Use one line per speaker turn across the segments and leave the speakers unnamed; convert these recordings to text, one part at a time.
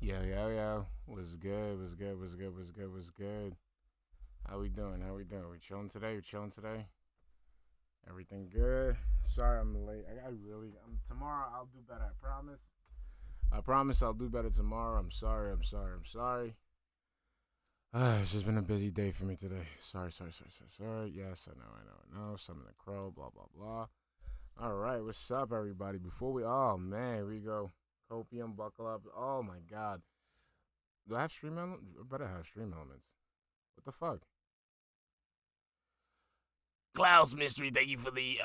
Yo. Was good, was good, was good, was good, was good. How we doing? How we doing? We chilling today? We chilling today? Everything good? Sorry I'm late. Tomorrow I'll do better, I promise. I promise I'll do better tomorrow. I'm sorry. It's just been a busy day for me today. Sorry. Yes, I know. Something to crow, blah, blah, blah. All right, what's up, everybody? Oh man, here we go. Copium, buckle up. Oh my god. Do I have stream elements? I better have stream elements. What the fuck?
Klaus Mystery, thank you for the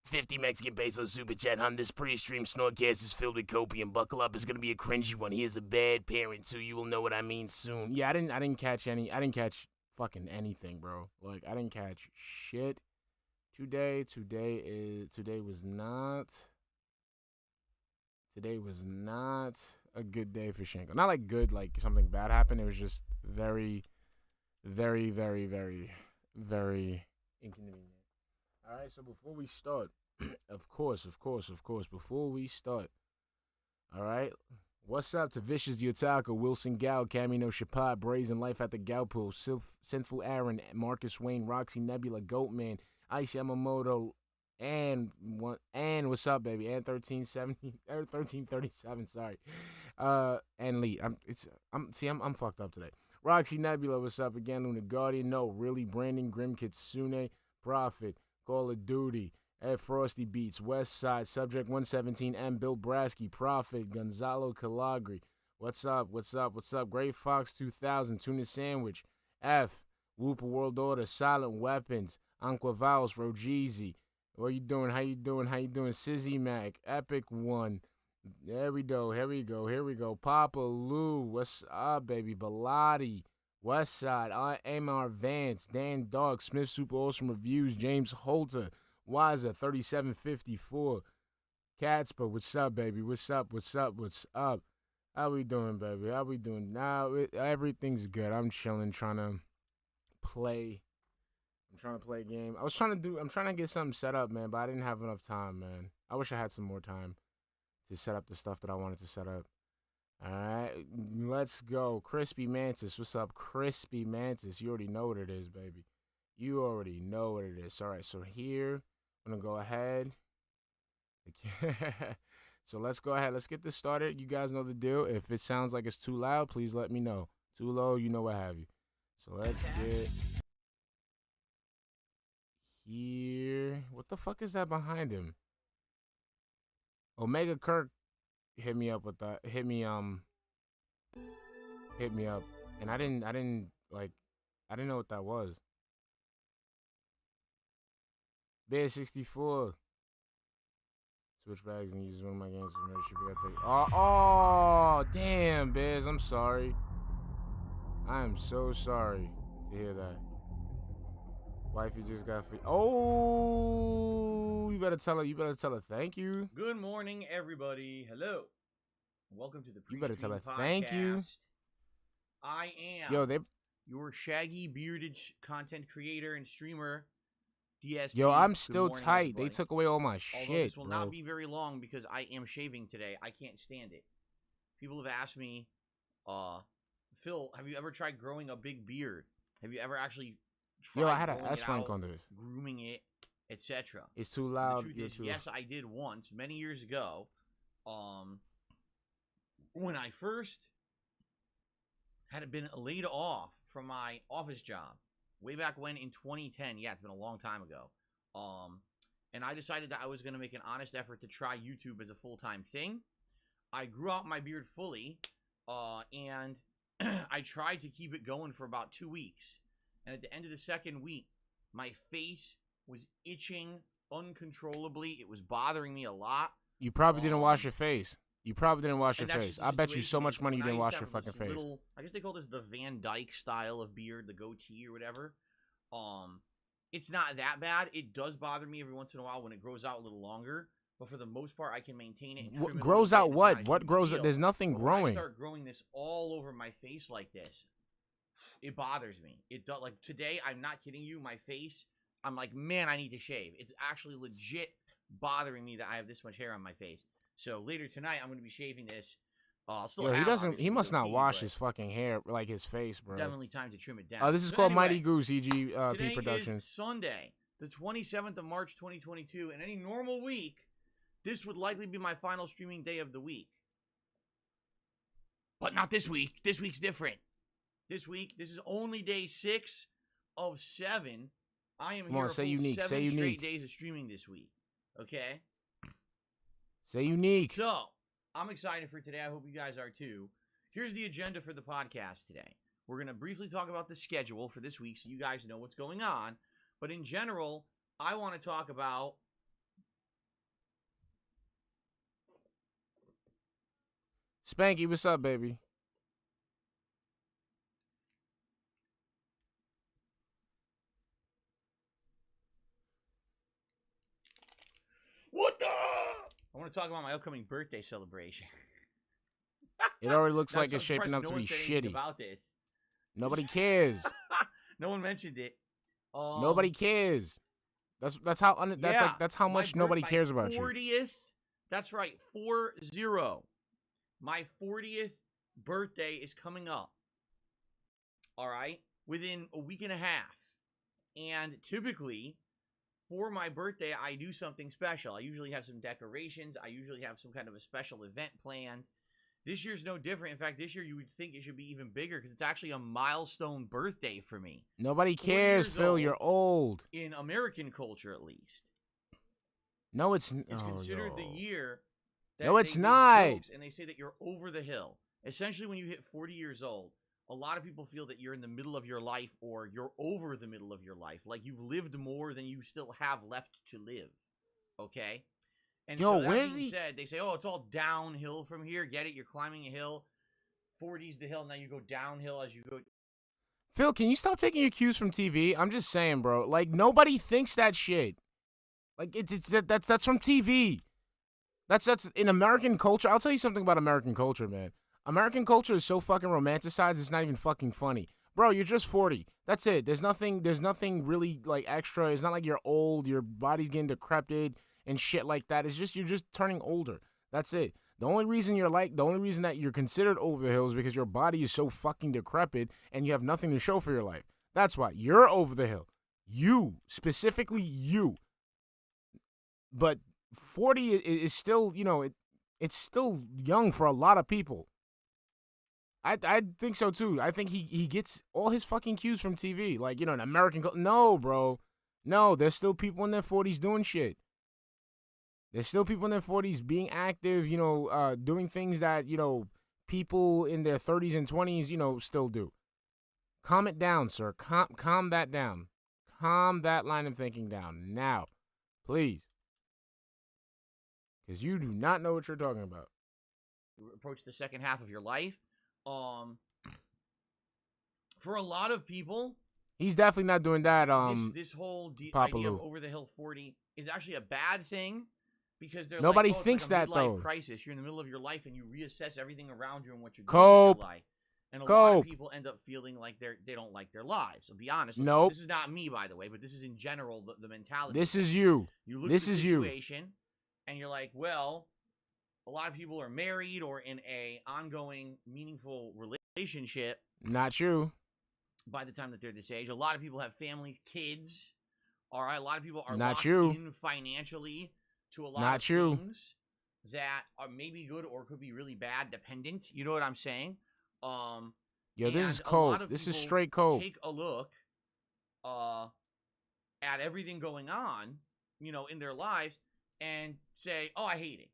50 Mexican peso super chat, hun. This Prestream snortcast is filled with copium. Buckle up, it's gonna be a cringy one. He is a bad parent, so you will know what I mean soon.
Yeah, I didn't catch fucking anything, bro. Like I didn't catch shit. Today was not a good day for Shinko. Not like good, like something bad happened. It was just very, very, very, very, very inconvenient. All right, so before we start, of course, before we start, all right, what's up to Vicious the Otaku, Wilson Gal, Camino Chapat, Brazen Life at the Gal Pool, Sinful Aaron, Marcus Wayne, Roxy Nebula, Goatman, Ice Yamamoto, and what's up, baby? And 1370 or 1337, sorry. And Lee. I'm fucked up today. Roxy Nebula, what's up again? Luna Guardian, no, really, Brandon, Grim Kitsune, Prophet, Call of Duty, Ed Frosty Beats, West Side, Subject 117, M. Bill Brasky, Prophet, Gonzalo Calagri. What's up? Great Fox 2000, Tuna Sandwich, F, Whooper World Order, Silent Weapons, Anquavalos, Rogeezy. What you doing? How you doing? Sizzy Mac, Epic One. There we go. Here we go. Papa Lou, what's up, baby? Bilotti, Westside, Amar Vance, Dan Dog, Smith Super Awesome Reviews, James Holter, Wiser, 3754, Catspa, what's up, baby? What's up? How we doing, baby? How we doing? Now, everything's good. I'm chilling, trying to play a game. I'm trying to get something set up, man, but I didn't have enough time, man. I wish I had some more time to set up the stuff that I wanted to set up. All right, let's go. Crispy Mantis, what's up? Crispy Mantis, you already know what it is, baby. You already know what it is. All right, so here, I'm going to go ahead. So let's go ahead. Let's get this started. You guys know the deal. If it sounds like it's too loud, please let me know. Too low, you know what have you. So let's get here. What the fuck is that behind him? Omega Kirk hit me up with that. Hit me up. And I didn't know what that was. Bear 64. Switch bags and use one of my games for membership. I gotta take. Oh, damn, Bears. I'm sorry. I am so sorry to hear that. Wifey just got free. Oh, you better tell her thank you.
Good morning, everybody. Hello. Welcome to the
You better tell her
Prestream
thank you.
podcast. I am
Yo,
your shaggy bearded content creator and streamer, DSP.
Yo, I'm
Good
still
morning,
tight.
everybody.
They took away all my
Although
shit,
this will
bro.
not be very long because I am shaving today. I can't stand it. People have asked me, Phil, have you ever tried growing a big beard? Have you ever actually tried
Yo, I had an
growing it
S-rank
out,
on this.
grooming it, etc.?
It's too
The
loud.
truth is, yes, I did once, many years ago. When I first had been laid off from my office job, way back when in 2010. Yeah, it's been a long time ago. And I decided that I was going to make an honest effort to try YouTube as a full-time thing. I grew out my beard fully, and I tried to keep it going for about 2 weeks. And at the end of the second week, my face was itching uncontrollably. It was bothering me a lot.
You probably didn't wash your face. I bet you so much money you
When I
didn't
used
wash
to
your
have
fucking
this
face.
little, I guess they call this the Van Dyke style of beard, the goatee or whatever. It's not that bad. It does bother me every once in a while when it grows out a little longer, but for the most part, I can maintain it. And trim it
Grows
a
out
little bit.
what?
It's not a
What
huge
grows?
deal.
There's nothing
But when I
growing.
start growing this all over my face like this, it bothers me. It does. Like today, I'm not kidding you. My face, I'm like, man, I need to shave. It's actually legit bothering me that I have this much hair on my face. So later tonight, I'm going to be shaving this. I'll still
Yo, he
have,
doesn't.
obviously,
He
the
must not
goatee,
wash
but
his fucking hair, like his face, bro.
definitely time to trim it down.
This is
So
called
anyway,
Mighty Goose EG P
today
Productions.
is Sunday, the 27th of March, 2022. In any normal week, this would likely be my final streaming day of the week. But not this week. This week's different. This is only day 6 of 7. I am
Come
here
on,
a
say
full
unique,
7
say
straight
unique.
days of streaming this week. Okay?
Say unique.
So, I'm excited for today. I hope you guys are too. Here's the agenda for the podcast today. We're going to briefly talk about the schedule for this week so you guys know what's going on. But in general, I want to talk about
Spanky, what's up, baby?
what the? I want to talk about my upcoming birthday celebration.
It already looks
Now,
like
so
it's
I'm
shaping
surprised
up to
no
be
one said anything
shitty.
about this.
Nobody cares.
No one mentioned it.
Nobody cares. That's how that's how much nobody cares about you.
40th. That's right, 40. My 40th birthday is coming up. All right, within a week and a half. And typically, for my birthday, I do something special. I usually have some decorations. I usually have some kind of a special event planned. This year's no different. In fact, this year you would think it should be even bigger because it's actually a milestone birthday for me.
Nobody cares, Phil. You're old.
In American culture, at least.
No, it's
considered the year that
No, it's
they make
not.
jokes, and they say that you're over the hill. Essentially, when you hit 40 years old, a lot of people feel that you're in the middle of your life or you're over the middle of your life. Like you've lived more than you still have left to live. Okay? And
Yo,
so that
where's
being
he?
said, they say, oh, it's all downhill from here. Get it? You're climbing a hill. 40's the hill. Now you go downhill as you go.
Phil, can you stop taking your cues from TV? I'm just saying, bro. Like nobody thinks that shit. Like that's from TV. That's in American culture. I'll tell you something about American culture, man. American culture is so fucking romanticized. It's not even fucking funny, bro. You're just 40. That's it. There's nothing really like extra. It's not like you're old. Your body's getting decrepit and shit like that. It's just you're just turning older. That's it. The only reason that you're considered over the hill is because your body is so fucking decrepit and you have nothing to show for your life. That's why you're over the hill. You, specifically you. But 40 is still, it's still young for a lot of people. I think so too. I think he gets all his fucking cues from TV. Like, an American. No, bro. No, there's still people in their 40s doing shit. There's still people in their 40s being active, doing things that, people in their 30s and 20s, still do. Calm it down, sir. Calm that down. Calm that line of thinking down now, please. Because you do not know what you're talking about.
Approach the second half of your life. For a lot of people,
he's definitely not doing that.
This whole idea of over the hill 40 is actually a bad thing because
nobody
like,
thinks
it's like a
that
midlife
though.
Crisis. You're in the middle of your life and you reassess everything around you and what you're doing
Cope.
in your life. And a lot of people end up feeling like they don't like their lives. So be honest.
Nope.
This is not me, by the way, but this is in general the mentality.
This is you.
You look
this
at the
is
situation and you're like, well, a lot of people are married or in a ongoing, meaningful relationship.
Not you.
By the time that they're this age, a lot of people have families, kids. All right, a lot of people are
not
locked
you.
in financially to a lot
not
of
you.
things that are maybe good or could be really bad, dependent. You know what I'm saying?
Yo, this is cold. This is straight cold.
Take a look at everything going on, in their lives and say, oh, I hate it.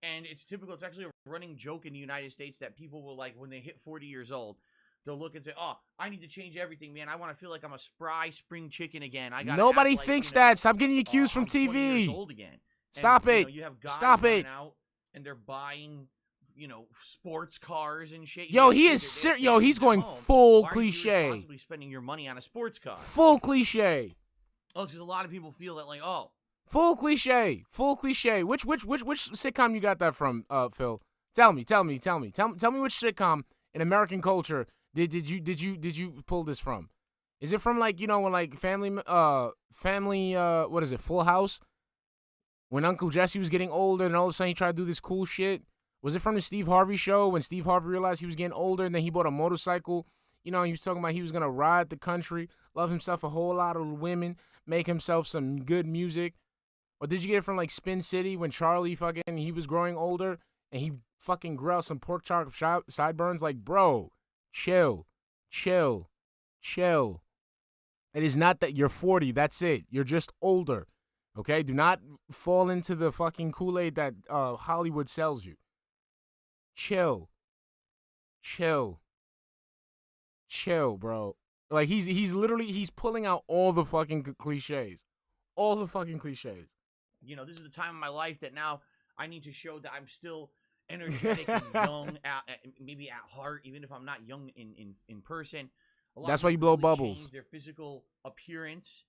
And it's typical. It's actually a running joke in the United States that people will, like, when they hit 40 years old, they'll look and say, oh, I need to change everything, man. I want to feel like I'm a spry spring chicken again.
Nobody thinks that. Stop getting your cues from
I'm
TV.
20 years old again.
Stop it.
You have guys
Stop it.
out and they're buying, sports cars and shit.
Yo, he is serious. Yo, he's going full cliche.
Why are you responsibly spending your money on a sports car?
Full cliche.
Oh, it's because a lot of people feel that, like, oh.
Full cliche. Full cliche. Which sitcom you got that from, Phil? Tell me. Tell me which sitcom in American culture did you pull this from? Is it from, like, when, like, family what is it, Full House? When Uncle Jesse was getting older and all of a sudden he tried to do this cool shit? Was it from the Steve Harvey show when Steve Harvey realized he was getting older and then he bought a motorcycle? You know, he was talking about he was going to ride the country, love himself a whole lot of women, make himself some good music. Or did you get it from like Spin City when Charlie he was growing older and he fucking grilled some pork chop sideburns? Like, bro, chill. It is not that you're 40. That's it. You're just older. Okay? Do not fall into the fucking Kool-Aid that Hollywood sells you. Chill, bro. Like he's literally pulling out all the fucking cliches. All the fucking cliches.
You know, this is the time of my life that now I need to show that I'm still energetic and young, maybe at heart, even if I'm not young in person.
That's why you blow bubbles.
Change their physical appearance.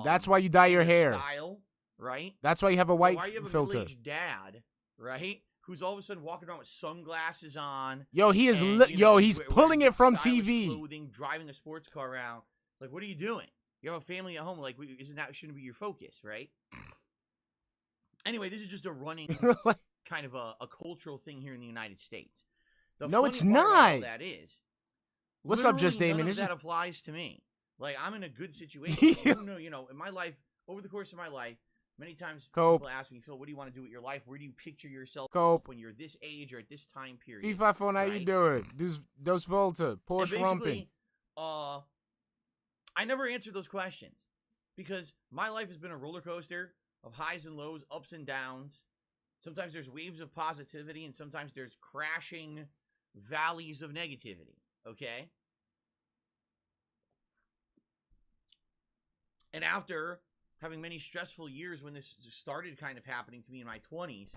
That's why you dye your hair.
Style, right?
That's why you have a white
why you have a
filter.
middle-aged dad, right? Who's all of a sudden walking around with sunglasses on.
Yo, he is. He's pulling it from TV.
Clothing, driving a sports car around. Like, what are you doing? You have a family at home. Like, shouldn't be your focus, right? Anyway, this is just a running kind of a cultural thing here in the United States.
No, it's not.
That is.
What's up, Just Damon?
None of that applies to me. Like, I'm in a good situation. You know, in my life, over the course of my life, many times people ask me, Phil, what do you want to do with your life? Where do you picture yourself when you're this age or at this time period?
FIFA phone, how you doing? Dos Volta, Porsche Rumpin.
I never answered those questions because my life has been a roller coaster of highs and lows, ups and downs. Sometimes there's waves of positivity and sometimes there's crashing valleys of negativity, okay? And after having many stressful years when this started kind of happening to me in my 20s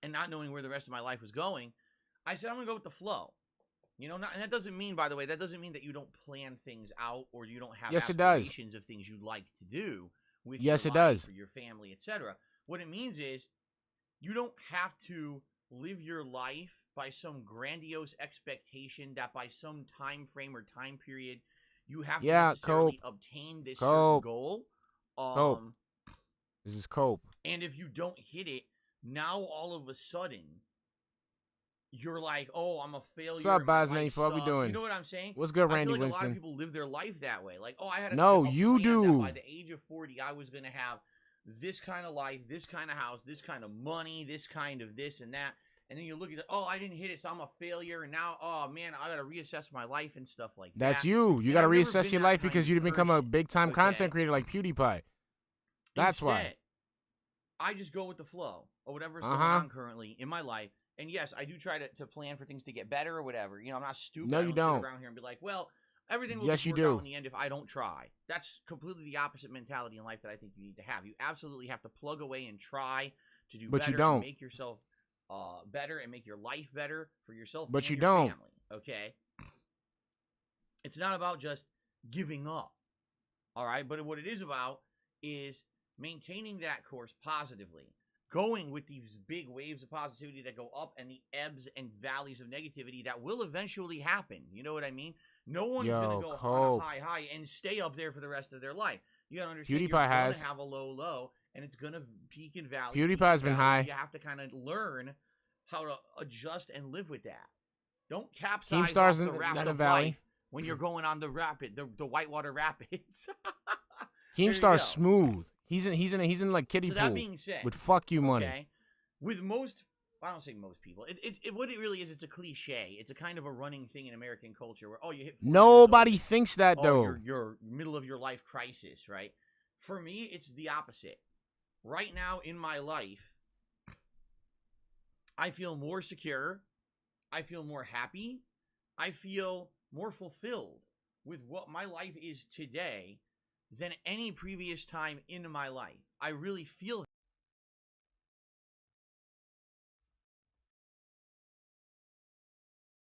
and not knowing where the rest of my life was going, I said, I'm going to go with the flow. You know, and that doesn't mean, by the way, that doesn't mean that you don't plan things out or you don't have aspirations of things you'd like to do with your life or your family, etc. What it means is you don't have to live your life by some grandiose expectation that by some time frame or time period you have to necessarily obtain this certain goal.
This is cope.
And if you don't hit it, now all of a sudden you're like, oh, I'm a failure.
What's up, Bosney? What we doing?
You know what I'm saying?
What's good, Randy
I feel like
Winston?
A lot of people live their life that way. Like, oh, I had a
you do.
By the age of 40, I was going to have this kind of life, this kind of house, this kind of money, this kind of this and that. And then you look at it, oh, I didn't hit it, so I'm a failure. And now, oh, man, I got to reassess my life and stuff like that.
That's you. You got to reassess your life because you become a big-time content creator like PewDiePie. That's why.
I just go with the flow or whatever's going on currently in my life. And yes, I do try to plan for things to get better or whatever. You know, I'm not stupid.
No, you don't.
Sit around here and be like, well, everything will work out in the end if I don't try. That's completely the opposite mentality in life that I think you need to have. You absolutely have to plug away and try to do better.
But you don't.
And make yourself better and make your life better for yourself
but
and
you
your
don't.
family. Okay? It's not about just giving up. All right? But what it is about is maintaining that course positively. Going with these big waves of positivity that go up and the ebbs and valleys of negativity that will eventually happen. You know what I mean? No one's going to go on a high and stay up there for the rest of their life. You got to understand you're going to have a low, and it's going to peak in valleys.
PewDiePie's been high.
You have to kind of learn how to adjust and live with that. Don't capsize off the raft of life when you're going on the whitewater rapids.
Keemstar's smooth. He's in like kiddie pool.
That being said,
with fuck you money.
Okay, with most, I don't say most people. What it really is, it's a cliche. It's a kind of a running thing in American culture where you hit.
Nobody thinks that though.
You're middle of your life crisis, right? For me, it's the opposite. Right now in my life, I feel more secure. I feel more happy. I feel more fulfilled with what my life is today than any previous time in my life. I really feel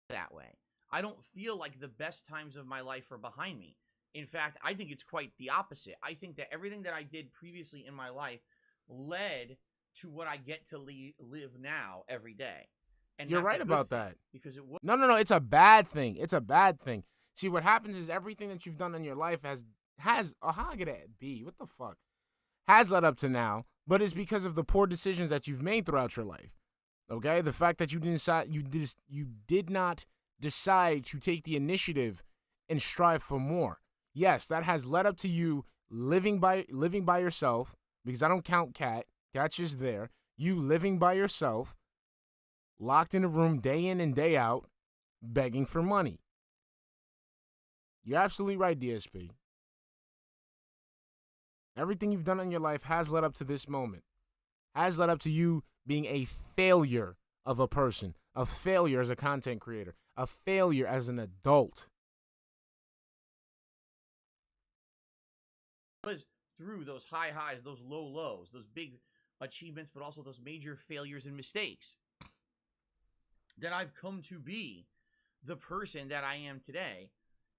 that way. I don't feel like the best times of my life are behind me. In fact, I think it's quite the opposite. I think that everything that I did previously in my life led to what I get to live now every day. And
you're right about that.
Because it was
No, it's a bad thing. It's a bad thing. See, what happens is everything that you've done in your life has how could it be? What the fuck? Has led up to now, but it's because of the poor decisions that you've made throughout your life. Okay, the fact that you did not decide to take the initiative and strive for more. Yes, that has led up to you living by yourself, because I don't count Cat. Cat's just there. You living by yourself, locked in a room day in and day out, begging for money. You're absolutely right, DSP. Everything you've done in your life has led up to this moment. Has led up to you being a failure of a person, a failure as a content creator, a failure as an adult.
Was through those high highs, those low lows, those big achievements, but also those major failures and mistakes, that I've come to be the person that I am today.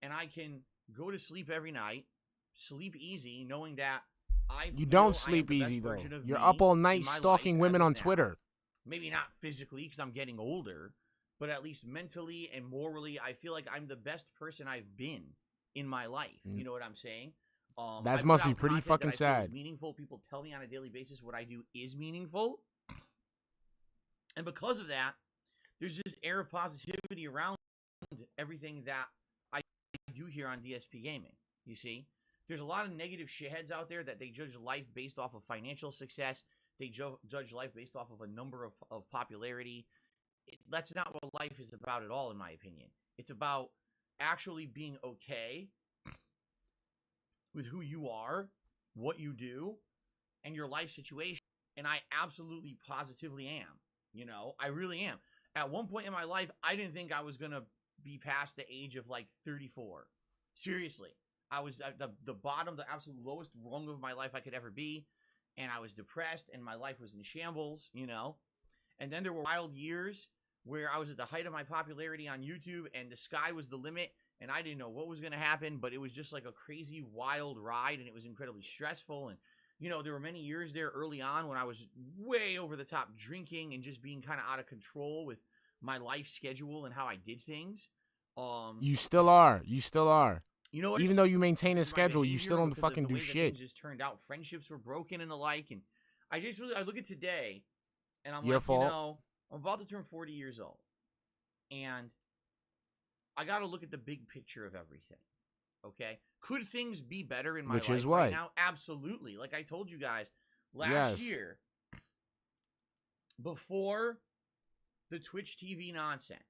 And I can go to sleep every night, sleep easy, knowing that
you don't sleep easy, though. You're up all night stalking women on Twitter.
Maybe not physically, because I'm getting older, but at least mentally and morally, I feel like I'm the best person I've been in my life. You know what I'm saying?
That must be pretty fucking sad.
Meaningful. People tell me on a daily basis what I do is meaningful. And because of that, there's this air of positivity around everything that I do here on DSP Gaming. You see? There's a lot of negative shitheads out there that they judge life based off of financial success. They judge life based off of a number of popularity. That's not what life is about at all, in my opinion. It's about actually being okay with who you are, what you do, and your life situation. And I absolutely positively am. You know, I really am. At one point in my life, I didn't think I was going to be past the age of like 34. Seriously. I was at the bottom, the absolute lowest rung of my life I could ever be. And I was depressed and my life was in shambles, you know. And then there were wild years where I was at the height of my popularity on YouTube and the sky was the limit. And I didn't know what was going to happen, but it was just like a crazy wild ride and it was incredibly stressful. And, you know, there were many years there early on when I was way over the top drinking and just being kind of out of control with my life schedule and how I did things.
You still are. You still are.
You know what?
Even though you maintain a schedule, you still don't fucking do shit.
Just turned out, friendships were broken and the like, and I look at today, and I'm
Your
like,
fault.
you know, I'm about to turn 40 years old, and I got to look at the big picture of everything. Okay, could things be better in my life right now? Absolutely. Like I told you guys last year, before the Twitch TV nonsense.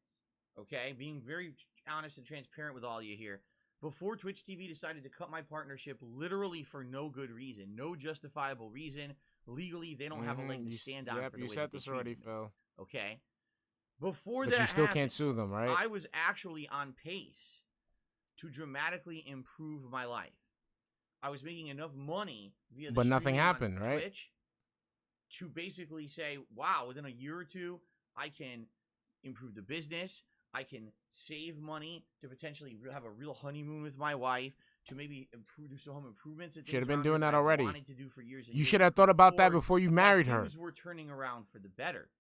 Okay, being very honest and transparent with all of you here. Before Twitch TV decided to cut my partnership literally for no good reason, no justifiable reason, legally they don't have a leg to stand on.
Yep, you said this already, Phil.
Okay. Before
but
that
you still
happened,
can't sue them, right?
I was actually on pace to dramatically improve my life. I was making enough money via the
but nothing happened,
on
right?
Twitch to basically say, wow, within a year or two, I can improve the business. I can save money to potentially have a real honeymoon with my wife, to maybe do some home improvements. Should
have been doing that already.
Wanted to do for years and
you should have thought about that before you married her.
Things were turning around for the better.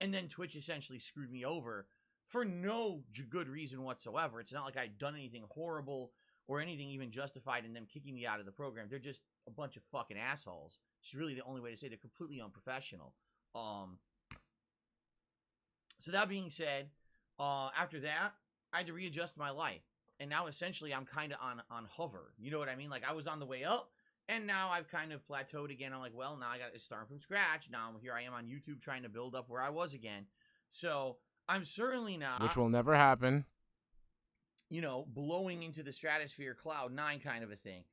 And then Twitch essentially screwed me over for no good reason whatsoever. It's not like I'd done anything horrible or anything even justified in them kicking me out of the program. They're just a bunch of fucking assholes. It's really the only way to say they're completely unprofessional. So that being said, after that, I had to readjust my life. And now essentially I'm kind of on hover. You know what I mean? Like I was on the way up and now I've kind of plateaued again. I'm like, well, now I got to start from scratch. Now here I am on YouTube trying to build up where I was again. So I'm certainly not.
Which will never happen.
You know, blowing into the stratosphere, cloud 9 kind of a thing.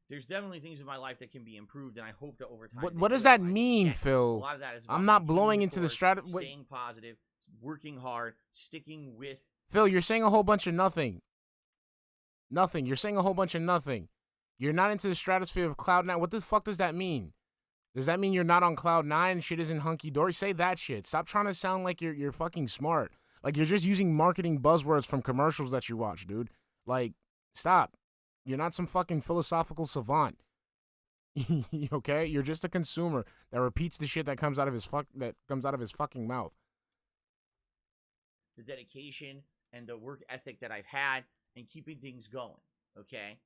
There's definitely things in my life that can be improved, and I hope that over time.
What does that mean, Phil?
A lot of that is
I'm not blowing into the stratosphere.
Staying positive, working hard, sticking with.
Phil, you're saying a whole bunch of nothing. Nothing. You're saying a whole bunch of nothing. You're not into the stratosphere of Cloud 9. What the fuck does that mean? Does that mean you're not on Cloud 9? Shit isn't hunky-dory? Say that shit. Stop trying to sound like you're fucking smart. Like, you're just using marketing buzzwords from commercials that you watch, dude. Like, stop. You're not some fucking philosophical savant. Okay? You're just a consumer that repeats the shit that comes out of his fucking mouth.
The dedication and the work ethic that I've had and keeping things going, okay?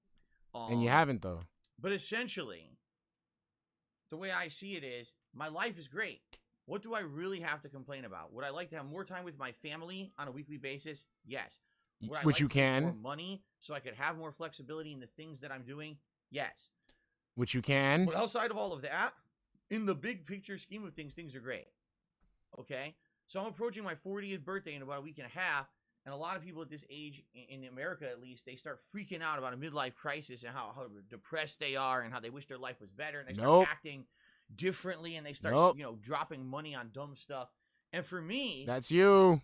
And you haven't, though.
But essentially, the way I see it is, my life is great. What do I really have to complain about? Would I like to have more time with my family on a weekly basis? Yes. Would I
Which
like
you
to make
can.
more money so I could have more flexibility in the things that I'm doing? Yes.
Which you can.
But outside of all of that, in the big picture scheme of things are great. Okay? So I'm approaching my 40th birthday in about a week and a half, and a lot of people at this age, in America at least, they start freaking out about a midlife crisis and how depressed they are and how they wish their life was better, and they start acting differently, and they start dropping money on dumb stuff. And for me,
that's you.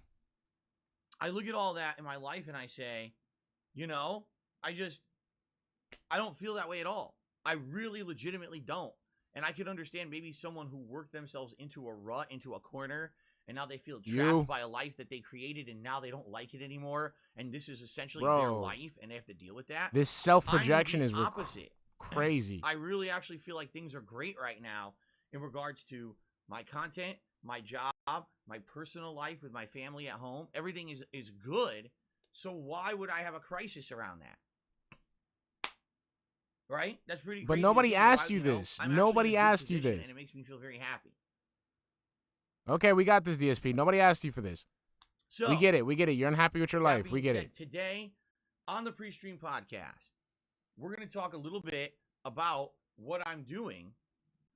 I look at all that in my life and I say, I don't feel that way at all. I really legitimately don't. And I could understand maybe someone who worked themselves into a rut, into a corner, and now they feel trapped by a life that they created, and now they don't like it anymore. And this is essentially their life, and they have to deal with that.
This self-projection is
opposite.
Crazy.
I really actually feel like things are great right now in regards to my content, my job, my personal life with my family at home. Everything is good. So why would I have a crisis around that? Right? That's pretty crazy.
But nobody asked you this. Nobody asked you this.
And it makes me feel very happy.
Okay, we got this, DSP. Nobody asked you for this.
So
we get it. We get it. You're unhappy with your life. We get it.
Today, on the Prestream podcast, we're going to talk a little bit about what I'm doing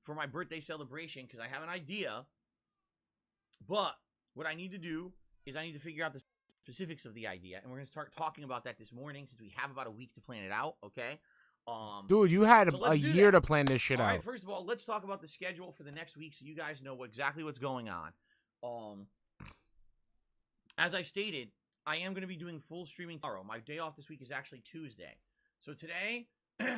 for my birthday celebration, because I have an idea. But what I need to do is I need to figure out the specifics of the idea, and we're going to start talking about that this morning since we have about a week to plan it out, okay?
Dude, you had a year to plan this shit out.
All right, first of all, let's talk about the schedule for the next week so you guys know exactly what's going on. As I stated, I am going to be doing full streaming tomorrow. My day off this week is actually Tuesday. So today,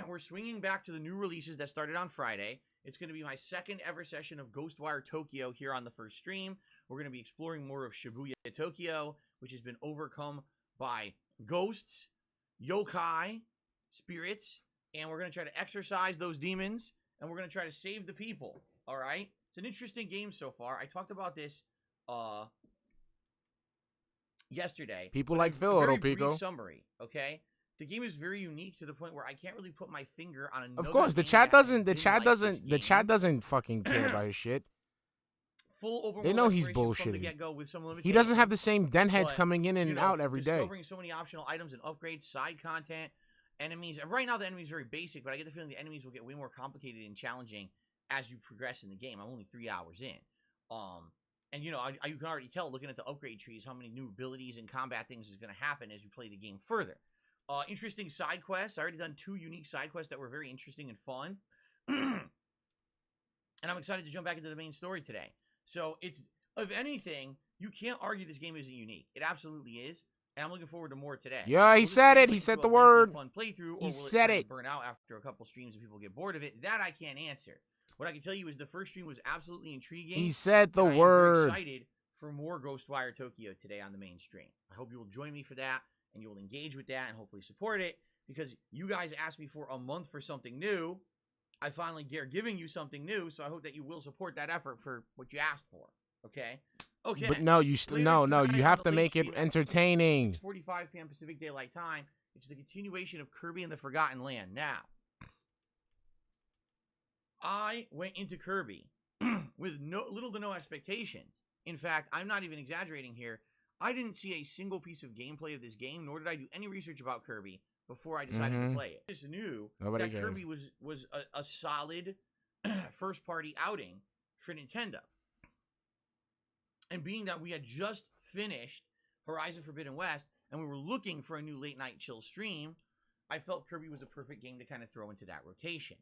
we're swinging back to the new releases that started on Friday. It's going to be my second ever session of Ghostwire Tokyo here on the first stream. We're going to be exploring more of Shibuya Tokyo, which has been overcome by ghosts, yokai, spirits, and we're going to try to exorcise those demons, and we're going to try to save the people, all right? It's an interesting game so far. I talked about this yesterday.
People like Phil,
very
Pico.
Brief summary, okay? The game is very unique to the point where I can't really put my finger on another.
Of course, the chat doesn't fucking care about his shit.
Full open
they know he's bullshitting.
With some
he doesn't have the same den heads coming in and out every day.
Discovering so many optional items and upgrades, side content, enemies. And right now the enemies are very basic, but I get the feeling the enemies will get way more complicated and challenging as you progress in the game. I'm only 3 hours in. And you can already tell looking at the upgrade trees how many new abilities and combat things is going to happen as you play the game further. Interesting side quests. I already done 2 unique side quests that were very interesting and fun. And I'm excited to jump back into the main story today. So it's, if anything, you can't argue this game isn't unique. It absolutely is. And I'm looking forward to more today.
Yeah, he said it. He said the word.
Fun playthrough,
he said it.
Burn out after a couple streams and people get bored of it. That I can't answer. What I can tell you is the first stream was absolutely intriguing.
He said the
word.
I'm
very excited for more Ghostwire Tokyo today on the main stream. I hope you will join me for that, and you will engage with that and hopefully support it, because you guys asked me for a month for something new. I finally dare giving you something new, so I hope that you will support that effort for what you asked for. Okay? Okay.
But no, you you have to make it entertaining.
6:45 p.m. Pacific Daylight Time. It's the continuation of Kirby and the Forgotten Land. Now, I went into Kirby with little to no expectations. In fact, I'm not even exaggerating here. I didn't see a single piece of gameplay of this game, nor did I do any research about Kirby before I decided to play it. I just knew that Kirby was a solid first-party outing for Nintendo. And being that we had just finished Horizon Forbidden West, and we were looking for a new late-night chill stream, I felt Kirby was a perfect game to kind of throw into that rotation.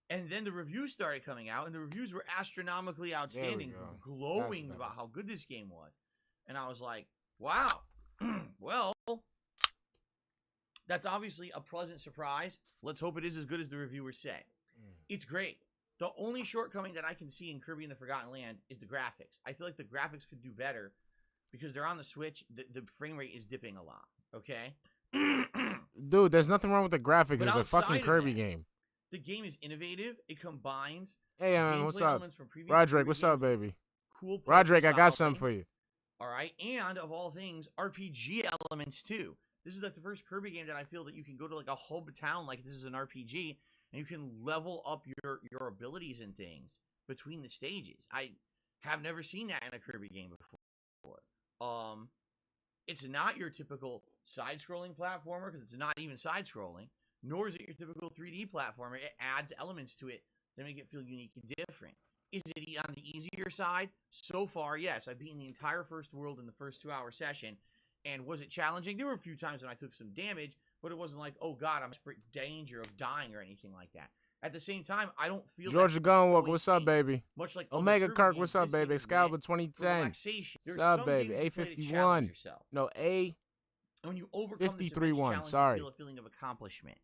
And then the reviews started coming out, and the reviews were astronomically outstanding, glowing about how good this game was. And I was like, wow, well, that's obviously a pleasant surprise. Let's hope it is as good as the reviewers say. It's great. The only shortcoming that I can see in Kirby and the Forgotten Land is the graphics. I feel like the graphics could do better because they're on the Switch. The frame rate is dipping a lot, okay?
Dude, there's nothing wrong with the graphics. It's a fucking Kirby game.
The game is innovative. It combines
what's up?
From
Roderick, what's up, baby?
Cool.
Roderick, I got something for you.
All right. And of all things, RPG elements too. This is like the first Kirby game that I feel that you can go to like a hub town like this is an RPG, and you can level up your abilities and things. between the stages. I have never seen that in a Kirby game before. It's not your typical side-scrolling platformer because it's not even side-scrolling, nor is it your typical 3D platformer. It adds elements to it that make it feel unique and different. Is it on the easier side? So far, yes. I've beaten the entire first world in the first 2-hour session. And was it challenging? There were a few times when I took some damage, but it wasn't like, oh God, I'm in danger of dying or anything like that. At the same time, I don't feel
Georgia Gunwalker, what's up, baby?
much like
Omega Kirk, what's up, baby? Excalibur 2010. What's up, baby? A51. No, A.
And when you overcome
53-1. Sorry.
You feel a feeling of accomplishment.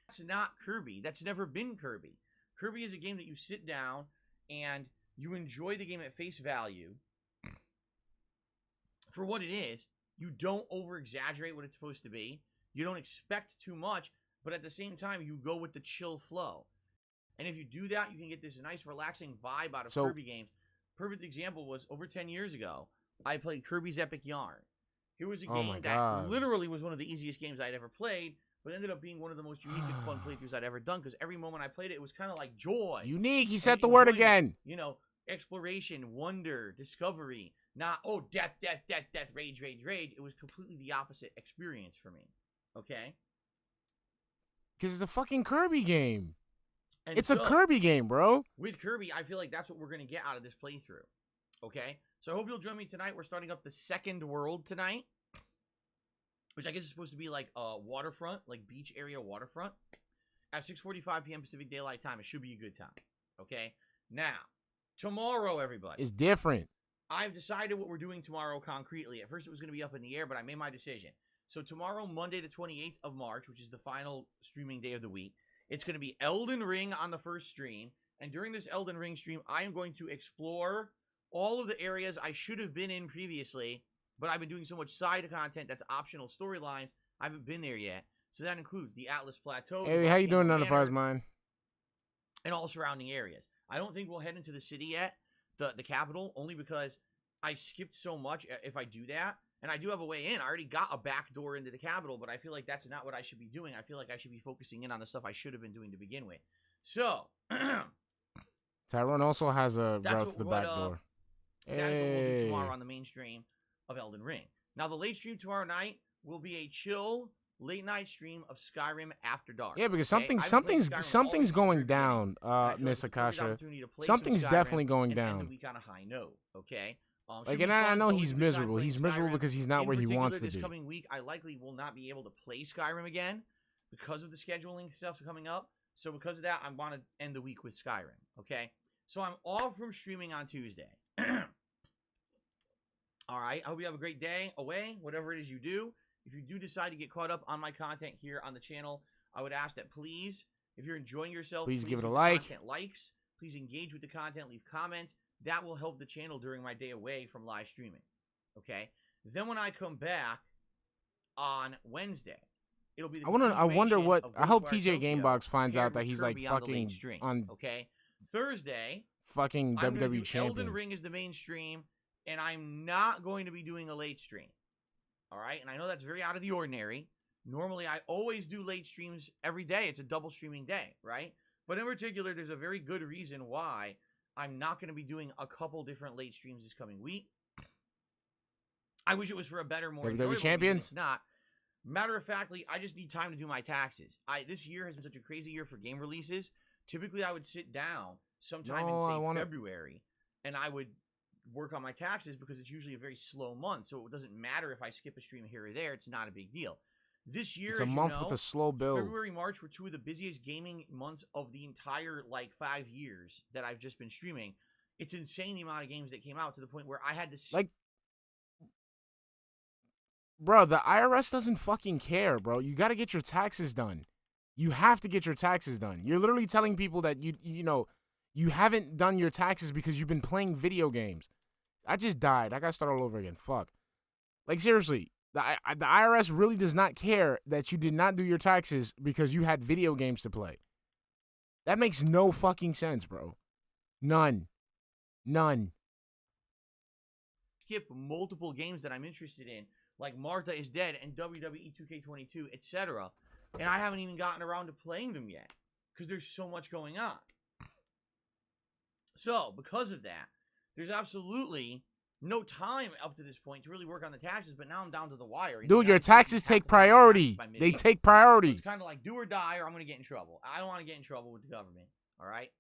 That's not Kirby. That's never been Kirby. Kirby is a game that you sit down and you enjoy the game at face value for what it is. You don't over-exaggerate what it's supposed to be. You don't expect too much, but at the same time, you go with the chill flow. And if you do that, you can get this nice, relaxing vibe out of Kirby games. Perfect example was over 10 years ago, I played Kirby's Epic Yarn. It was a game that literally was one of the easiest games I'd ever played, but ended up being one of the most unique and fun playthroughs I'd ever done, because every moment I played it, it was kind of like joy.
Unique, he said the word again.
You know, exploration, wonder, discovery, not, oh, death, death, death, death, rage, rage, rage. It was completely the opposite experience for me, okay?
Because it's a fucking Kirby game.
And
it's a Kirby game, bro.
With Kirby, I feel like that's what we're going to get out of this playthrough, okay? So I hope you'll join me tonight. We're starting up the second world tonight, which I guess is supposed to be like a waterfront, like beach area waterfront, at 6:45 p.m. Pacific Daylight Time. It should be a good time, okay? Now, tomorrow, everybody.
It's different.
I've decided what we're doing tomorrow concretely. At first, it was going to be up in the air, but I made my decision. So tomorrow, Monday the 28th of March, which is the final streaming day of the week, it's going to be Elden Ring on the first stream. And during this Elden Ring stream, I am going to explore all of the areas I should have been in previously, but I've been doing so much side content that's optional storylines, I haven't been there yet. So that includes the Atlas Plateau.
Hey, how you doing, None of Us, man?
And all surrounding areas. I don't think we'll head into the city yet, the capital, only because I skipped so much if I do that. And I do have a way in. I already got a back door into the capital, but I feel like that's not what I should be doing. I feel like I should be focusing in on the stuff I should have been doing to begin with. So,
Tyrone also has a route to the back door.
That's what we'll do tomorrow on the main stream of Elden Ring. Now, the late stream tomorrow night will be a chill late night stream of Skyrim After Dark.
Yeah, because something's going down, Miss Akasha. Something's definitely going down.
The week on a high note, okay?
Like, and I know he's miserable. He's miserable because he's not where he wants to be.
This coming week, I likely will not be able to play Skyrim again because of the scheduling stuff coming up. So because of that, I want to end the week with Skyrim, okay? So I'm off from streaming on Tuesday. All right, I hope you have a great day away, whatever it is you do. If you do decide to get caught up on my content here on the channel, I would ask that please, if you're enjoying yourself,
please give it a like.
Likes. Please engage with the content, leave comments. That will help the channel during my day away from live streaming, okay? Then when I come back on Wednesday, it'll be the
I wonder what, I hope TJ Gamebox finds out that he's like fucking on,
okay? Thursday,
fucking WWE champions.
Elden Ring is the main stream, and I'm not going to be doing a late stream, all right? And I know that's very out of the ordinary. Normally, I always do late streams every day. It's a double streaming day, right? But in particular, there's a very good reason why I'm not going to be doing a couple different late streams this coming week. I wish it was for a better, more enjoyable
WWE champions.
It's not. Matter of factly, I just need time to do my taxes. This year has been such a crazy year for game releases. Typically, I would sit down sometime in, say, February, and I would work on my taxes because it's usually a very slow month. So it doesn't matter if I skip a stream here or there. It's not a big deal. This year,
it's a month with a slow build.
February, March were two of the busiest gaming months of the entire, 5 years that I've just been streaming. It's insane the amount of games that came out to the point where I had to...
Bro, the IRS doesn't fucking care, bro. You got to get your taxes done. You have to get your taxes done. You're literally telling people that, you haven't done your taxes because you've been playing video games. I just died. I got to start all over again. Fuck. Like, seriously. The IRS really does not care that you did not do your taxes because you had video games to play. That makes no fucking sense, bro. None.
Skip multiple games that I'm interested in, like Martha is Dead and WWE 2K22, etc. And I haven't even gotten around to playing them yet because there's so much going on. So, because of that, there's absolutely no time up to this point to really work on the taxes, but now I'm down to the wire.
Dude, your taxes take priority. They take
So
priority.
it's kind of like do or die, or I'm going to get in trouble. I don't want to get in trouble with the government, all right?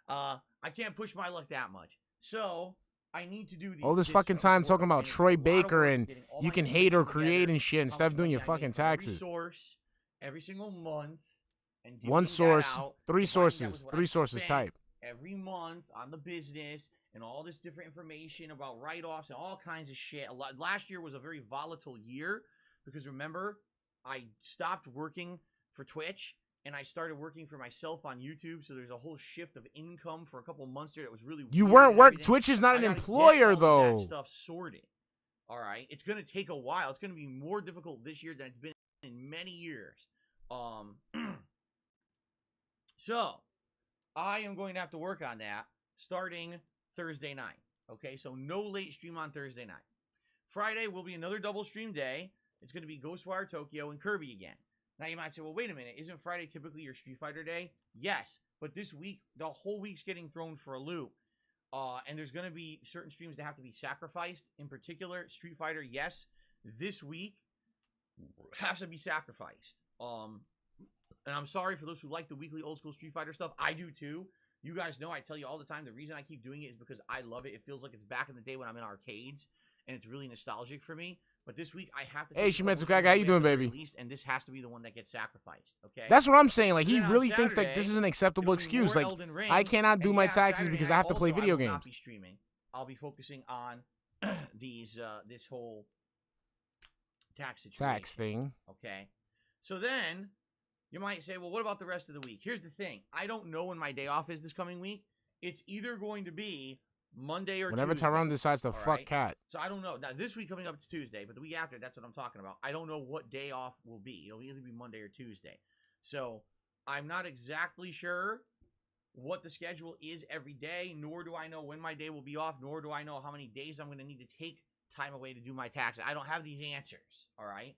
I can't push my luck that much. So I need to do these.
All this fucking time talking about Troy Baker and you can hate or create and shit instead of doing your fucking taxes.
Source every single month. And
one source, three sources type.
Every month on the business and all this different information about write-offs and all kinds of shit. Last year was a very volatile year because remember, I stopped working for Twitch and I started working for myself on YouTube. So there's a whole shift of income for a couple months there that was really
You
weird
weren't
and
work.
everything.
Twitch is not an
I gotta
employer
get all of
though.
that stuff sorted. All right, it's gonna take a while. It's gonna be more difficult this year than it's been in many years. So, I am going to have to work on that starting Thursday night. Okay, so no late stream on Thursday night. Friday will be another double stream day. It's going to be Ghostwire Tokyo and Kirby again. Now, you might say, well, wait a minute. Isn't Friday typically your Street Fighter day? Yes, but this week, the whole week's getting thrown for a loop. And there's going to be certain streams that have to be sacrificed. In particular, Street Fighter, yes, this week has to be sacrificed. And I'm sorry for those who like the weekly old school Street Fighter stuff. I do too. You guys know I tell you all the time the reason I keep doing it is because I love it. It feels like it's back in the day when I'm in arcades, and it's really nostalgic for me. But this week I have to.
Hey, Shimetsu Kaka, how you doing, baby?
Released, and this has to be the one that gets sacrificed. Okay.
That's what I'm saying. Like, he
Then on
really thinks that
Saturday,
this is an acceptable
it'll be
excuse.
more
Like,
Elden Ring,
I cannot do
and
my
yeah,
taxes
Saturday
because
night
I have to play
also,
video
I will not
games.
be streaming. I'll be focusing on this whole tax situation.
Tax thing.
Okay. So then you might say, well, what about the rest of the week? Here's the thing. I don't know when my day off is this coming week. It's either going to be Monday or
Whenever
Tuesday.
Tyrone decides to
All
fuck
right?
Cat.
So I don't know. Now, this week coming up, it's Tuesday, but the week after, that's what I'm talking about. I don't know what day off will be. It'll either be Monday or Tuesday. So I'm not exactly sure what the schedule is every day, nor do I know when my day will be off, nor do I know how many days I'm going to need to take time away to do my taxes. I don't have these answers, all right?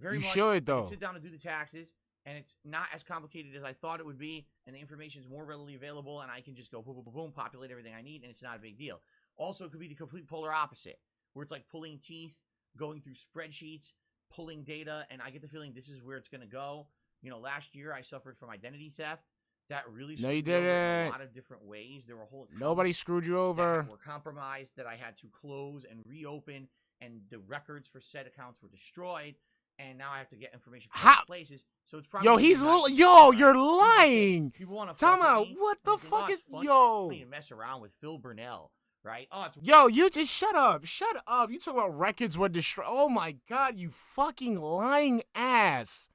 You
much,
should,
I
though.
can sit down and do the taxes, and it's not as complicated as I thought it would be, and the information is more readily available, and I can just go boom, boom, boom, boom, populate everything I need, and it's not a big deal. Also, it could be the complete polar opposite, where it's like pulling teeth, going through spreadsheets, pulling data, and I get the feeling this is where it's going to go. You know, last year I suffered from identity theft. That really
No, you
screwed me over in
didn't.
a lot of different ways. There were whole
Nobody screwed you over.
that were compromised that I had to close and reopen, and the records for said accounts were destroyed. And now I have to get information from other places. So it's probably
Yo, he's
not
yo, you're lying.
People want to
Time
fuck
out.
with me,
What the
and they think,
fuck
oh,
is
it's funny
yo?
to mess around with Phil Burnell, right? Oh, it's
Yo, you just shut up. Shut up. You talk about records were destroyed. Oh my god, you fucking lying ass.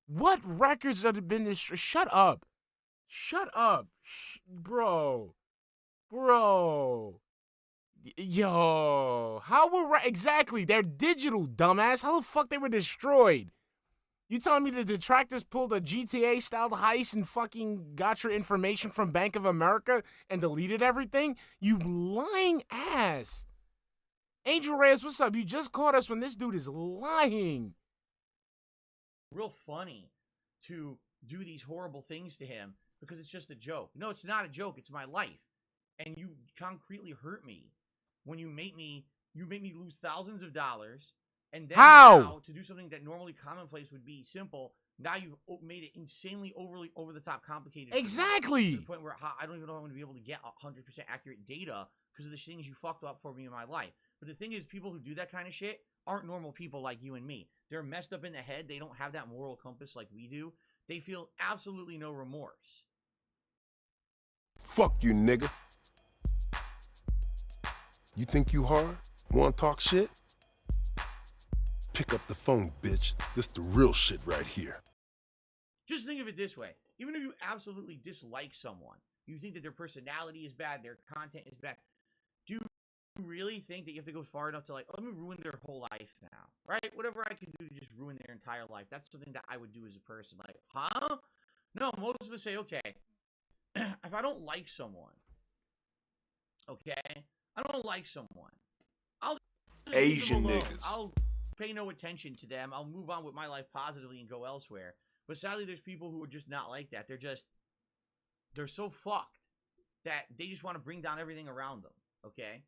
What records have been destroyed? Shut up. Shut up. Bro. Yo. How were exactly? They're digital, dumbass. How the fuck they were destroyed? You telling me the detractors pulled a GTA-styled heist and fucking got your information from Bank of America and deleted everything? You lying ass. Angel Reyes, what's up? You just caught us when this dude is lying.
real funny to do these horrible things to him because it's just a joke. No, it's not a joke. It's my life. And you concretely hurt me when you make me lose thousands of dollars. And then now, to do something that normally commonplace would be simple, now you've made it insanely over the top complicated.
Exactly.
To the point where I don't even know if I'm going to be able to get 100% accurate data because of the things you fucked up for me in my life. But the thing is, people who do that kind of shit aren't normal people like you and me. They're messed up in the head. They don't have that moral compass like we do. They feel absolutely no remorse.
Fuck you, nigga. You think you hard? Wanna talk shit? Pick up the phone, bitch. This the real shit right here.
Just think of it this way. Even if you absolutely dislike someone, you think that their personality is bad, their content is bad, do you really think that you have to go far enough to, like, let me ruin their whole life now, right? Whatever I can do to just ruin their entire life, that's something that I would do as a person. Like, huh? No, most of us say, okay, if I don't like someone, okay, I don't like someone, I'll just
Asian
leave them alone.
niggas.
I'll pay no attention to them. I'll move on with my life positively and go elsewhere. But sadly, there's people who are just not like that. They're so fucked that they just want to bring down everything around them, okay?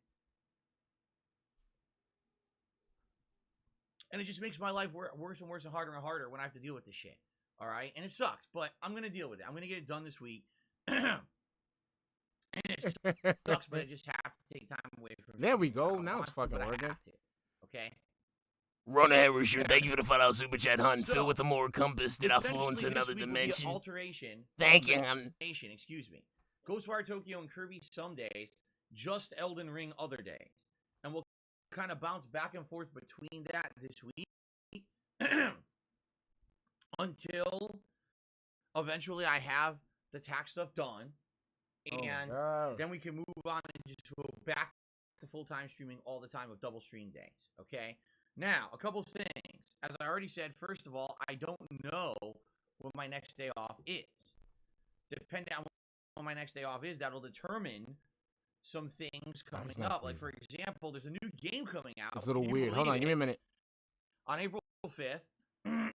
And it just makes my life worse and worse and harder when I have to deal with this shit, all right? And it sucks, but I'm going to deal with it. I'm going to get it done this week. And it sucks, but I just have to take time away from
There we go.
I don't
Now
want
it's
to,
fucking
but I
working.
have to, okay?
Rona Harrison, thank you for the $5 super chat, hun.
So,
Filled with a more compass, did I fall into
essentially,
another
this week will be
dimension?
Alteration.
Thank you, hun.
Excuse me. Ghostwire Tokyo and Kirby some days, just Elden Ring other days. And we'll kind of bounce back and forth between that this week until eventually I have the tax stuff done. And then we can move on and just go back to full-time streaming all the time with double stream days, okay? Now, a couple things. As I already said, first of all, I don't know what my next day off is. Depending on what my next day off is, that'll determine some things coming up. Like, for example, there's a new game coming out.
It's a little weird. Hold on, give me a minute.
On April 5th.
Hold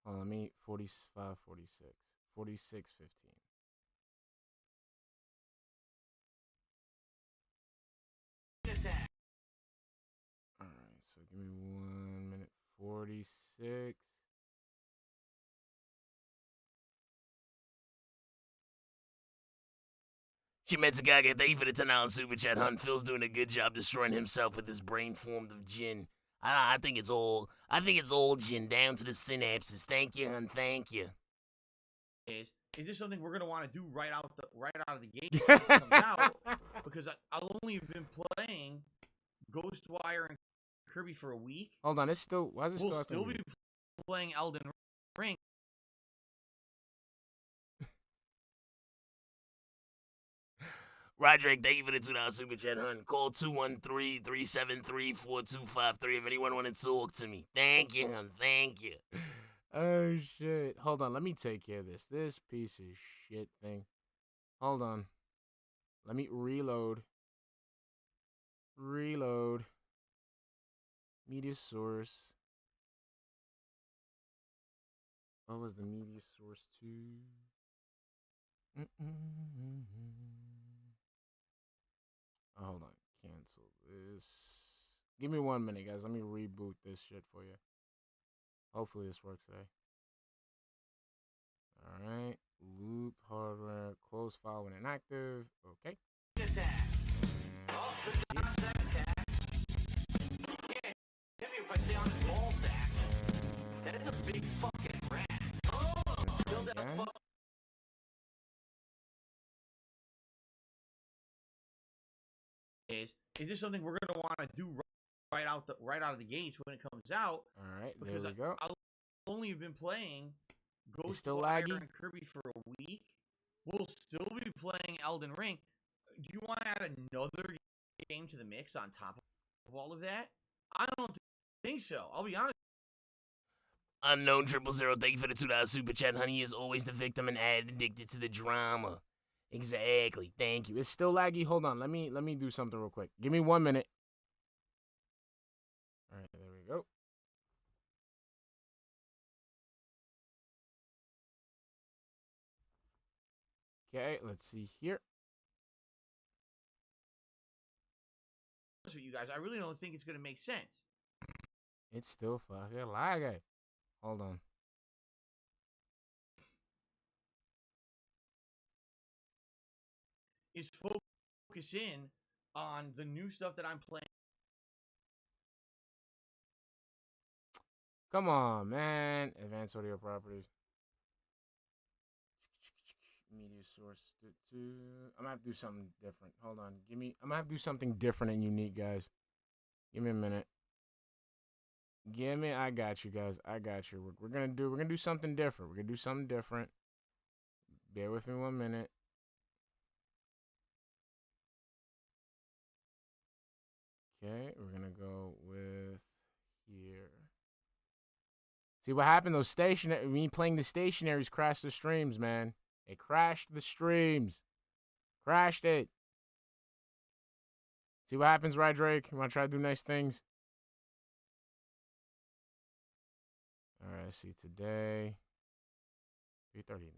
on, let me 45, 46, 46, 15. All right, so give me 1 minute. 46.
Shimetsugaga, thank you for the $10 super chat, hun. Phil's doing a good job destroying himself with his brain formed of gin. I think it's all gin down to the synapses. Thank you, hun. Thank you.
Is this something we're gonna want to do right out of the gate when it comes out? Because I'll only have been playing Ghostwire and Kirby for a week.
Hold on, it's still. Why is it
We'll
still
be playing Elden Ring.
Roderick, thank you for the $2 super chat, hun. Call 213-373-4253 if anyone want to talk to me. Thank you, hun. Thank you.
Oh, shit. Hold on. Let me take care of this. This piece of shit thing. Hold on. Let me reload. Reload. Media source. What was the media source to? Oh, hold on. Cancel this. Give me 1 minute, guys. Let me reboot this shit for you. Hopefully this works today. Alright. Loop hardware. Close file when inactive. Okay.
Is this something we're gonna want to do right out of the gates when it comes out?
All right, there
because
we go.
I'll only have been playing
still
Ghostwire
laggy?
and Kirby for a week. We'll still be playing Elden Ring. Do you want to add another game to the mix on top of all of that? I don't think so. I'll be honest.
Unknown 000, thank you for the $2 super chat, honey. He is always the victim and addicted to the drama. Exactly. Thank you.
It's still laggy. Hold on. Let me do something real quick. Give me 1 minute. All right, there we go. Okay, let's see here.
With you guys, I really don't think it's gonna make sense.
It's still fucking laggy. Hold on.
Is focus in on the new stuff that I'm playing.
Come on, man. Advanced audio properties. Media source. I'm gonna have to do something different. Hold on. I'm gonna have to do something different and unique, guys. Give me a minute. I got you, guys. I got you. We're gonna do something different. We're gonna do something different. Bear with me 1 minute. Okay, we're gonna go with here. See what happened? Those me playing the stationaries crashed the streams, man. It crashed the streams. Crashed it. See what happens, right, Drake? You wanna try to do nice things? All right, let's see today. 3:30.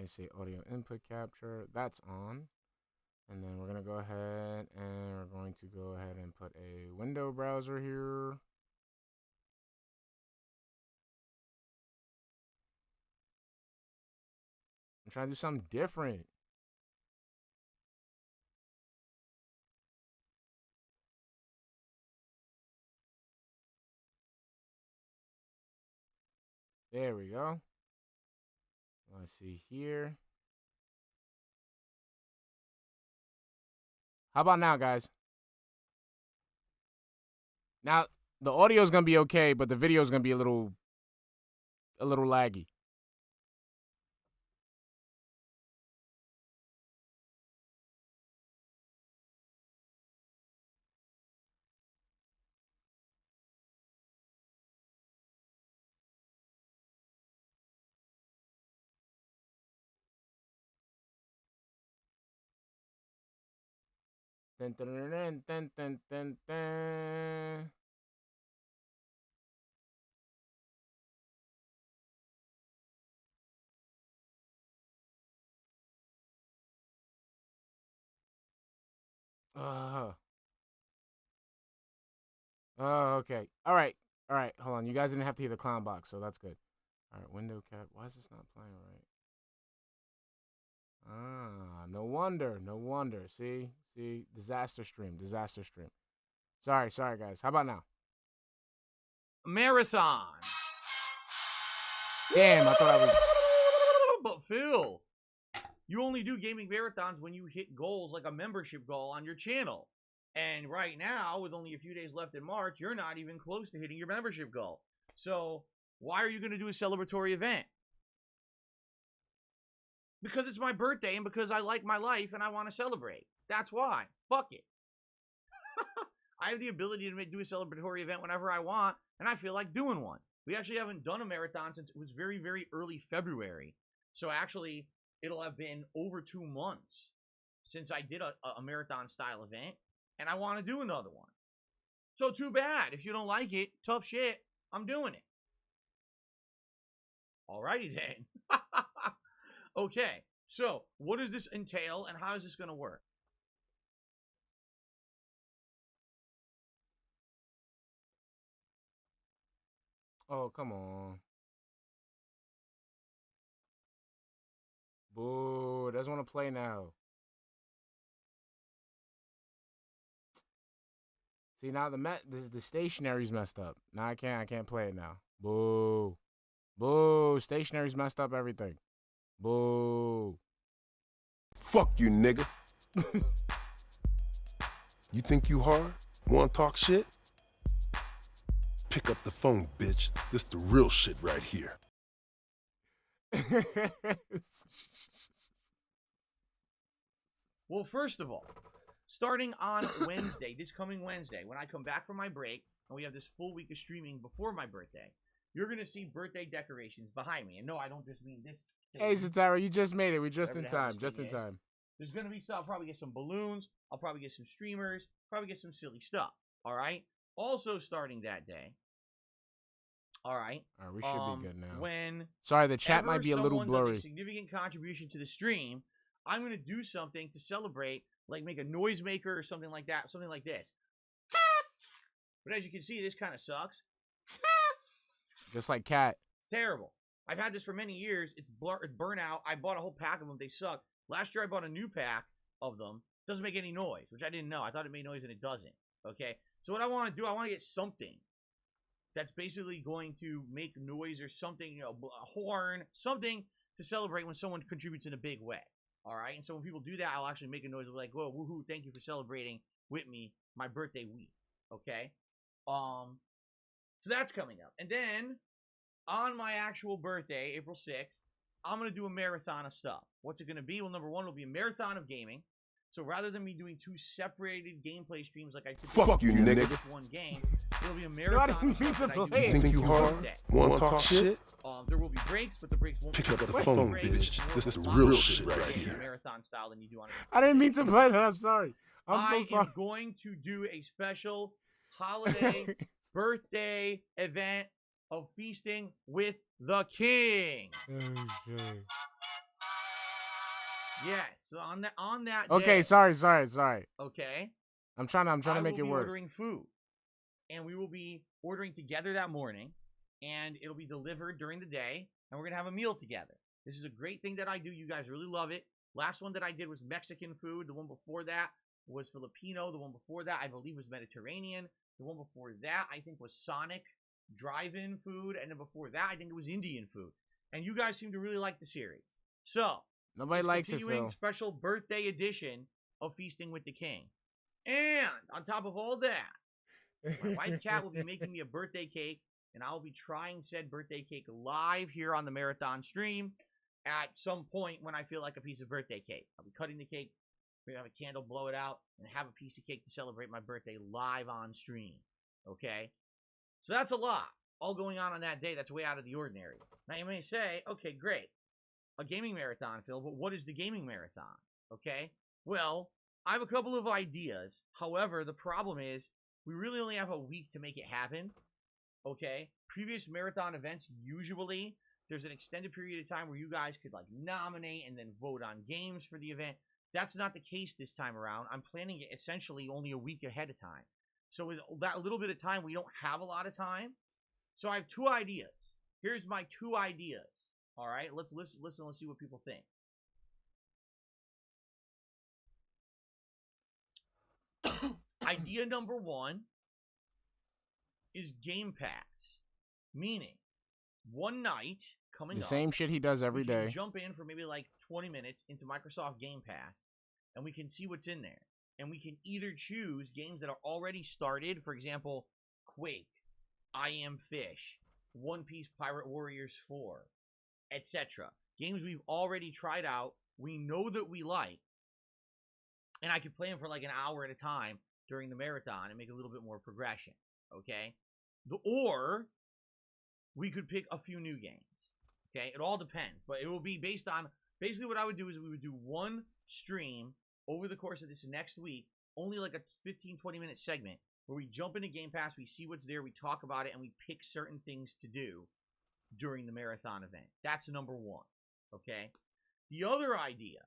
AC audio input capture. That's on. And then we're going to go ahead and we're going to go ahead and put a window browser here. I'm trying to do something different. There we go. Let's see here. How about now, guys? Now, the audio is going to be okay, but the video is going to be a little laggy. Dun, dun, dun, dun, dun, dun, dun, dun. Oh, okay. All right. All right. Hold on. You guys didn't have to hear the clown box, so that's good. All right. Window cap. Why is this not playing right? Ah, no wonder. No wonder. See? See? Disaster stream. Disaster stream. Sorry, guys. How about now?
Marathon.
Damn, I thought I was.
But Phil, you only do gaming marathons when you hit goals like a membership goal on your channel. And right now, with only a few days left in March, you're not even close to hitting your membership goal. So why are you going to do a celebratory event? Because it's my birthday and because I like my life and I want to celebrate. That's why. Fuck it. I have the ability to do a celebratory event whenever I want, and I feel like doing one. We actually haven't done a marathon since it was very, very early February. So actually, it'll have been over 2 months since I did a marathon-style event, and I want to do another one. So too bad. If you don't like it, tough shit, I'm doing it. Alrighty then. Okay, so what does this entail, and how is this going to work?
Oh, come on. Boo. Doesn't want to play now. See, now the stationary's messed up. Now I can't play it now. Boo. Boo. Stationary's messed up everything. Boo.
Fuck you, nigga. You think you hard? Wanna talk shit? Pick up the phone, bitch. This the real shit right here.
Well, first of all, starting on Wednesday, this coming Wednesday, when I come back from my break, and we have this full week of streaming before my birthday, you're going to see birthday decorations behind me. And no, I don't just mean this.
Hey, Zatara, you just made it. We're just
Whatever
in
the hell
time.
this
Just
thing
in
is.
time.
There's going to be stuff. I'll probably get some balloons. I'll probably get some streamers. Probably get some silly stuff. All right? Also starting that day. All right?
All right, we should be good now.
When
Sorry, the chat might be a little
someone
blurry.
does a significant contribution to the stream, I'm going to do something to celebrate, like make a noisemaker or something like that, something like this. But as you can see, this kind of sucks.
Just like Cat.
It's terrible. I've had this for many years. It's burnout. I bought a whole pack of them. They suck. Last year, I bought a new pack of them. It doesn't make any noise, which I didn't know. I thought it made noise, and it doesn't. Okay? So what I want to do, I want to get something that's basically going to make noise or something, you know, a horn, something to celebrate when someone contributes in a big way. All right? And so when people do that, I'll actually make a noise like, whoa, woohoo, thank you for celebrating with me my birthday week. Okay? So that's coming up. And then on my actual birthday, April 6th, I'm going to do a marathon of stuff. What's it going to be? Well, number one, it'll be a marathon of gaming. So rather than me doing 2 separated gameplay streams like I typically
Fuck you,
do
nigga.
for just one game, it'll be a marathon of
mean
stuff
to
that I do
play it.
You think you
for
hard?
birthday.
Wanna talk shit?
There will be breaks, but the breaks won't
Pick
be
up the
breaks.
phone,
Breaks
bitch.
more
This
of
is
a
the
live
real
stream
shit right
in
here.
Marathon style than you do on a
I didn't mean to play that. I'm sorry. I'm so
I
sorry.
am going to do a special holiday birthday event of feasting with the king.
Oh, shit.
Yes. So on that
Okay,
day,
sorry.
okay,
I'm trying to make it
will be
work.
ordering food, and we will be ordering together that morning, and it'll be delivered during the day, and we're gonna have a meal together. This is a great thing that I do. You guys really love it. Last one that I did was Mexican food. The one before that was Filipino. The one before that, I believe, was Mediterranean. The one before that, I think, was Sonic drive-in food. And then before that, I think it was Indian food. And you guys seem to really like the series. So,
Nobody
it's
likes it,
continuing
Phil.
special birthday edition of Feasting with the King. And on top of all that, my wife Kat will be making me a birthday cake, and I'll be trying said birthday cake live here on the marathon stream at some point when I feel like a piece of birthday cake. I'll be cutting the cake, we're gonna have a candle, blow it out, and have a piece of cake to celebrate my birthday live on stream. Okay? So that's a lot. All going on that day. That's way out of the ordinary. Now you may say, okay, great. A gaming marathon, Phil, but what is the gaming marathon? Okay? Well, I have a couple of ideas. However, the problem is we really only have a week to make it happen. Okay? Previous marathon events, usually there's an extended period of time where you guys could like nominate and then vote on games for the event. That's not the case this time around. I'm planning it essentially only a week ahead of time. So with that little bit of time, we don't have a lot of time. So I have two ideas. Here's my two ideas. All right, let's listen. Let's see what people think. Idea number one is Game Pass, meaning one night coming
The
up,
same shit he does every
we can
day.
jump in for maybe like 20 minutes into Microsoft Game Pass, and we can see what's in there. And we can either choose games that are already started, for example, Quake, I Am Fish, One Piece Pirate Warriors 4, etc. Games we've already tried out, we know that we like, and I could play them for like an hour at a time during the marathon and make a little bit more progression, okay? Or we could pick a few new games, okay? It all depends, but it will be based on, basically what I would do is we would do one stream over the course of this next week, only like a 15-20 minute segment where we jump into Game Pass, we see what's there, we talk about it, and we pick certain things to do during the marathon event. That's number one, okay? The other idea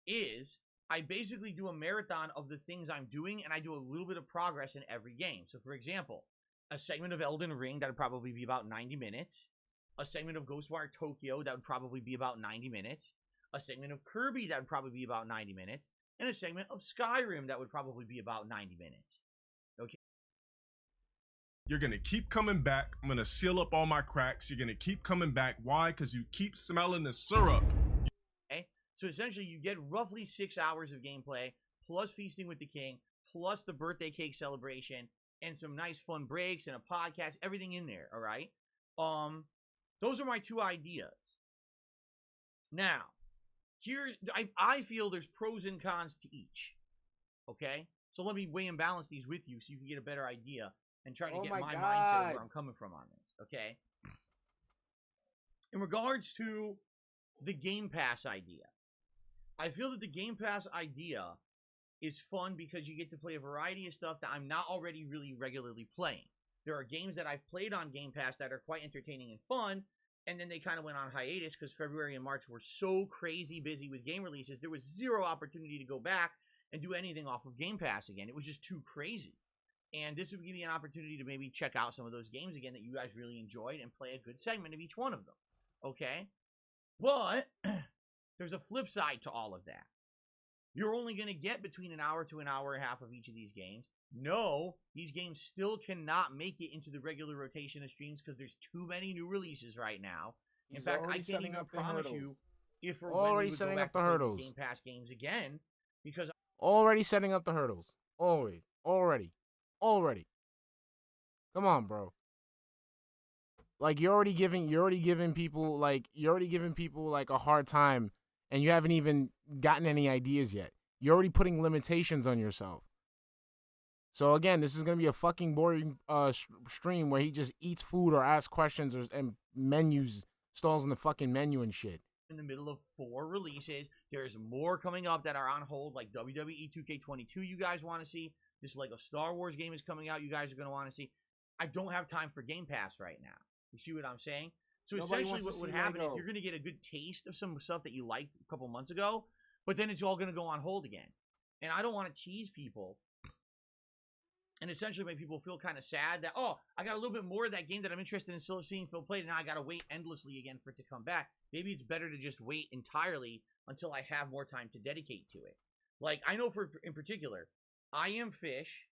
is I basically do a marathon of the things I'm doing, and I do a little bit of progress in every game. So, for example, a segment of Elden Ring, that would probably be about 90 minutes. A segment of Ghostwire Tokyo, that would probably be about 90 minutes. A segment of Kirby, that would probably be about 90 minutes. And a segment of Skyrim, that would probably be about 90 minutes. Okay.
You're going to keep coming back. I'm going to seal up all my cracks. You're going to keep coming back. Why? Because you keep smelling the syrup.
Okay. So essentially, you get roughly 6 hours of gameplay, plus Feasting with the King, plus the birthday cake celebration, and some nice fun breaks and a podcast, everything in there, all right? Those are my two ideas. Now, here, I feel there's pros and cons to each, okay? So let me weigh and balance these with you so you can get a better idea and try to get my mindset of where I'm coming from on this, okay? In regards to the Game Pass idea, I feel that the Game Pass idea is fun because you get to play a variety of stuff that I'm not already really regularly playing. There are games that I've played on Game Pass that are quite entertaining and fun, and then they kind of went on hiatus because February and March were so crazy busy with game releases, there was zero opportunity to go back and do anything off of Game Pass again. It was just too crazy. And this would give me an opportunity to maybe check out some of those games again that you guys really enjoyed and play a good segment of each one of them. Okay? But there's a flip side to all of that. You're only going to get between an hour to an hour and a half of each of these games. No, these games still cannot make it into the regular rotation of streams because there's too many new releases right now. In fact, I can't even promise you if or when we would go back to play these Game Pass games again, because
already setting up the hurdles. Already. Come on, bro. Like you're already giving people like a hard time, and you haven't even gotten any ideas yet. You're already putting limitations on yourself. So again, this is gonna be a fucking boring stream where he just eats food or asks questions and menus stalls in the fucking menu and shit.
In the middle of 4 releases, there's more coming up that are on hold, like WWE 2K22 you guys want to see. This Lego Star Wars game is coming out you guys are going to want to see. I don't have time for Game Pass right now. You see what I'm saying? So
Nobody
essentially,
wants
what
to
would
see
happen is
Lego.
you're going to get a good taste of some stuff that you liked a couple months ago, but then it's all going to go on hold again. And I don't want to tease people and essentially make people feel kind of sad that, oh, I got a little bit more of that game that I'm interested in still seeing Phil play, and now I got to wait endlessly again for it to come back. Maybe it's better to just wait entirely until I have more time to dedicate to it. Like, I know in particular, I Am Fish,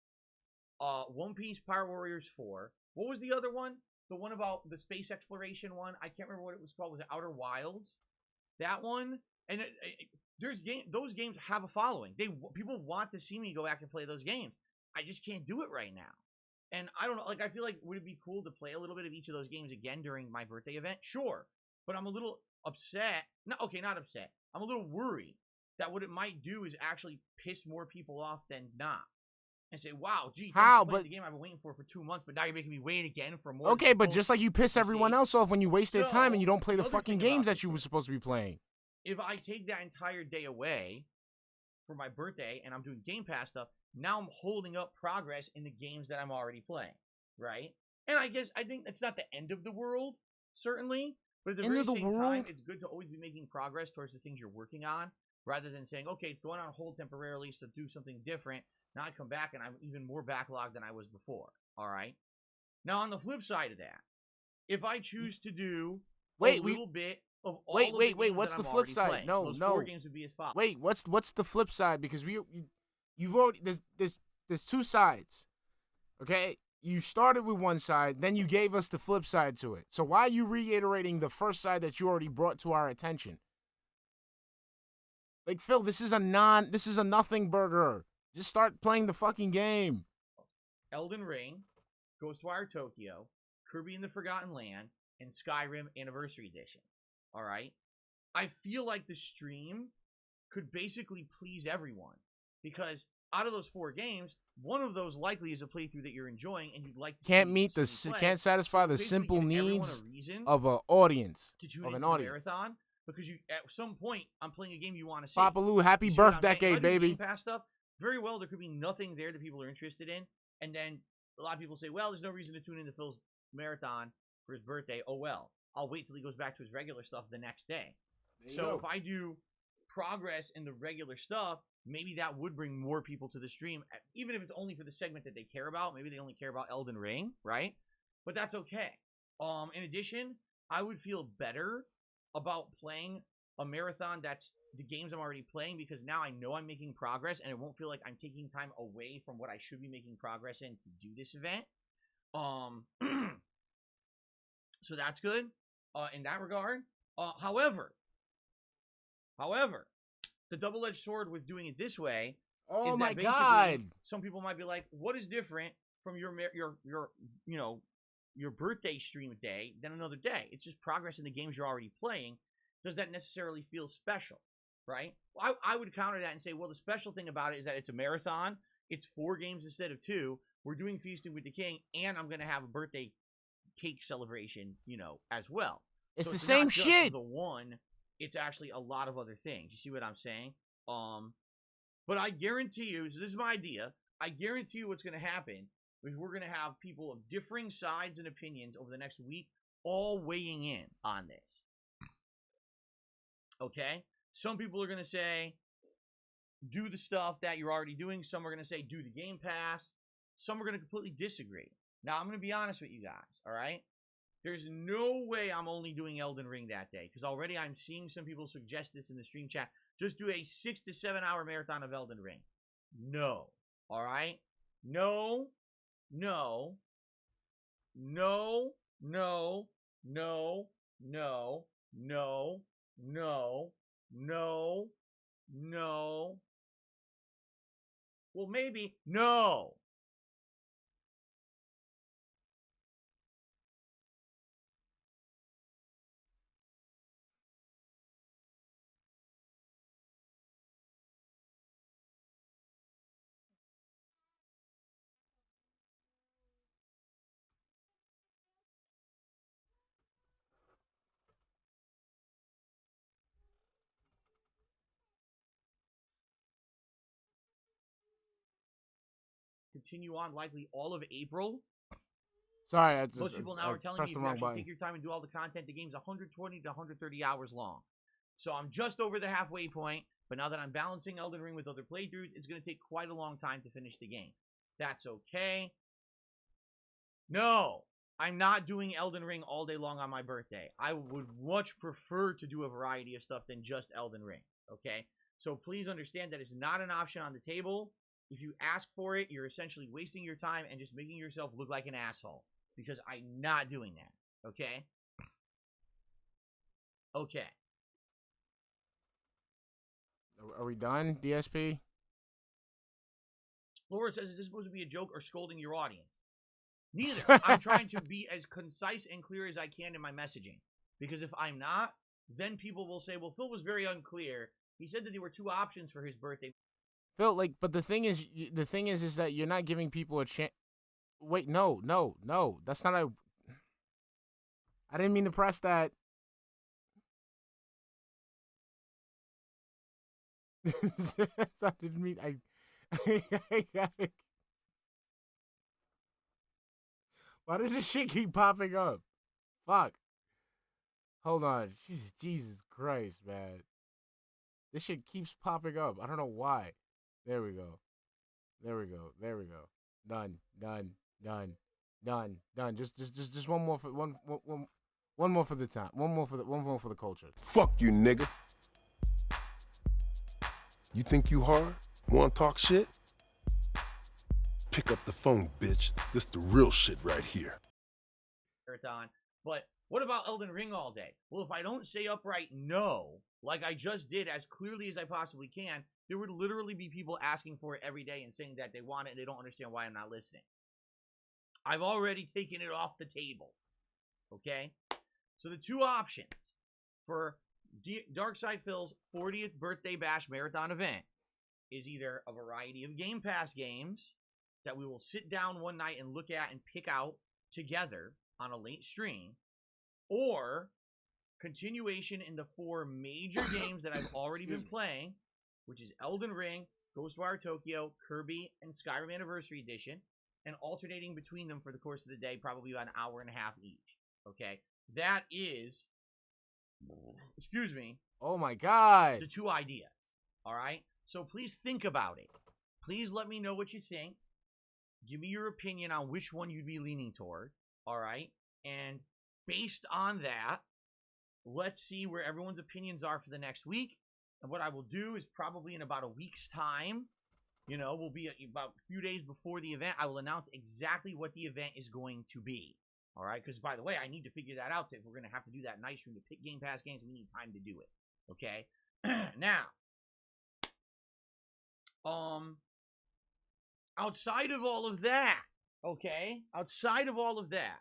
One Piece Power Warriors 4. What was the other one? The one about the space exploration one? I can't remember what it was called. Was it Outer Wilds? That one? And those games have a following. People want to see me go back and play those games. I just can't do it right now. And I don't know, like, I feel like, would it be cool to play a little bit of each of those games again during my birthday event? Sure. But I'm a little upset. No, okay, not upset. I'm a little worried that what it might do is actually piss more people off than not. And say, wow, gee,
How?
but the game I've been waiting for 2 months, but now you're making me wait again for more.
Okay, but just like you piss everyone else off when you waste their time and you don't play the fucking games that you were supposed to be playing.
If I take that entire day away for my birthday and I'm doing Game Pass stuff, now I'm holding up progress in the games that I'm already playing, right? And I think that's not the end of the world, certainly, but at the very same time, it's good to always be making progress towards the things you're working on, rather than saying, okay, it's going on hold temporarily, so do something different. Now I come back and I'm even more backlogged than I was before, all right? Now, on the flip side of that, if I choose to do a little bit of all of the games
what's
that
the
I'm
flip
already
side?
playing,
No,
those
no.
4 games would be as follows.
Wait, what's the flip side? Because you've already there's 2 sides. Okay? You started with one side, then you gave us the flip side to it. So why are you reiterating the first side that you already brought to our attention? Like, Phil, this is a nothing burger. Just start playing the fucking game.
Elden Ring, Ghostwire Tokyo, Kirby and the Forgotten Land, and Skyrim Anniversary Edition. All right? I feel like the stream could basically please everyone, because out of those 4 games, one of those likely is a playthrough that you're enjoying and you'd like to
can't satisfy the simple needs of an audience,
of an audience. Marathon, because you at some point I'm playing a game you want to see.
Papaloo, happy birthday, baby.
Game Pass stuff. Very well, there could be nothing there that people are interested in, and then a lot of people say, well, there's no reason to tune into Phil's marathon for his birthday. Oh well, I'll wait till he goes back to his regular stuff the next day. So if I do progress in the regular stuff, maybe that would bring more people to the stream, even if it's only for the segment that they care about. Maybe they only care about Elden Ring, right? But that's okay. In addition, I would feel better about playing a marathon that's the games I'm already playing, because now I know I'm making progress and it won't feel like I'm taking time away from what I should be making progress in to do this event. So that's good in that regard. However, the double-edged sword with doing it this way is that basically some people might be like, what is different from your birthday stream day than another day? It's just progress in the games you're already playing. Does that necessarily feel special, right? Well, I would counter that and say, well, the special thing about it is that it's a marathon. It's 4 games instead of 2. We're doing Feasting with the King, and I'm going to have a birthday cake celebration, as well.
It's
so
the
it's
same
not just
shit.
The one, it's actually a lot of other things. You see what I'm saying? But I guarantee you, so this is my idea, I guarantee you what's going to happen is we're going to have people of differing sides and opinions over the next week all weighing in on this. Okay? Some people are going to say, do the stuff that you're already doing. Some are going to say, do the Game Pass. Some are going to completely disagree. Now, I'm going to be honest with you guys, all right? There's no way I'm only doing Elden Ring that day, because already I'm seeing some people suggest this in the stream chat. Just do a 6 to 7 hour marathon of Elden Ring. No. All right? No. No. No. No. No. No. No. No. No. No. Well, maybe. No. Continue on likely all of April.
Sorry,
Most people now
I
are telling me
pressed
if
the
you
wrong
actually
button.
take your time and do all the content, the game's 120 to 130 hours long. So I'm just over the halfway point, but now that I'm balancing Elden Ring with other playthroughs, it's going to take quite a long time to finish the game. That's okay. No, I'm not doing Elden Ring all day long on my birthday. I would much prefer to do a variety of stuff than just Elden Ring, okay? So please understand that it's not an option on the table. If you ask for it, you're essentially wasting your time and just making yourself look like an asshole, because I'm not doing that, okay? Okay.
Are we done, DSP?
Laura says, is this supposed to be a joke or scolding your audience? Neither. I'm trying to be as concise and clear as I can in my messaging. Because if I'm not, then people will say, well, Phil was very unclear. He said that there were 2 options for his birthday.
Phil, like, but the thing is that you're not giving people a chance. Wait, no. That's not a. I didn't mean to press that. I didn't mean. Why does this shit keep popping up? Fuck. Hold on. Jesus Christ, man. This shit keeps popping up. I don't know why. There we go. Done. Just one more for one more for the time. One more for the culture.
Fuck you, nigga. You think you hard? Wanna talk shit? Pick up the phone, bitch. This the real shit right here.
Marathon. But what about Elden Ring all day? Well, if I don't say upright no, like I just did as clearly as I possibly can, there would literally be people asking for it every day and saying that they want it and they don't understand why I'm not listening. I've already taken it off the table. Okay? So the 2 options for darksydephil's 40th birthday bash marathon event is either a variety of Game Pass games that we will sit down one night and look at and pick out together on a late stream, or continuation in the 4 major games that I've already been playing, which is Elden Ring, Ghostwire Tokyo, Kirby, and Skyrim Anniversary Edition, and alternating between them for the course of the day, probably about an hour and a half each. Okay? That is, excuse me,
Oh my God.
the 2 ideas. All right? So please think about it. Please let me know what you think. Give me your opinion on which one you'd be leaning toward. All right? And based on that, let's see where everyone's opinions are for the next week. And what I will do is probably in about a week's time, you know, will be about a few days before the event, I will announce exactly what the event is going to be. All right? Because, by the way, I need to figure that out. If we're going to have to do that night stream to pick Game Pass games, we need time to do it. Okay? Now, outside of all of that, okay? Outside of all of that,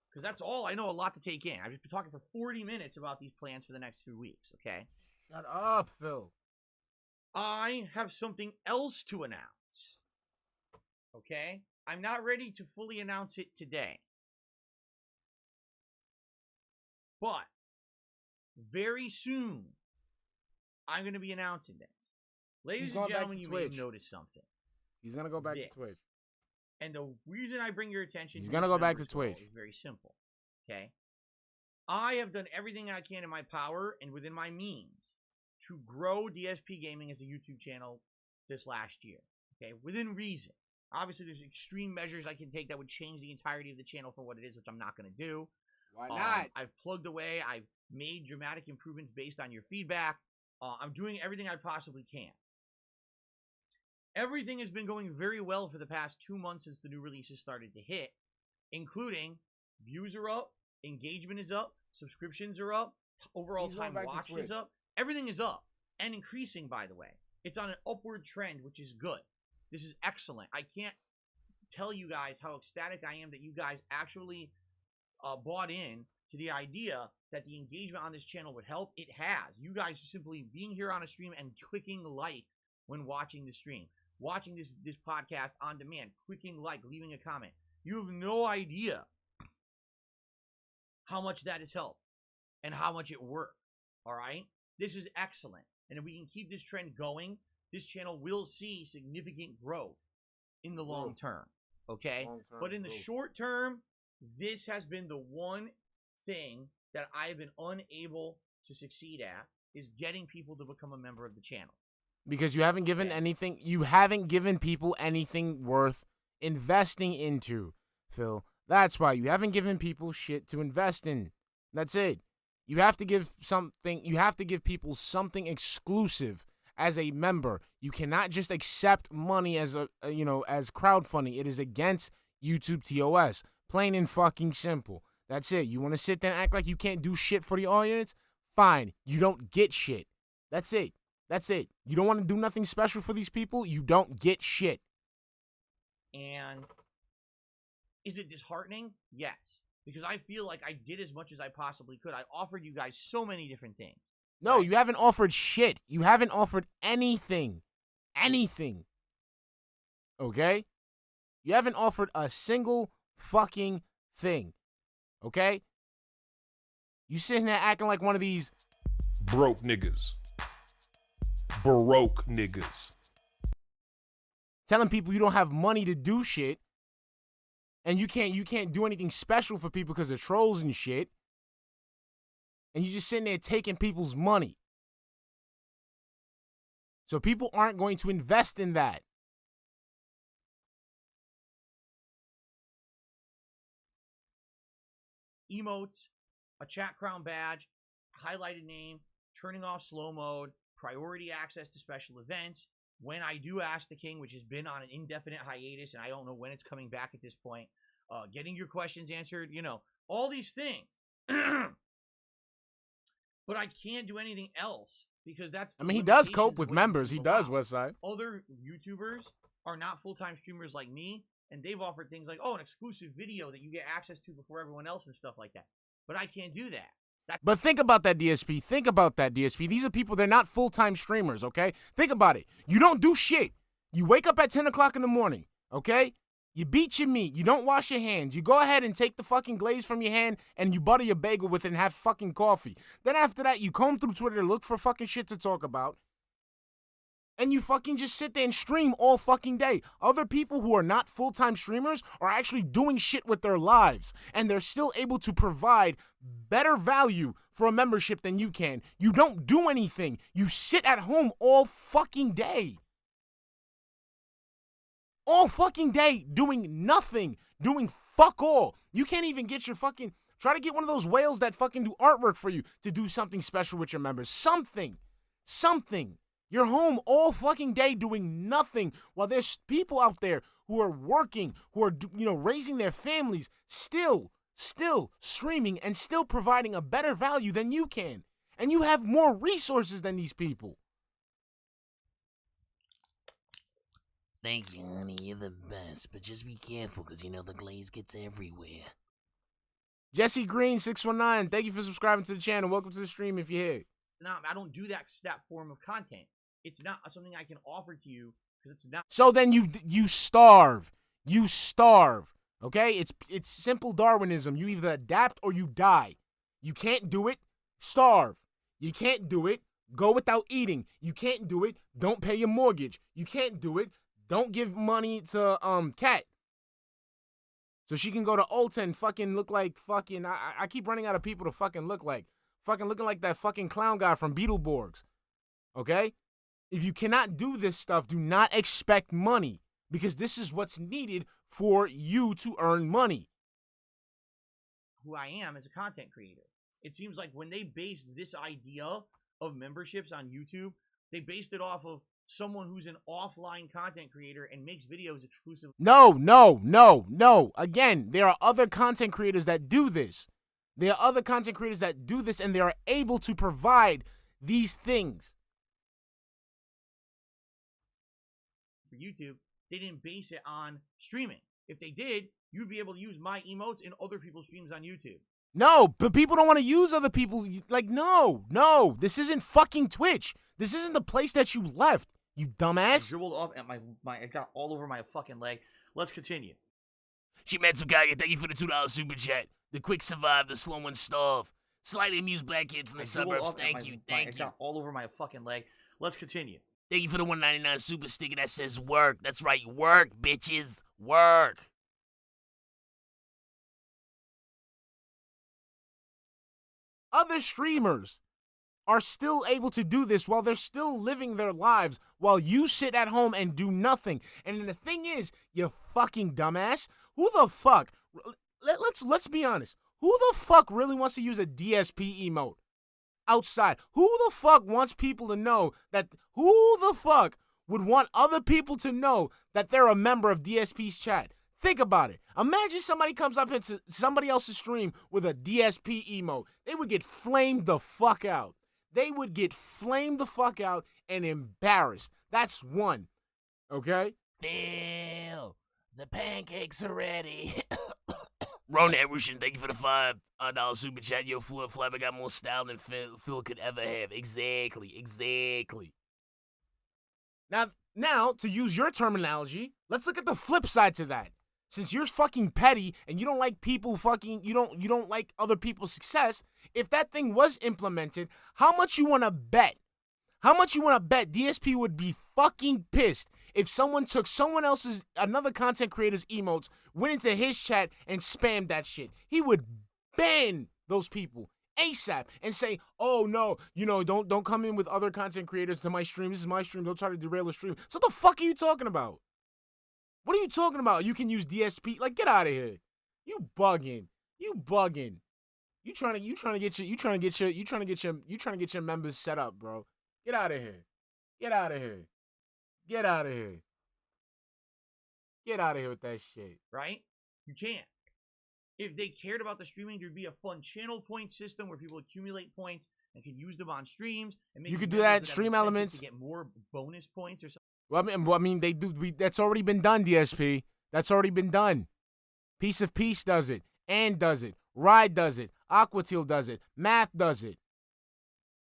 because that's all, I know a lot to take in. I've just been talking for 40 minutes about these plans for the next 2 weeks, okay?
Shut up, Phil.
I have something else to announce, okay? I'm not ready to fully announce it today. But very soon, I'm going to be announcing this. Ladies and gentlemen, you may have noticed something.
He's gonna go back to Twitch.
And the reason I bring your attention
He's gonna go back to
scroll
Twitch.
is very simple. Okay? I have done everything I can in my power and within my means to grow DSP Gaming as a YouTube channel this last year. Okay? Within reason. Obviously, there's extreme measures I can take that would change the entirety of the channel for what it is, which I'm not going to do.
Why not?
I've plugged away. I've made dramatic improvements based on your feedback. I'm doing everything I possibly can. Everything has been going very well for the past 2 months since the new releases started to hit, including views are up, engagement is up, subscriptions are up, overall time watched is up. Everything is up and increasing, by the way. It's on an upward trend, which is good. This is excellent. I can't tell you guys how ecstatic I am that you guys actually bought in to the idea that the engagement on this channel would help. It has. You guys simply being here on a stream and clicking like when watching the stream. Watching this podcast on demand, clicking like, leaving a comment. You have no idea how much that has helped and how much it worked, all right? This is excellent. And if we can keep this trend going, this channel will see significant growth in the long term, okay? But in the short term, this has been the one thing that I've been unable to succeed at, is getting people to become a member of the channel.
Because you haven't given anything. You haven't given people anything worth investing into, Phil. That's why you haven't given people shit to invest in. That's it. You have to give something. You have to give people something exclusive as a member. You cannot just accept money as as crowdfunding. It is against YouTube TOS. Plain and fucking simple. That's it. You want to sit there and act like you can't do shit for the audience? Fine. You don't get shit. That's it. That's it. You don't want to do nothing special for these people? You don't get shit.
And is it disheartening? Yes. Because I feel like I did as much as I possibly could. I offered you guys so many different things.
No, you haven't offered shit. You haven't offered anything. Anything. Okay? You haven't offered a single fucking thing. Okay? You sitting there acting like one of these
Broke niggas. Baroque niggas.
telling people you don't have money to do shit, and you can't do anything special for people because of trolls and shit, and you just sitting there taking people's money. So people aren't going to invest in that.
Emotes, a chat crown badge, highlighted name, turning off slow mode, priority access to special events. When I do ask the king, which has been on an indefinite hiatus, and I don't know when it's coming back at this point, getting your questions answered, all these things. But I can't do anything else because that's the
he does
limitations
cope
of
with
what
members. He
YouTube
does,
allows.
Westside.
Other YouTubers are not full-time streamers like me, and they've offered things like, an exclusive video that you get access to before everyone else and stuff like that. But I can't do that.
But think about that, DSP. Think about that, DSP. These are people, they're not full-time streamers, okay? Think about it. You don't do shit. You wake up at 10 o'clock in the morning, okay? You beat your meat. You don't wash your hands. You go ahead and take the fucking glaze from your hand and you butter your bagel with it and have fucking coffee. Then after that, you comb through Twitter to look for fucking shit to talk about. And you fucking just sit there and stream all fucking day. Other people who are not full-time streamers are actually doing shit with their lives. And they're still able to provide better value for a membership than you can. You don't do anything. You sit at home all fucking day. All fucking day doing nothing. Doing fuck all. You can't even get your fucking... Try to get one of those whales that fucking do artwork for you to do something special with your members. Something. You're home all fucking day doing nothing while there's people out there who are working, who are, raising their families, still streaming and still providing a better value than you can. And you have more resources than these people.
Thank you, honey. You're the best. But just be careful, because the glaze gets everywhere.
Jesse Green 619, thank you for subscribing to the channel. Welcome to the stream if you're here.
No, I don't do that form of content. It's not something I can offer to you because it's not.
So then you starve. You starve. Okay? It's simple Darwinism. You either adapt or you die. You can't do it, starve. You can't do it, go without eating. You can't do it, don't pay your mortgage. You can't do it, don't give money to Kat. So she can go to Ulta and fucking look like fucking... I keep running out of people to fucking look like. Fucking looking like that fucking clown guy from Beetleborgs. Okay? If you cannot do this stuff, do not expect money. Because this is what's needed for you to earn money.
Who I am as a content creator. It seems like when they based this idea of memberships on YouTube, they based it off of someone who's an offline content creator and makes videos exclusive.
No. Again, there are other content creators that do this. There are other content creators that do this and they are able to provide these things.
For YouTube, they didn't base it on streaming. If they did, you'd be able to use my emotes in other people's streams on YouTube.
No, but people don't want to use other people. Like, no. This isn't fucking Twitch. This isn't the place that you left, you dumbass.
I dribbled off at I got all over my fucking leg. Let's continue.
Shimetsu Kage, thank you for the $2 super chat. The quick survive, the slow one starve. Slightly amused black kid from the suburbs. Thank you.
I got all over my fucking leg. Let's continue.
Thank you for the $1.99 super sticker that says work. That's right, work, bitches. Work.
Other streamers are still able to do this while they're still living their lives while you sit at home and do nothing. And the thing is, you fucking dumbass, who the fuck, let's be honest, who the fuck really wants to use a DSP emote outside? Who the fuck wants people to know that, who the fuck would want other people to know that they're a member of DSP's chat? Think about it. Imagine somebody comes up into somebody else's stream with a DSP emote. They would get flamed the fuck out. They would get flamed the fuck out and embarrassed. That's one. Okay?
Phil, the pancakes are ready. Ron Rushin, thank you for the $5 super chat. Yo, Floyd Flabber got more style than Phil could ever have. Exactly.
Now, to use your terminology, let's look at the flip side to that. Since you're fucking petty and you don't like people fucking, you don't like other people's success, if that thing was implemented, how much you want to bet? How much you want to bet DSP would be fucking pissed if someone took another content creator's emotes, went into his chat and spammed that shit? He would ban those people ASAP and say, oh no, don't come in with other content creators to my stream. This is my stream. Don't try to derail the stream. So what the fuck are you talking about? What are you talking about? You can use DSP? Like, get out of here. You bugging. You trying to get your members set up, bro. Get out of here. Get out of here with that shit.
Right? You can't. If they cared about the streaming, there'd be a fun channel point system where people accumulate points and can use them on streams. And
you could do that. Stream elements
to get more bonus points or something.
Well, I mean, they do. That's already been done, DSP. That's already been done. Piece of Peace does it. And does it. Ride does it. Aquatil does it. Math does it.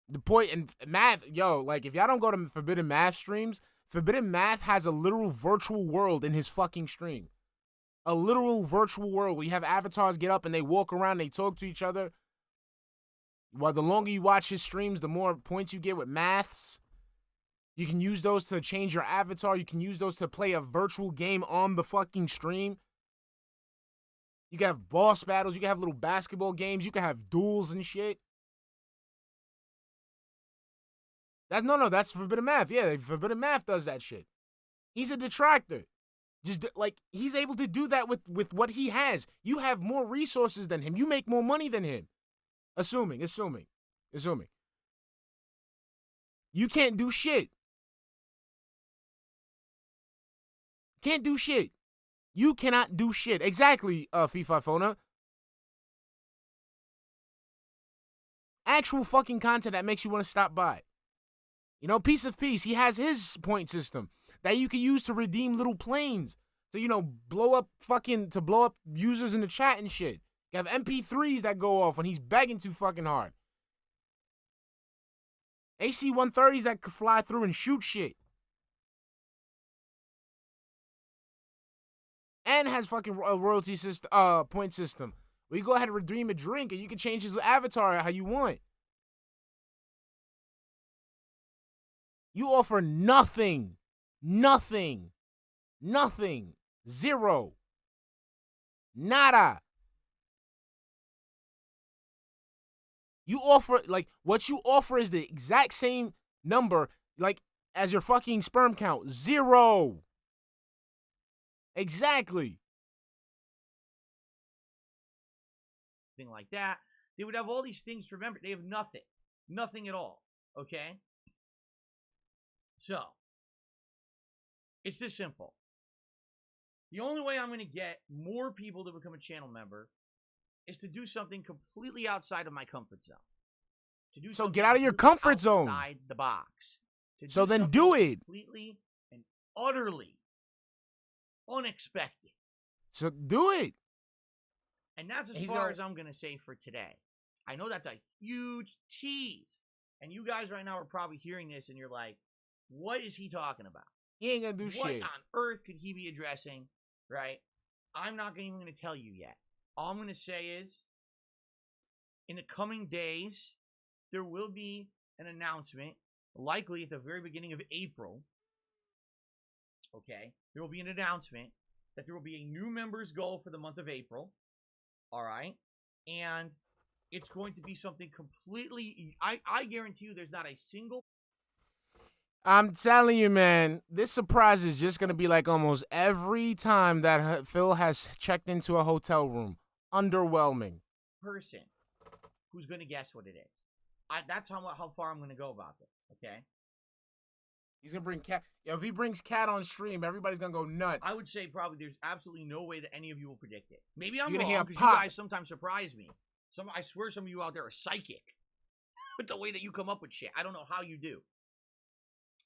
The point in Math, like, if y'all don't go to Forbidden Math streams, Forbidden Math has a literal virtual world in his fucking stream. A literal virtual world where you have avatars get up and they walk around, they talk to each other. Well, the longer you watch his streams, the more points you get with maths. You can use those to change your avatar. You can use those to play a virtual game on the fucking stream. You can have boss battles. You can have little basketball games. You can have duels and shit. That's Forbidden Math. Yeah, Forbidden Math does that shit. He's a detractor. Just like, he's able to do that with what he has. You have more resources than him. You make more money than him. Assuming. You can't do shit. Can't do shit. You cannot do shit. Exactly, FIFA Fona. Actual fucking content that makes you want to stop by. Piece of Peace, he has his point system that you can use to redeem little planes. To, blow up users in the chat and shit. You have MP3s that go off when he's begging too fucking hard. AC-130s that could fly through and shoot shit. And has fucking royalty system, point system. Where you go ahead and redeem a drink and you can change his avatar how you want. You offer nothing. Zero. Nada. You offer, what you offer is the exact same number, as your fucking sperm count. 0. Exactly.
Thing like that. They would have all these things to remember. They have nothing. Nothing at all. Okay? So, it's this simple. The only way I'm going to get more people to become a channel member is to do something completely outside of my comfort zone.
So get out of your comfort zone.
Outside the box.
So then do it.
Completely and utterly unexpected.
So do it.
And that's as far as I'm going to say for today. I know that's a huge tease. And you guys right now are probably hearing this and you're like, what is he talking about?
He ain't going to do shit.
What on earth could he be addressing, right? I'm not even going to tell you yet. All I'm going to say is, in the coming days, there will be an announcement, likely at the very beginning of April. Okay? There will be an announcement that there will be a new members goal for the month of April. All right? And It's going to be something completely. I guarantee you, there's not a single.
I'm telling you, man, this surprise is just going to be like almost every time that Phil has checked into a hotel room. Underwhelming.
Person who's going to guess what it is. That's how far I'm going to go about this, okay?
He's going to bring Cat. Yo, if he brings Cat on stream, everybody's going to go nuts.
I would say probably there's absolutely no way that any of you will predict it. Maybe I'm
You're gonna
wrong,
hear
because
pop.
you guys sometimes surprise me. I swear some of you out there are psychic with the way that you come up with shit. I don't know how you do.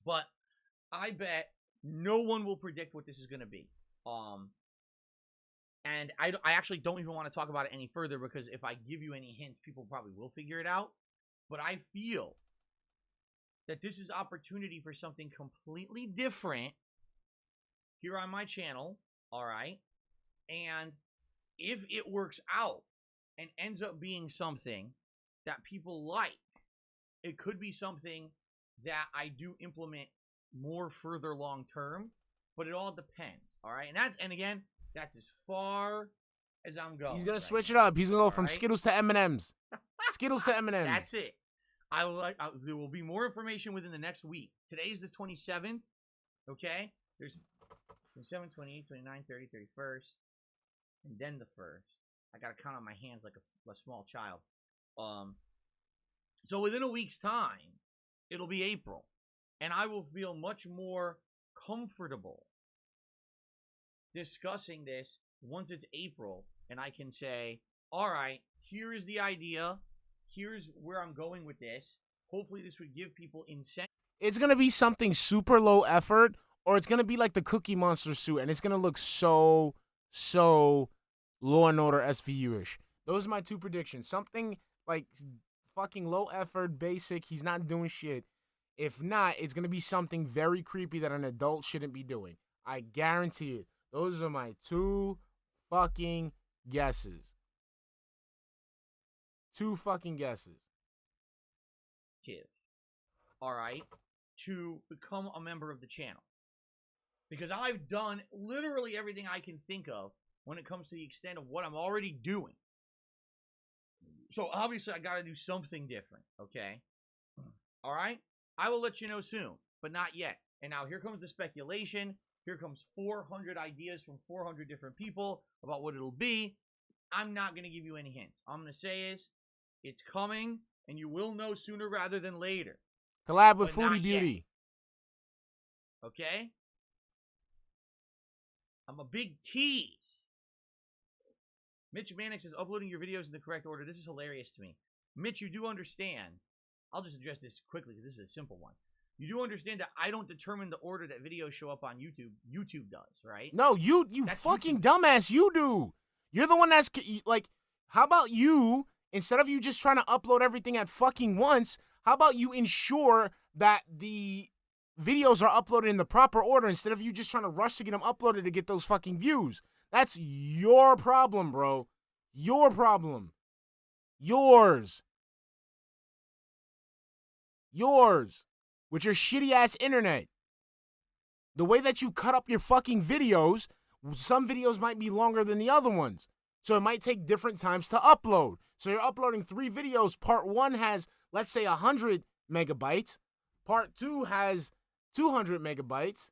But I bet no one will predict what this is going to be. And I actually don't even want to talk about it any further, because if I give you any hints, people probably will figure it out. But I feel that this is opportunity for something completely different here on my channel, all right? And if it works out and ends up being something that people like, it could be something that I do implement more further long term, but it all depends, all right? And again, that's as far as I'm going.
He's gonna switch it up. He's gonna go from
right?
Skittles to M&M's. Skittles to M&M's.
That's it. There will be more information within the next week. Today is the 27th, okay? There's 27, 28, 29, 30, 31st, and then the 1st. I gotta count on my hands like a small child. So within a week's time, it'll be April, and I will feel much more comfortable discussing this once it's April, and I can say, all right, here is the idea, here's where I'm going with this. Hopefully this would give people incentive.
It's gonna be something super low effort, or it's gonna be like the Cookie Monster suit, and it's gonna look so Law and Order SVU-ish. Those are my two predictions. Something like fucking low effort, basic, he's not doing shit. If not, it's gonna be something very creepy that an adult shouldn't be doing. I guarantee it. Those are my two fucking guesses. Two fucking guesses.
All right, to become a member of the channel, because I've done literally everything I can think of when it comes to the extent of what I'm already doing. So obviously I got to do something different, okay? All right, I will let you know soon, but not yet. And now here comes the speculation. Here comes 400 ideas from 400 different people about what it'll be. I'm not going to give you any hints. All I'm going to say is it's coming, and you will know sooner rather than later.
Collab with
But not
Foodie Beauty.
Yet. Okay? I'm a big tease. Mitch Mannix is uploading your videos in the correct order. This is hilarious to me. Mitch, you do understand. I'll just address this quickly because this is a simple one. You do understand that I don't determine the order that videos show up on YouTube. YouTube does, right?
No, you
That's
fucking
YouTube.
dumbass. You do. You're the one that's like, how about you, instead of you just trying to upload everything at fucking once, how about you ensure that the videos are uploaded in the proper order instead of you just trying to rush to get them uploaded to get those fucking views? That's your problem, bro. Your problem. Yours. With your shitty ass internet. The way that you cut up your fucking videos, some videos might be longer than the other ones. So it might take different times to upload. So you're uploading 3 videos. Part 1 has, let's say, 100 megabytes. Part 2 has 200 megabytes.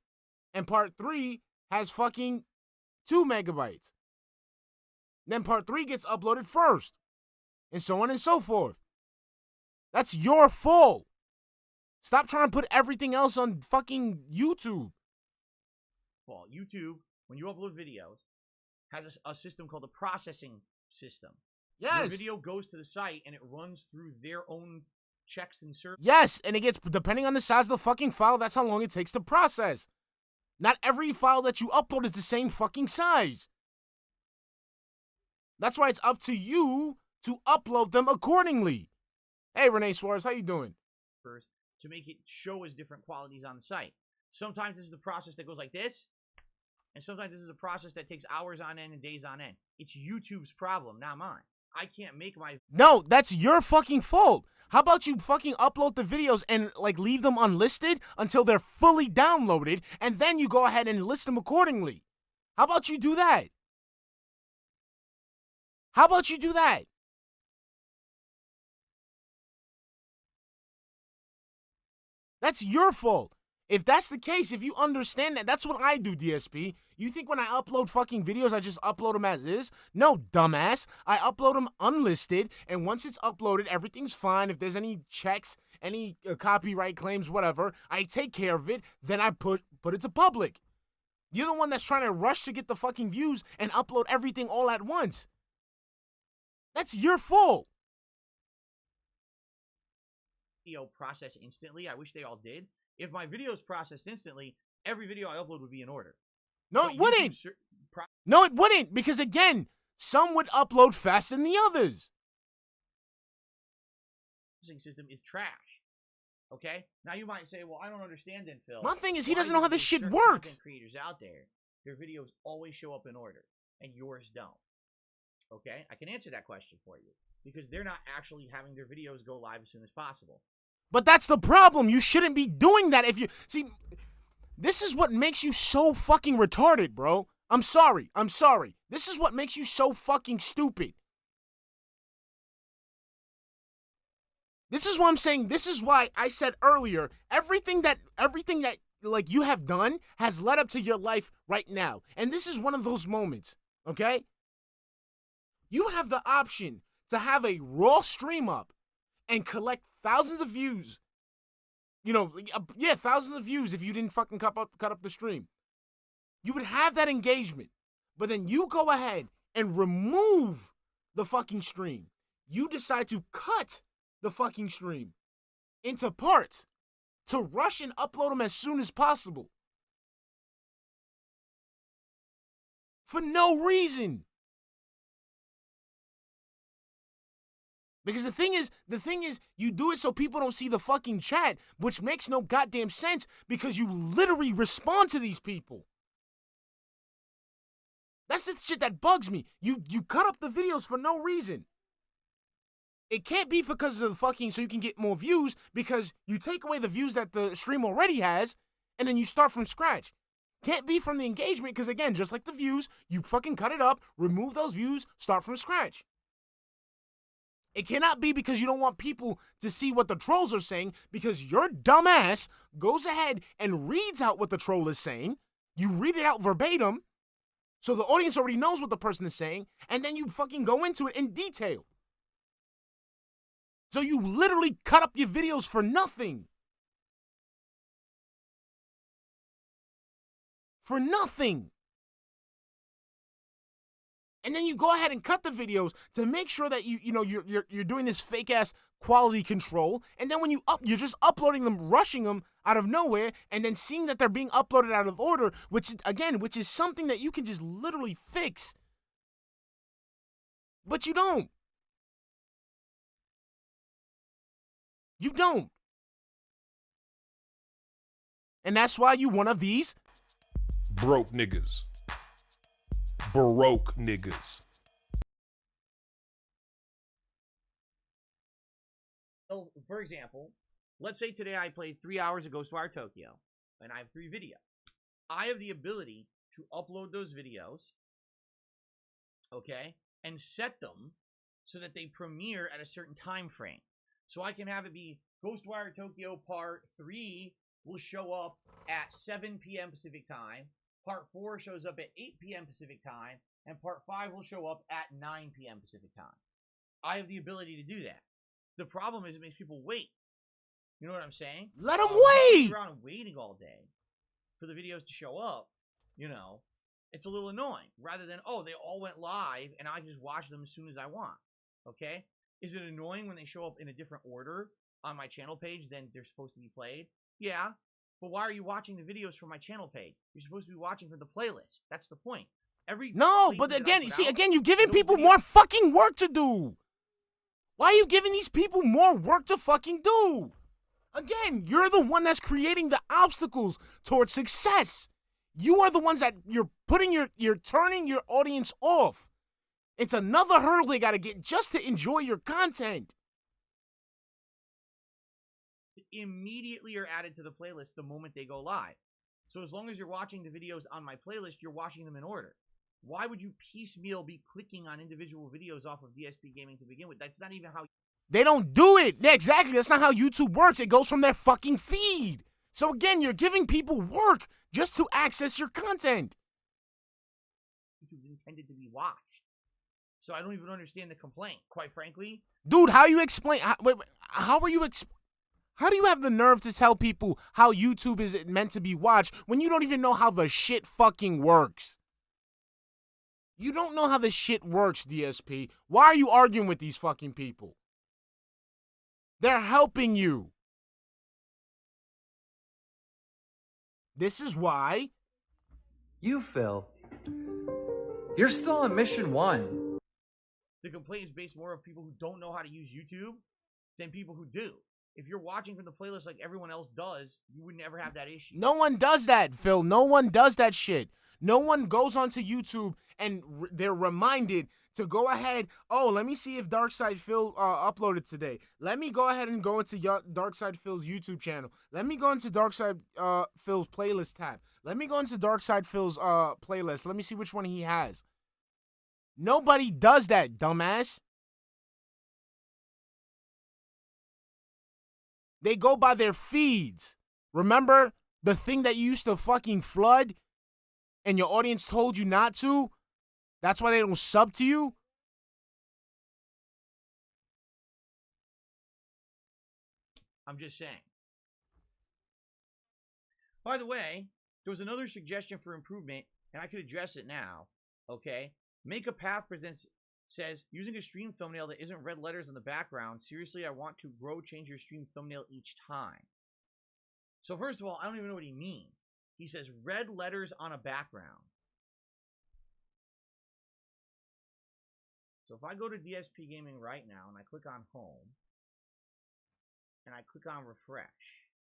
And part 3 has fucking 2 megabytes. Then part 3 gets uploaded first. And so on and so forth. That's your fault. Stop trying to put everything else on fucking YouTube.
Well, YouTube, when you upload videos, has a system called a processing system.
Yes.
Your video goes to the site and it runs through their own checks and services.
Yes, and it gets, depending on the size of the fucking file, that's how long it takes to process. Not every file that you upload is the same fucking size. That's why it's up to you to upload them accordingly. Hey, Renee Suarez, how you doing?
To make it show as different qualities on the site. Sometimes this is a process that goes like this, and sometimes this is a process that takes hours on end and days on end. It's YouTube's problem, not mine. I can't make my...
No, that's your fucking fault. How about you fucking upload the videos and, like, leave them unlisted until they're fully downloaded, and then you go ahead and list them accordingly? How about you do that? How about you do that? That's your fault. If that's the case, if you understand that, that's what I do, DSP. You think when I upload fucking videos, I just upload them as is? No, dumbass. I upload them unlisted, and once it's uploaded, everything's fine. If there's any checks, any copyright claims, whatever, I take care of it, then I put it to public. You're the one that's trying to rush to get the fucking views and upload everything all at once. That's your fault.
Video process instantly. I wish they all did. If my videos processed instantly, every video I upload would be in order.
No,
But
it wouldn't.
YouTube's
No, it wouldn't, because again, some would upload faster than the others.
processing system is trash. Okay? Now you might say, well, I don't understand then, Phil.
My thing is, he
Why
doesn't know how
do
this shit
certain
works.
content creators out there, their videos always show up in order, and yours don't. Okay? I can answer that question for you. Because they're not actually having their videos go live as soon as possible.
But that's the problem. You shouldn't be doing that if you... See, this is what makes you so fucking retarded, bro. I'm sorry. This is what makes you so fucking stupid. This is what I'm saying. This is why I said earlier, everything that like you have done has led up to your life right now. And this is one of those moments, okay? You have the option to have a raw stream up and collect thousands of views. You know, yeah, thousands of views if you didn't fucking cut up the stream. You would have that engagement. But then you go ahead and remove the fucking stream. You decide to cut the fucking stream into parts to rush and upload them as soon as possible. For no reason. Because the thing is, you do it so people don't see the fucking chat, which makes no goddamn sense because you literally respond to these people. That's the shit that bugs me. You cut up the videos for no reason. It can't be because of the fucking so you can get more views, because you take away the views that the stream already has, and then you start from scratch. Can't be from the engagement, because again, just like the views, you fucking cut it up, remove those views, start from scratch. It cannot be because you don't want people to see what the trolls are saying, because your dumb ass goes ahead and reads out what the troll is saying. You read it out verbatim, so the audience already knows what the person is saying, and then you fucking go into it in detail. So you literally cut up your videos for nothing. For nothing. And then you go ahead and cut the videos to make sure that you're doing this fake ass quality control. And then when you're just uploading them, rushing them out of nowhere, and then seeing that they're being uploaded out of order, which is something that you can just literally fix. But you don't. You don't. And that's why you one of these
Broke niggas. Baroque niggas.
So, for example, let's say today I played 3 hours of Ghostwire Tokyo, and I have 3 videos. I have the ability to upload those videos, okay, and set them so that they premiere at a certain time frame. So I can have it be Ghostwire Tokyo Part 3 will show up at 7 p.m. Pacific Time. Part 4 shows up at 8 p.m. Pacific Time. And Part 5 will show up at 9 p.m. Pacific Time. I have the ability to do that. The problem is it makes people wait. You know what I'm saying?
Let them wait!
Sitting around waiting all day for the videos to show up, it's a little annoying. Rather than, they all went live and I can just watch them as soon as I want. Okay? Is it annoying when they show up in a different order on my channel page than they're supposed to be played? Yeah. But why are you watching the videos from my channel page? You're supposed to be watching from the playlist. That's the point.
But again, you're giving people more fucking work to do. Why are you giving these people more work to fucking do? Again, you're the one that's creating the obstacles towards success. You are the ones that you're turning your audience off. It's another hurdle they gotta get just to enjoy your content.
Immediately are added to the playlist the moment they go live. So as long as you're watching the videos on my playlist, you're watching them in order. Why would you piecemeal be clicking on individual videos off of DSP Gaming to begin with? That's not even how...
They don't do it. Yeah, exactly. That's not how YouTube works. It goes from their fucking feed. So again, you're giving people work just to access your content.
YouTube intended to be watched. So I don't even understand the complaint, quite frankly.
Dude, how you explain? How are you How do you have the nerve to tell people how YouTube is meant to be watched when you don't even know how the shit fucking works? You don't know how the shit works, DSP. Why are you arguing with these fucking people? They're helping you. This is why.
You, Phil. You're still on mission 1.
The complaint is based more of people who don't know how to use YouTube than people who do. If you're watching from the playlist like everyone else does, you would never have that issue.
No one does that, Phil. No one does that shit. No one goes onto YouTube and they're reminded to go ahead. Oh, let me see if darksydephil uploaded today. Let me go ahead and go into darksydephil's YouTube channel. Let me go into darksydephil's playlist tab. Let me go into darksydephil's playlist. Let me see which one he has. Nobody does that, dumbass. They go by their feeds. Remember the thing that you used to fucking flood and your audience told you not to? That's why they don't sub to you?
I'm just saying. By the way, there was another suggestion for improvement, and I could address it now. Okay? Make a Path presents says, using a stream thumbnail that isn't red letters in the background. Seriously, I want to change your stream thumbnail each time. So first of all, I don't even know what he means. He says red letters on a background. So if I go to DSP Gaming right now and I click on home and I click on refresh.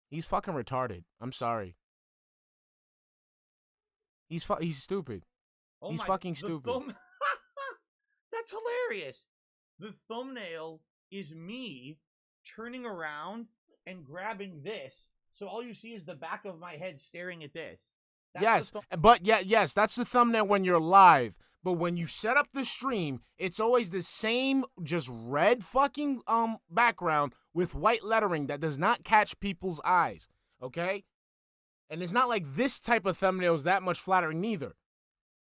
He's fucking retarded. I'm sorry. He's stupid.
Oh
He's fucking stupid.
That's hilarious. The thumbnail is me turning around and grabbing this. So all you see is the back of my head staring at this.
Yes, but yes, that's the thumbnail when you're live. But when you set up the stream, it's always the same just red fucking background with white lettering that does not catch people's eyes, okay? And it's not like this type of thumbnail is that much flattering neither.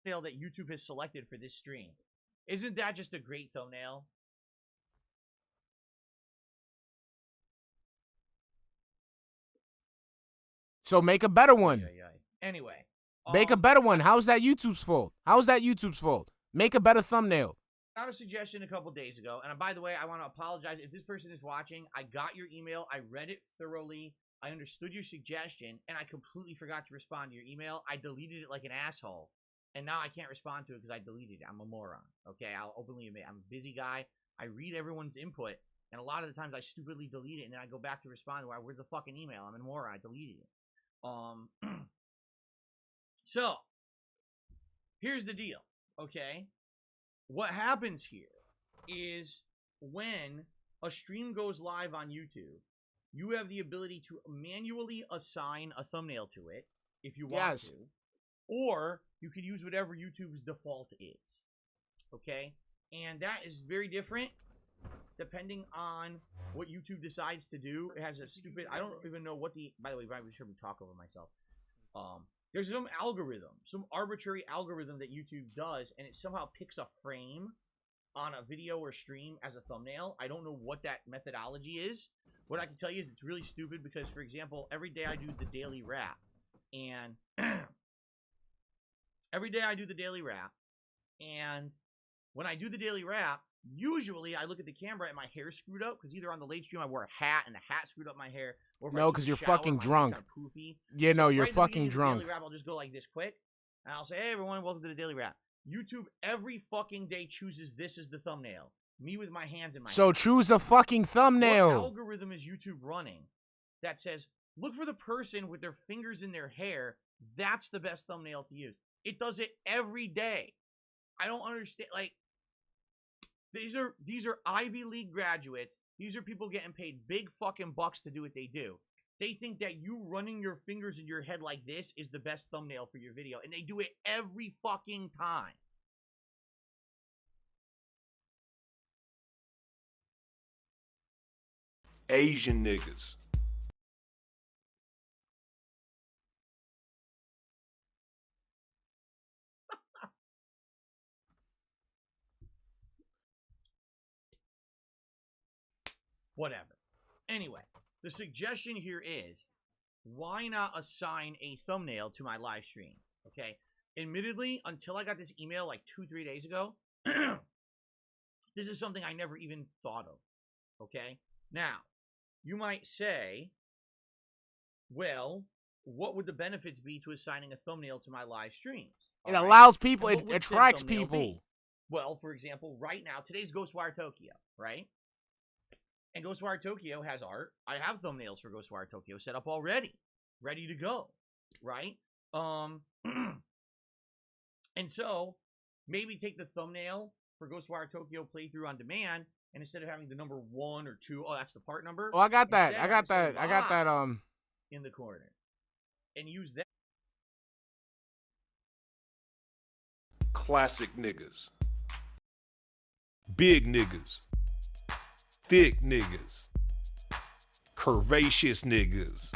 Thumbnail that YouTube has selected for this stream. Isn't that just a great thumbnail?
So make a better one.
Anyway.
Make a better one. How's that YouTube's fault? How's that YouTube's fault? Make a better thumbnail.
I got a suggestion a couple days ago, and by the way, I want to apologize if this person is watching. I got your email. I read it thoroughly. I understood your suggestion, and I completely forgot to respond to your email. I deleted it like an asshole, and now I can't respond to it because I deleted it. I'm a moron, okay? I'll openly admit I'm a busy guy. I read everyone's input, and a lot of the times I stupidly delete it, and then I go back to respond to where's the fucking email? I'm a moron. I deleted it. So, here's the deal, okay? What happens here is when a stream goes live on YouTube, you have the ability to manually assign a thumbnail to it if you want to, or you can use whatever YouTube's default is, okay? And that is very different depending on what YouTube decides to do. It has a stupid, I don't even know what by the way, I should talk over myself. There's some algorithm, some arbitrary algorithm that YouTube does, and it somehow picks a frame on a video or stream as a thumbnail. I don't know what that methodology is. What I can tell you is it's really stupid because, for example, every day I do the daily wrap. And every day I do the daily wrap. And when I do the daily wrap, usually I look at the camera and my hair's screwed up because either on the late stream I wore a hat and the hat screwed up my hair. Or
no, because you're fucking drunk. Yeah, no, you're fucking drunk.
Daily wrap, I'll just go like this quick. And I'll say, hey, everyone, welcome to the daily wrap. YouTube every fucking day chooses this as the thumbnail. Me with my hands in my
So choose a fucking thumbnail.
What algorithm is YouTube running that says, look for the person with their fingers in their hair. That's the best thumbnail to use. It does it every day. I don't understand. Like, these are Ivy League graduates. These are people getting paid big fucking bucks to do what they do. They think that you running your fingers in your head like this is the best thumbnail for your video. And they do it every fucking time.
Asian niggas.
Whatever. Anyway, the suggestion here is, why not assign a thumbnail to my live streams? Okay. Admittedly, until I got this email like 2-3 days ago, this is something I never even thought of. Okay. Now, you might say, well, what would the benefits be to assigning a thumbnail to my live streams?
It allows people,
And
it
what would said
attracts
thumbnail
people.
be? Well, for example, right now, today's Ghostwire Tokyo, right? And Ghostwire Tokyo has art. I have thumbnails for Ghostwire Tokyo set up already, ready to go, right? And so maybe take the thumbnail for Ghostwire Tokyo playthrough on demand, and instead of having the number 1 or 2, oh, that's the part number.
Oh, I got that.
instead
I got
have it
that. I got that.
live in the corner, and use that.
Classic niggas. Big niggas. Thick niggas. Curvaceous niggas.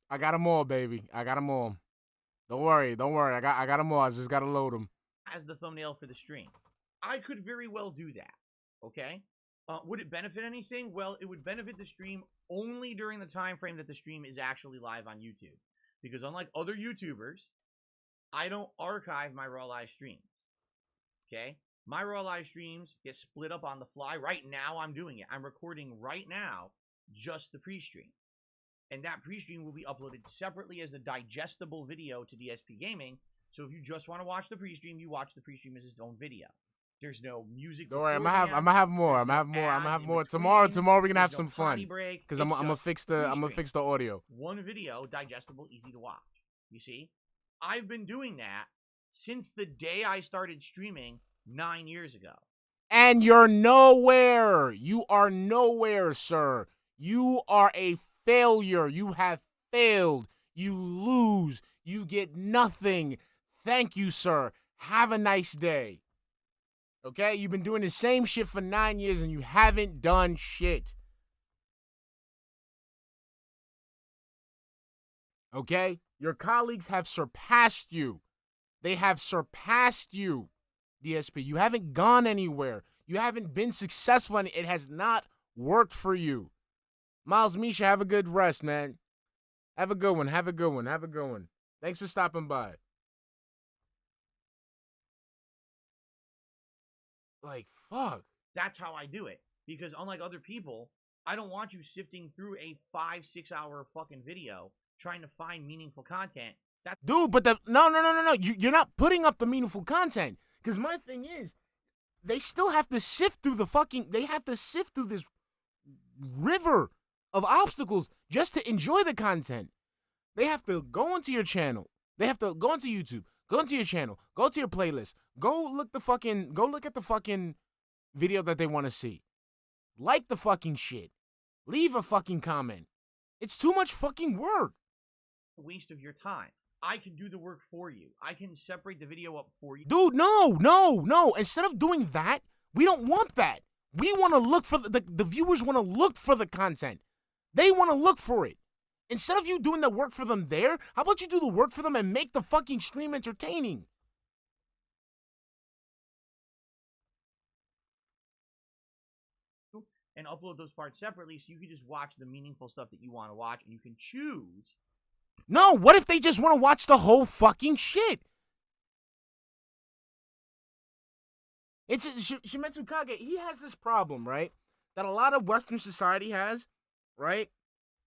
I got them all, baby. I got them all. Don't worry. Don't worry. I got them all. I just got to load them.
As the thumbnail for the stream. I could very well do that, okay? Would it benefit anything? Well, it would benefit the stream only during the time frame that the stream is actually live on YouTube. Because unlike other YouTubers, I don't archive my raw live streams, okay? My raw live streams get split up on the fly. Right now, I'm doing it. I'm recording right now just the pre-stream. And that pre-stream will be uploaded separately as a digestible video to DSP Gaming. So if you just want to watch the pre-stream, you watch the pre-stream as its own video. There's no music.
Don't worry, I'm gonna have more. I'm gonna have more. Tomorrow we're gonna have some fun. Because I'm gonna fix the audio.
One video, digestible, easy to watch. You see? I've been doing that since the day I started streaming 9 years ago.
And you're nowhere. You are nowhere, sir. You are a failure. You have failed. You lose. You get nothing. Thank you, sir. Have a nice day. Okay? You've been doing the same shit for 9 years and you haven't done shit. Okay? Your colleagues have surpassed you. They have surpassed you, DSP. You haven't gone anywhere. You haven't been successful and it has not worked for you. Miles Misha, have a good rest, man. Have a good one. Have a good one. Have a good one. Thanks for stopping by. Like, fuck.
That's how I do it. Because unlike other people, I don't want you sifting through a 5-6 hour fucking video trying to find meaningful content.
Dude, but no. You're not putting up the meaningful content. Because my thing is, they still have to sift through they have to sift through this river of obstacles just to enjoy the content. They have to go onto your channel. They have to go onto YouTube. Go into your channel. Go to your playlist. Go look at the fucking video that they want to see. Like the fucking shit. Leave a fucking comment. It's too much fucking work.
Waste of your time. I can do the work for you. I can separate the video up for you.
Dude, no. Instead of doing that, we don't want that. We want to look for the viewers want to look for the content. They want to look for it. Instead of you doing the work for them there, how about you do the work for them and make the fucking stream entertaining?
And upload those parts separately so you can just watch the meaningful stuff that you want to watch and you can choose.
No, what if they just want to watch the whole fucking shit? It's Shimetsu Kage, he has this problem, right? That a lot of Western society has, right?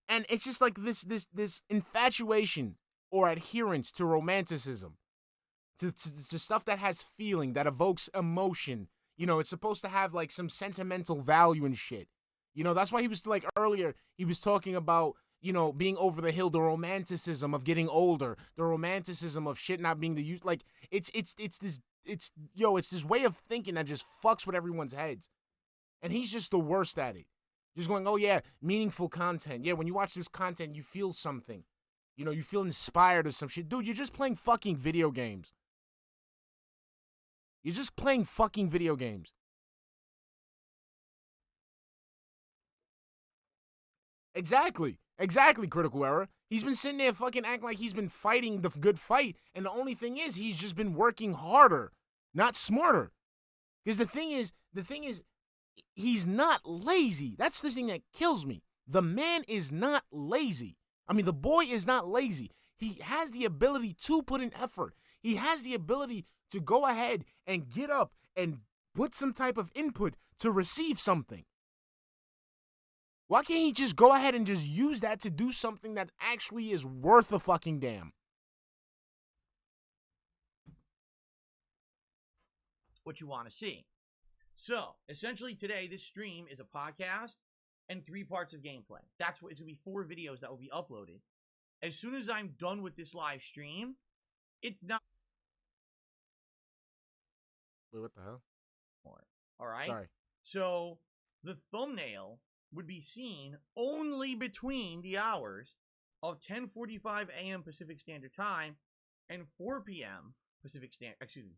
And it's just like this infatuation or adherence to romanticism, to stuff that has feeling, that evokes emotion. You know, it's supposed to have like some sentimental value and shit. You know, that's why he was like earlier, he was talking about, you know, being over the hill, the romanticism of getting older, the romanticism of shit not being the use. Like it's this way of thinking that just fucks with everyone's heads. And he's just the worst at it. Just going, oh yeah, meaningful content. Yeah, when you watch this content, you feel something. You know, you feel inspired or some shit. Dude, you're just playing fucking video games. You're just playing fucking video games. Exactly, critical error. He's been sitting there fucking acting like he's been fighting the good fight, and the only thing is he's just been working harder, not smarter. Because the thing is, he's not lazy. That's the thing that kills me. The man is not lazy. I mean, the boy is not lazy. He has the ability to put in effort. He has the ability to go ahead and get up and put some type of input to receive something. Why can't he just go ahead and just use that to do something that actually is worth a fucking damn?
What you want to see. So, essentially today, this stream is a podcast and 3 parts of gameplay. That's what it's going to be 4 videos that will be uploaded. As soon as I'm done with this live stream, it's not...
Wait, what the hell?
All right?
Sorry.
So, the thumbnail would be seen only between the hours of 10:45 a.m. Pacific Standard Time and 4 p.m.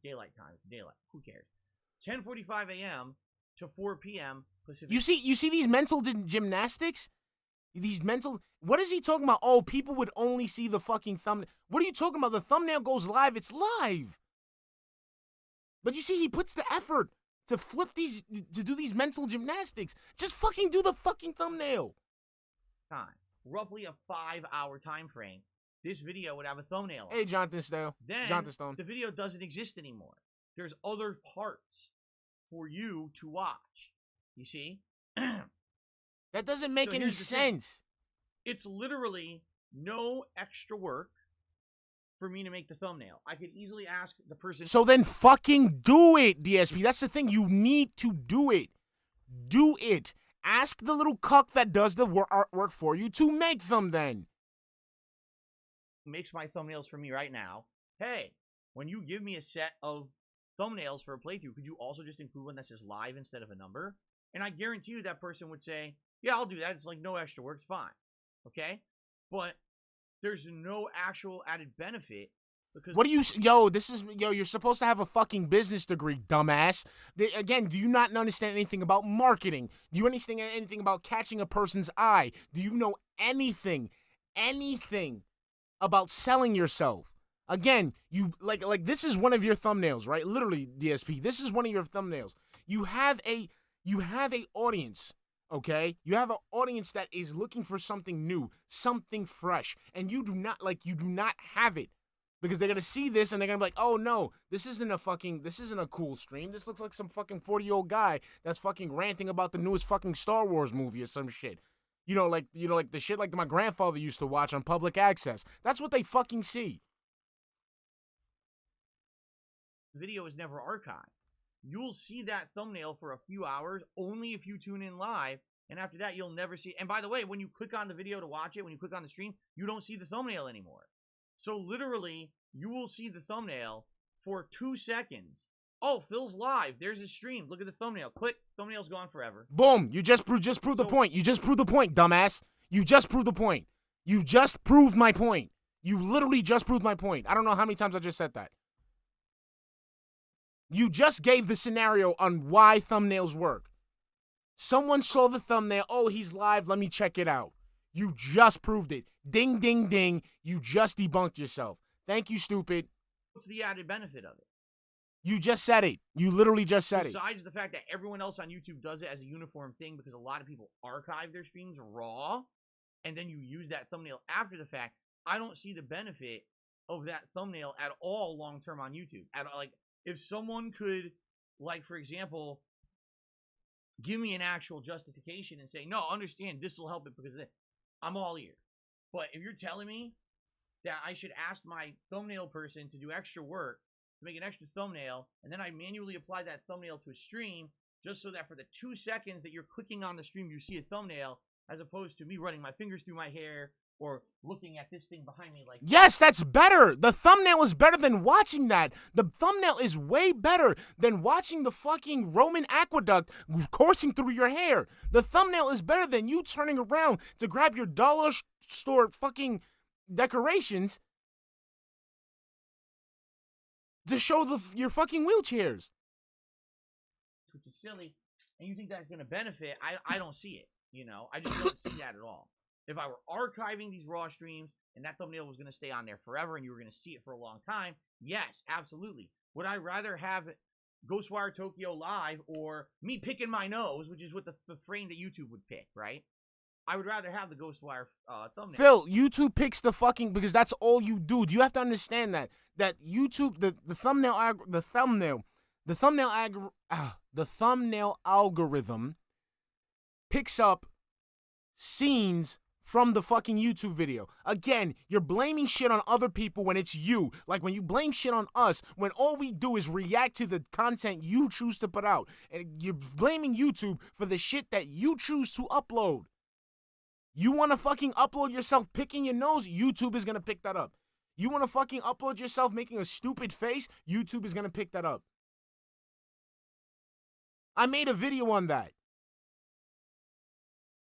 Daylight time. Daylight. Who cares? 10:45 a.m. to 4 p.m. Pacific.
You see these mental gymnastics? What is he talking about? Oh, people would only see the fucking thumbnail. What are you talking about? The thumbnail goes live. It's live. But you see, he puts the effort to to do these mental gymnastics. Just fucking do the fucking thumbnail.
Time. Roughly a 5-hour time frame. This video would have a thumbnail on.
Hey, Jonathan Stone.
Then the video doesn't exist anymore. There's other parts for you to watch. You see?
That doesn't make any sense.
It's literally no extra work for me to make the thumbnail. I could easily ask the person.
So then fucking do it, DSP. That's the thing. You need to do it. Do it. Ask the little cuck that does the artwork for you to make them then.
Makes my thumbnails for me right now. Hey, when you give me a set of thumbnails for a playthrough, could you also just include one that says live instead of a number? And I guarantee you that person would say, yeah, I'll do that. It's like no extra work. It's fine. Okay? But there's no actual added benefit because...
What do you... you're supposed to have a fucking business degree, dumbass. Again, do you not understand anything about marketing? Do you understand anything about catching a person's eye? Do you know anything about selling yourself? Again, you like this is one of your thumbnails, right? Literally, DSP, this is one of your thumbnails. You have a audience, okay? You have an audience that is looking for something new, something fresh, and you do not have it. Because they're gonna see this and they're gonna be like, oh no, this isn't a cool stream. This looks like some fucking 40-year-old guy that's fucking ranting about the newest fucking Star Wars movie or some shit. Like the shit like my grandfather used to watch on public access. That's what they fucking see.
Video is never archived. You'll see that thumbnail for a few hours only if you tune in live, and after that you'll never see. And by the way, when you click on the video to watch it, when you click on the stream, you don't see the thumbnail anymore. So literally, you will see the thumbnail for 2 seconds. Oh, Phil's live. There's his stream. Look at the thumbnail. Click. Thumbnail's gone forever.
Boom. You just proved the point. You just proved the point, dumbass. You just proved the point. You just proved my point. You literally just proved my point. I don't know how many times I just said that. You just gave the scenario on why thumbnails work. Someone saw the thumbnail. Oh, he's live. Let me check it out. You just proved it. Ding, ding, ding. You just debunked yourself. Thank you, stupid.
What's the added benefit of it?
You just said it. You literally just said it.
Besides the fact that everyone else on YouTube does it as a uniform thing because a lot of people archive their streams raw, and then you use that thumbnail after the fact, I don't see the benefit of that thumbnail at all long-term on YouTube. If someone could, like, for example, give me an actual justification and say, no, understand, this will help it because of this, I'm all ear. But if you're telling me that I should ask my thumbnail person to do extra work to make an extra thumbnail, and then I manually apply that thumbnail to a stream just so that for the 2 seconds that you're clicking on the stream, you see a thumbnail, as opposed to me running my fingers through my hair or looking at this thing behind me like...
Yes, that's better. The thumbnail is better than watching that. The thumbnail is way better than watching the fucking Roman aqueduct coursing through your hair. The thumbnail is better than you turning around to grab your dollar store fucking decorations to show your fucking wheelchairs.
Which is silly. And you think that's going to benefit? I don't see it. I just don't see that at all. If I were archiving these Raw streams and that thumbnail was going to stay on there forever and you were going to see it for a long time, yes, absolutely. Would I rather have Ghostwire Tokyo live or me picking my nose, which is what the frame that YouTube would pick, right? I would rather have the Ghostwire thumbnail.
Phil, YouTube picks the fucking, because that's all you do. You have to understand that YouTube, the thumbnail algorithm picks up scenes from the fucking YouTube video. Again, you're blaming shit on other people when it's you. Like when you blame shit on us, when all we do is react to the content you choose to put out. And you're blaming YouTube for the shit that you choose to upload. You want to fucking upload yourself picking your nose? YouTube is going to pick that up. You want to fucking upload yourself making a stupid face? YouTube is going to pick that up. I made a video on that.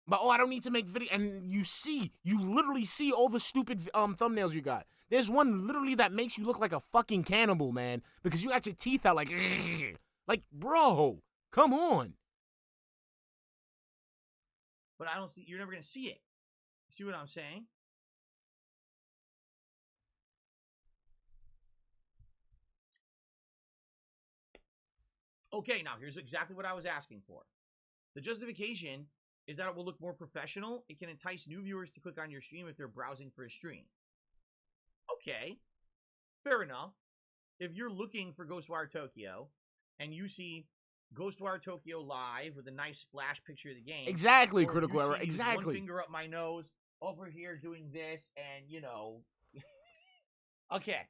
But, I don't need to make video. And you literally see all the stupid thumbnails you got. There's one literally that makes you look like a fucking cannibal, man. Because you got your teeth out like, like, bro, come on.
But I don't see, you're never going to see it. See what I'm saying? Okay, now here's exactly what I was asking for. The justification is that it will look more professional. It can entice new viewers to click on your stream if they're browsing for a stream. Okay, fair enough. If you're looking for Ghostwire Tokyo and you see Ghostwire Tokyo live with a nice splash picture of the game.
Exactly, Critical Error. Exactly.
One finger up my nose, over here doing this, and you know. Okay.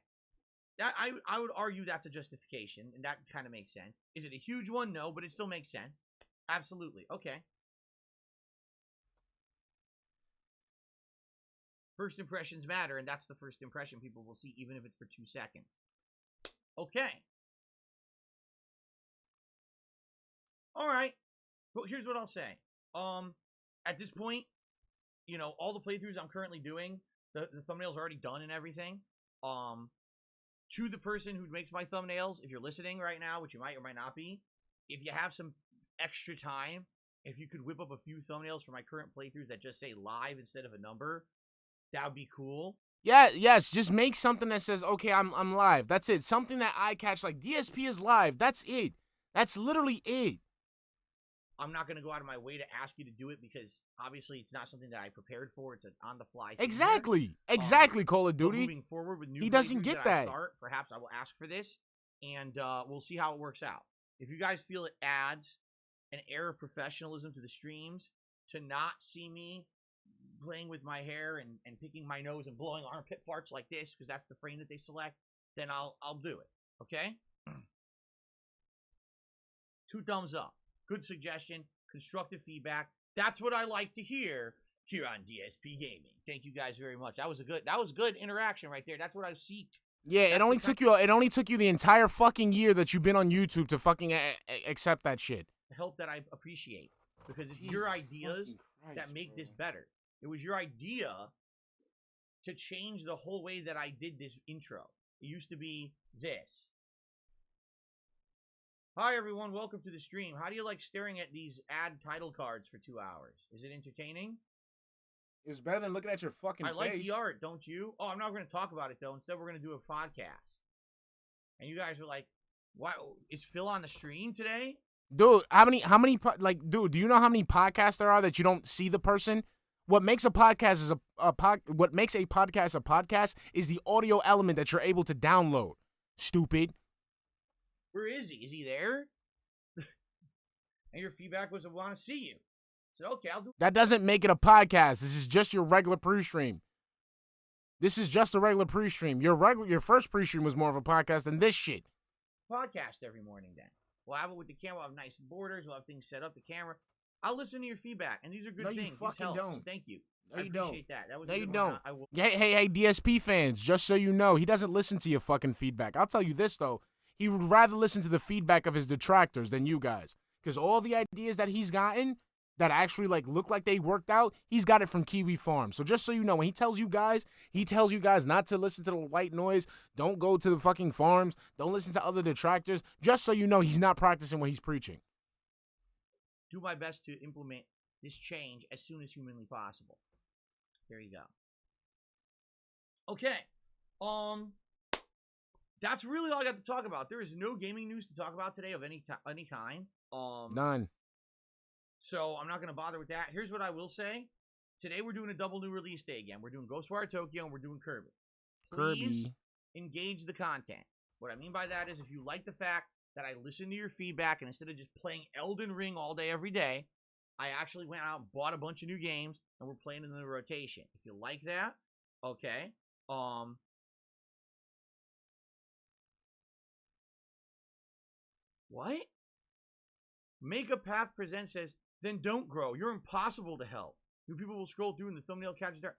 I would argue that's a justification, and that kind of makes sense. Is it a huge one? No, but it still makes sense. Absolutely. Okay. First impressions matter, and that's the first impression people will see, even if it's for 2 seconds. Okay. All right. But here's what I'll say. At this point, you know, all the playthroughs I'm currently doing, the thumbnails are already done and everything. To the person who makes my thumbnails, if you're listening right now, which you might or might not be, if you have some extra time, if you could whip up a few thumbnails for my current playthroughs that just say live instead of a number, that would be cool.
Yeah, yes, just make something that says, okay, I'm live. That's it. Something that I catch, like DSP is live. That's it. That's literally it.
I'm not going to go out of my way to ask you to do it because obviously it's not something that I prepared for. It's an on-the-fly thing.
Exactly. Exactly, Call of Duty.
Moving forward with new
he doesn't
playthroughs
get
that.
that.
Perhaps I will ask for this, and we'll see how it works out. If you guys feel it adds an air of professionalism to the streams to not see me playing with my hair and picking my nose and blowing armpit farts like this because that's the frame that they select, then I'll do it. Okay? 2 thumbs up. Good suggestion. Constructive feedback. That's what I like to hear here on DSP Gaming. Thank you guys very much. That was good interaction right there. That's what I seek.
Yeah, it only took you the entire fucking year that you've been on YouTube to fucking accept that shit.
Help that I appreciate because it's your ideas that make this better. It was your idea to change the whole way that I did this intro. It used to be this. Hi, everyone. Welcome to the stream. How do you like staring at these ad title cards for 2 hours? Is it entertaining?
It's better than looking at your fucking face.
I like the art, don't you? Oh, I'm not going to talk about it, though. Instead, we're going to do a podcast. And you guys are like, "Why is Phil on the stream today?"
Dude, dude, do you know how many podcasts there are that you don't see the person? What makes a podcast is what makes a podcast is the audio element that you're able to download. Stupid.
Where is he? Is he there? And your feedback was, I want to see you. I said, okay, I'll do it.
That doesn't make it a podcast. This is just your regular pre-stream. This is just a regular pre-stream. Your first pre-stream was more of a podcast than this shit.
Podcast every morning then. We'll have it with the camera. We'll have nice borders. We'll have things set up, the camera. I'll listen to your feedback, and these are good things.
You fucking don't.
So thank you.
No, you
I appreciate that. That was
no,
a
you
good
don't.
one.
Hey, DSP fans, just so you know, he doesn't listen to your fucking feedback. I'll tell you this, though. He would rather listen to the feedback of his detractors than you guys. Because all the ideas that he's gotten that actually look like they worked out, he's got it from Kiwi Farm. So just so you know, when he tells you guys not to listen to the white noise, don't go to the fucking farms, don't listen to other detractors, just so you know he's not practicing what he's preaching.
Do my best to implement this change as soon as humanly possible. There you go. Okay. That's really all I got to talk about. There is no gaming news to talk about today of any kind.
None.
So I'm not going to bother with that. Here's what I will say. Today we're doing a double new release day again. We're doing Ghostwire Tokyo and we're doing Kirby. Please engage the content. What I mean by that is if you like the fact that I listen to your feedback and instead of just playing Elden Ring all day every day, I actually went out and bought a bunch of new games and we're playing in the rotation. If you like that, okay. What? Make a Path Presents says, then don't grow. You're impossible to help. New people will scroll through and the thumbnail catches there.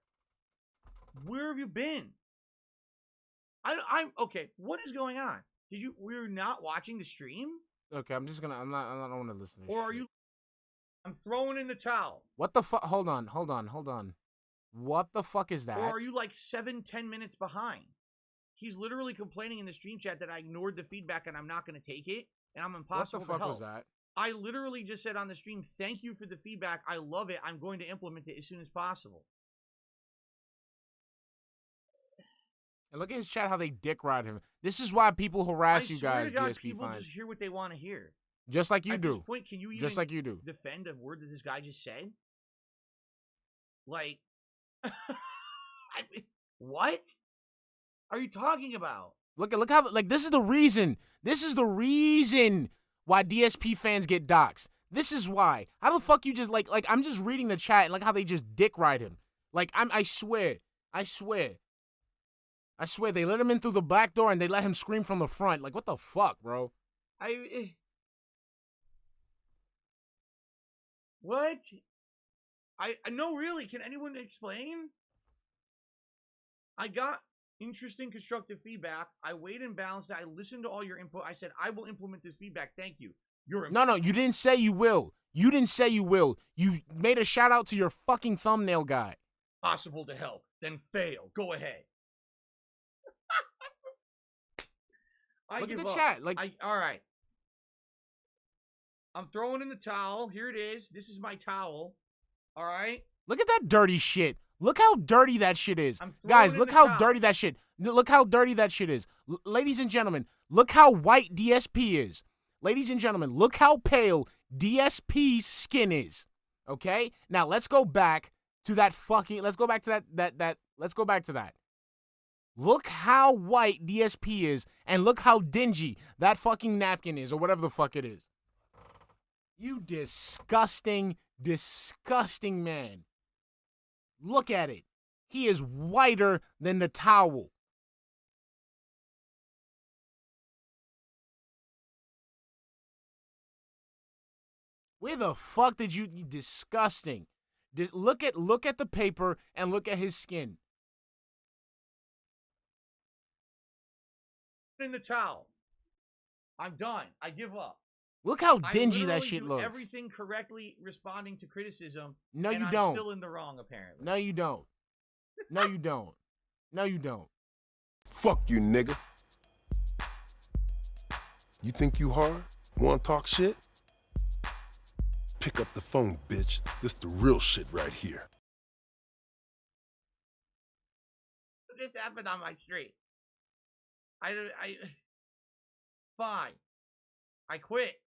Where have you been? I'm okay. What is going on? We're not watching the stream?
Okay, I don't want to listen to this.
Or are you? I'm throwing in the towel.
What the fuck? Hold on. What the fuck is that?
Or are you like 7-10 minutes behind? He's literally complaining in the stream chat that I ignored the feedback and I'm not going to take it. And I'm impossible to help.
What the fuck was that?
I literally just said on the stream, thank you for the feedback. I love it. I'm going to implement it as soon as possible.
And look at his chat, how they dick ride him. This is why people harass you guys, DSP
people
fans.
just hear what they want to hear.
Just like you do.
At this point, can you even
just like you do.
defend a word that this guy just said? Like, I mean, what are you talking about?
Look how, like, this is the reason why DSP fans get doxxed. This is why. How the fuck you just, like, I'm just reading the chat and like how they just dick ride him. Like, I swear, they let him in through the back door and they let him scream from the front. Like, what the fuck, bro?
What? No, really, can anyone explain? I got interesting constructive feedback. I weighed and balanced it. I listened to all your input. I said, I will implement this feedback. Thank you.
No, you didn't say you will. You made a shout out to your fucking thumbnail guy.
Possible to help. Then fail. Go ahead.
Look at the chat.
All right. I'm throwing in the towel. Here it is. This is my towel. All right.
Look at that dirty shit. Look how dirty that shit is. Guys, look how dirty that shit. Look how dirty that shit is. Ladies and gentlemen, look how white DSP is. Ladies and gentlemen, look how pale DSP's skin is. Okay? Now let's go back to that fucking let's go back to that. Look how white DSP is and look how dingy that fucking napkin is or whatever the fuck it is. You disgusting man. Look at it. He is whiter than the towel. Where the fuck did you disgusting? Look at the paper and look at his skin.
In the towel. I'm done. I give up.
Look how dingy that shit looks.
Everything correctly responding to criticism.
No, you
I'm
don't.
Still in the wrong, apparently.
No, you don't. No, you don't. No, you don't.
Fuck you, nigga. You think you hard? Wanna talk shit? Pick up the phone, bitch. This the real shit right here.
This happened on my street. Fine. I quit.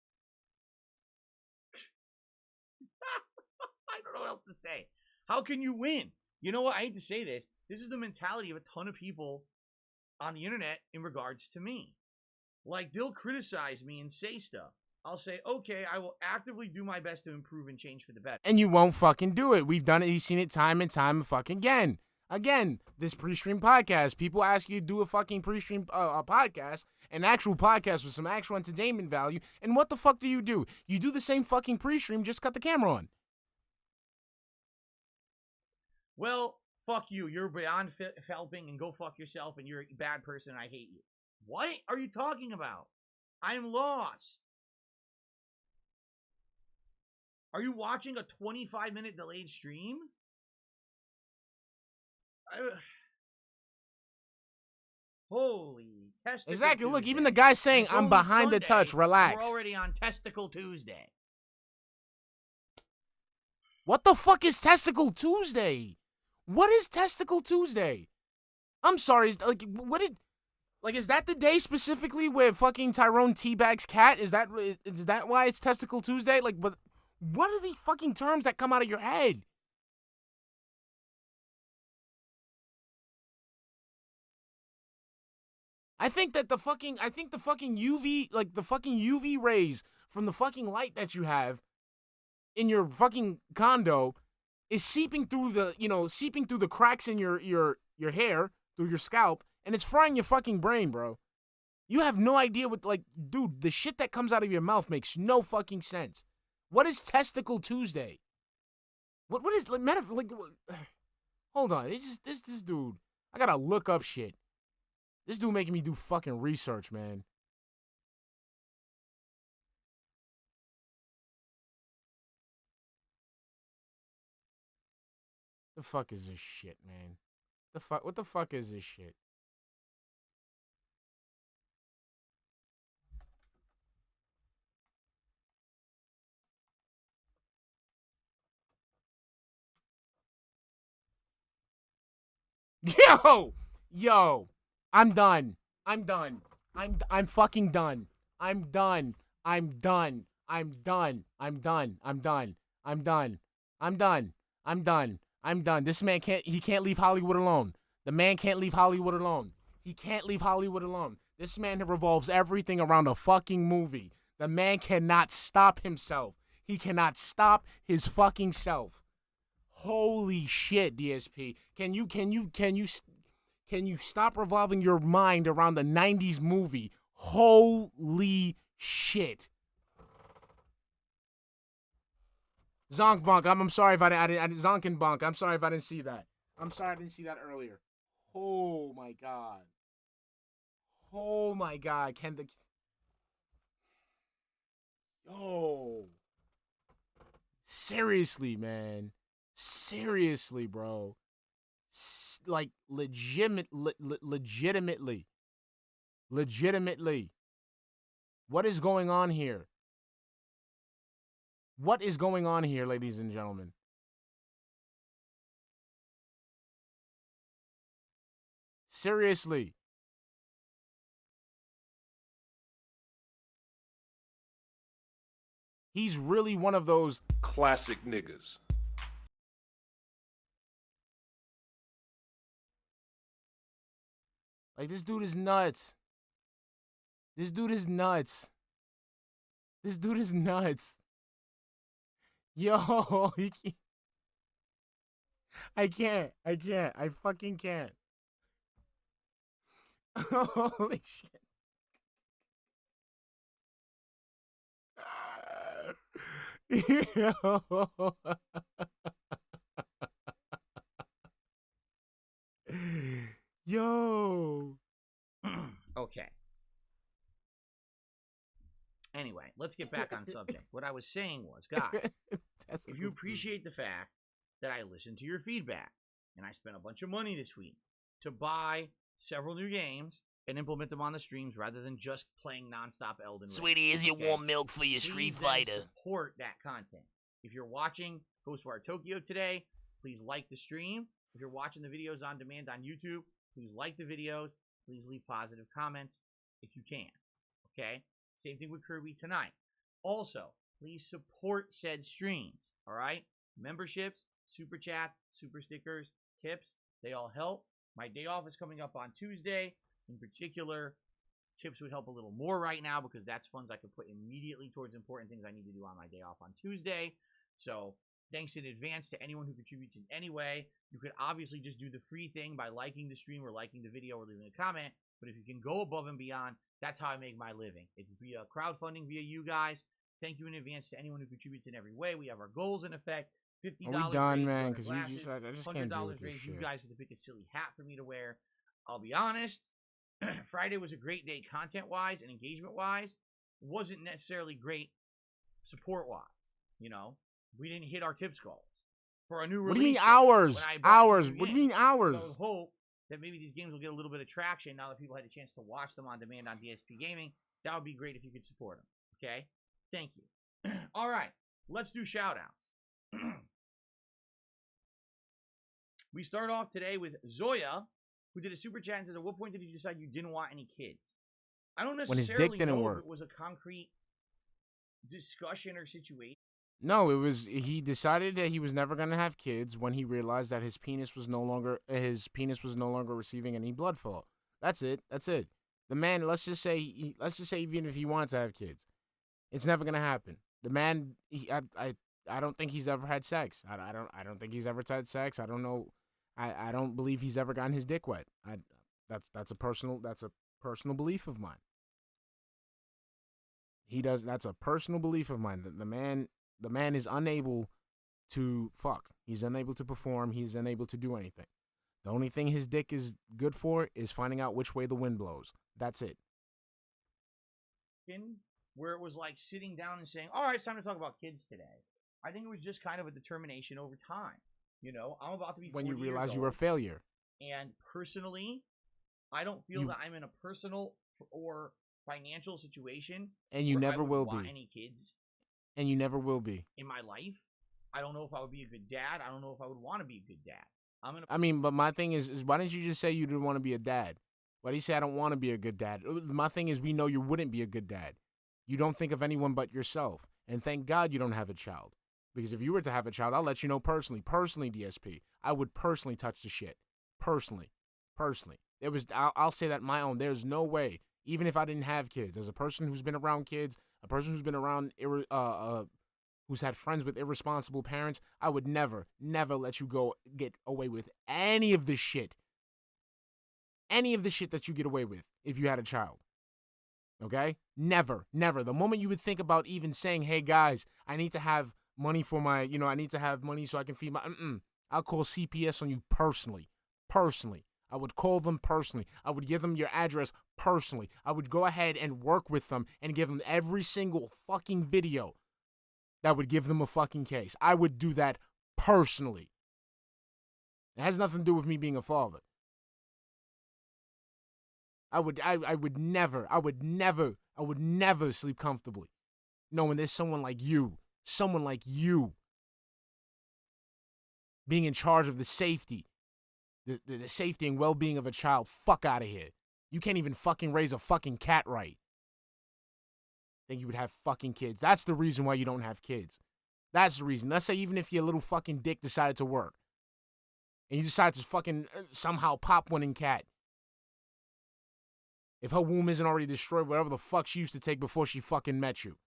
I don't know what else to say. How can you win? You know what? I hate to say this. This is the mentality of a ton of people on the internet in regards to me. Like, they'll criticize me and say stuff. I'll say, okay, I will actively do my best to improve and change for the better.
And you won't fucking do it. We've done it. You've seen it time and time fucking again. Again, this pre-stream podcast. People ask you to do a fucking pre-stream podcast, an actual podcast with some actual entertainment value. And what the fuck do? You do the same fucking pre-stream, just cut the camera on.
Well, fuck you. You're beyond helping and go fuck yourself and you're a bad person and I hate you. What are you talking about? I'm lost. Are you watching a 25-minute delayed stream? Holy testicle
Exactly.
Tuesday.
Look, even the guy saying,
It's
I'm
only
behind
Sunday.
the touch. Relax.
We're already on Testicle Tuesday.
What the fuck is Testicle Tuesday? What is Testicle Tuesday? I'm sorry. Like, what did? Like, is that the day specifically where fucking Tyrone teabags cat? Is that why it's Testicle Tuesday? Like, what are these fucking terms that come out of your head? I think the fucking UV, like the fucking UV rays from the fucking light that you have in your fucking condo is seeping through the cracks in your hair, through your scalp, and it's frying your fucking brain, bro. You have no idea what, like, dude, the shit that comes out of your mouth makes no fucking sense. What is Testicle Tuesday? What is, like, hold on, it's just this dude. I gotta look up shit. This dude making me do fucking research, man. The fuck is this shit, man? What the fuck is this shit? Yo, I'm done. I'm fucking done. I'm done. I'm done. I'm done. I'm done. I'm done. I'm done. I'm done. I'm done. I'm done. This man can't leave Hollywood alone. The man can't leave Hollywood alone. He can't leave Hollywood alone. This man revolves everything around a fucking movie. The man cannot stop himself. He cannot stop his fucking self. Holy shit, DSP. Can you stop revolving your mind around the 90s movie? Holy shit. Zonkbonk, I'm sorry if I didn't Zonkenbonk, I'm sorry if I didn't see that. I'm sorry I didn't see that earlier. Oh my god. Oh my god. Yo. Seriously, man. Seriously, bro. Like, legitimately. What is going on here? What is going on here, ladies and gentlemen? Seriously. He's really one of those
classic niggas.
Like, this dude is nuts. This dude is nuts. This dude is nuts. Yo, I can't. I fucking can't. Holy shit. Yo. Yo.
Okay. Anyway, let's get back on subject. What I was saying was, guys, if you appreciate the fact that I listened to your feedback and I spent a bunch of money this week to buy several new games and implement them on the streams rather than just playing nonstop Elden Ring.
Sweetie, here's your warm milk for your Street Fighter.
Support that content. If you're watching Ghostwire Tokyo today, please like the stream. If you're watching the videos on demand on YouTube, please like the videos. Please leave positive comments if you can. Okay? Same thing with Kirby tonight. Also, please support said streams. All right? Memberships, super chats, super stickers, tips, they all help. My day off is coming up on Tuesday. In particular, tips would help a little more right now because that's funds I could put immediately towards important things I need to do on my day off on Tuesday. So thanks in advance to anyone who contributes in any way. You could obviously just do the free thing by liking the stream or liking the video or leaving a comment. But if you can go above and beyond, that's how I make my living. It's via crowdfunding, via you guys. Thank you in advance to anyone who contributes in every way. We have our goals in effect. $50
Are we done,
raise
man?
for
Because
our
I
glasses,
just can't deal with
$100
this
raise.
shit.
You guys get to pick a silly hat for me to wear. I'll be honest. Friday was a great day content-wise and engagement-wise. Wasn't necessarily great support-wise. You know, we didn't hit our tips goals for a new release.
What do you mean hours? Hours. What do you mean hours?
So I hope that maybe these games will get a little bit of traction now that people had a chance to watch them on demand on DSP Gaming. That would be great if you could support them. Okay? Thank you. All right. Let's do shout-outs. We start off today with Zoya, who did a super chat and says, at what point did you decide you didn't want any kids? I don't
When his
necessarily
dick didn't
know
work.
if it was a concrete discussion or situation.
No, he decided that he was never going to have kids when he realized that his penis was no longer receiving any blood flow. That's it. The man, let's just say even if he wanted to have kids, it's never going to happen. The man, I don't think he's ever had sex. I don't think he's ever had sex. I don't know. I don't believe he's ever gotten his dick wet. That's a personal belief of mine. That's a personal belief of mine. The man is unable to fuck. He's unable to perform. He's unable to do anything. The only thing his dick is good for is finding out which way the wind blows. That's it.
Where it was like sitting down and saying, all right, it's time to talk about kids today. I think it was just kind of a determination over time. You know, I'm about to be 40
when you
years
realize you
old,
were a failure.
And personally, I don't feel that I'm in a personal or financial situation.
And you
where
never
I would
will
want
be.
any kids
And you never will be.
in my life. I don't know if I would be a good dad. I don't know if I would want to be a good dad.
But my thing is why didn't you just say you didn't want to be a dad? Why do you say I don't want to be a good dad? My thing is we know you wouldn't be a good dad. You don't think of anyone but yourself. And thank God you don't have a child. Because if you were to have a child, I'll let you know personally. Personally, DSP, I would personally touch the shit. Personally. I'll say that my own. There's no way, even if I didn't have kids, as a person who's been around kids, a person who's been around, who's had friends with irresponsible parents, I would never let you get away with any of this shit. Any of the shit that you get away with if you had a child. Okay? Never. The moment you would think about even saying, hey guys, I need to have money for my, I need to have money so I can feed my, I'll call CPS on you personally. I would call them personally. I would give them your address personally. I would go ahead and work with them and give them every single fucking video that would give them a fucking case. I would do that personally. It has nothing to do with me being a father. I would never sleep comfortably knowing there's someone like you being in charge of the safety, the safety and well-being of a child. Fuck out of here. You can't even fucking raise a fucking cat right. Then you would have fucking kids. That's the reason why you don't have kids. That's the reason. Let's say even if your little fucking dick decided to work and you decide to fucking somehow pop one in cat. If her womb isn't already destroyed, whatever the fuck she used to take before she fucking met you.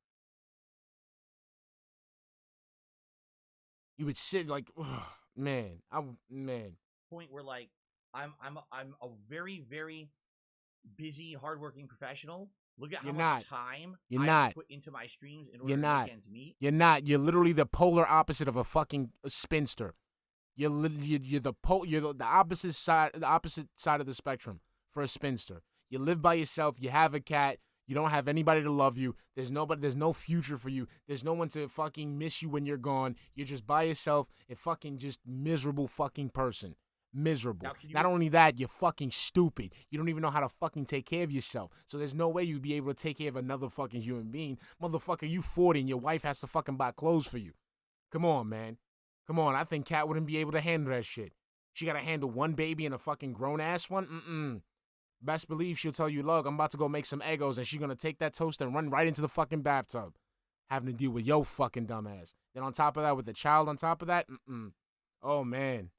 You would sit like, man.
Point where like I'm a very, very busy, hardworking professional. Look at how much time I put into my streams in order to make ends meet.
You're not. You're literally the polar opposite of a fucking spinster. You're the opposite side of the spectrum for a spinster. You live by yourself. You have a cat. You don't have anybody to love you. There's no future for you. There's no one to fucking miss you when you're gone. You're just by yourself, a fucking just miserable fucking person. Miserable. Not only that, you're fucking stupid. You don't even know how to fucking take care of yourself. So there's no way you'd be able to take care of another fucking human being. Motherfucker, you 40 and your wife has to fucking buy clothes for you. Come on, man. Come on. I think Kat wouldn't be able to handle that shit. She gotta handle one baby and a fucking grown-ass one? Best believe she'll tell you, look, I'm about to go make some Eggos, and she's going to take that toaster and run right into the fucking bathtub, having to deal with your fucking dumbass. Then on top of that, with the child on top of that, oh, man.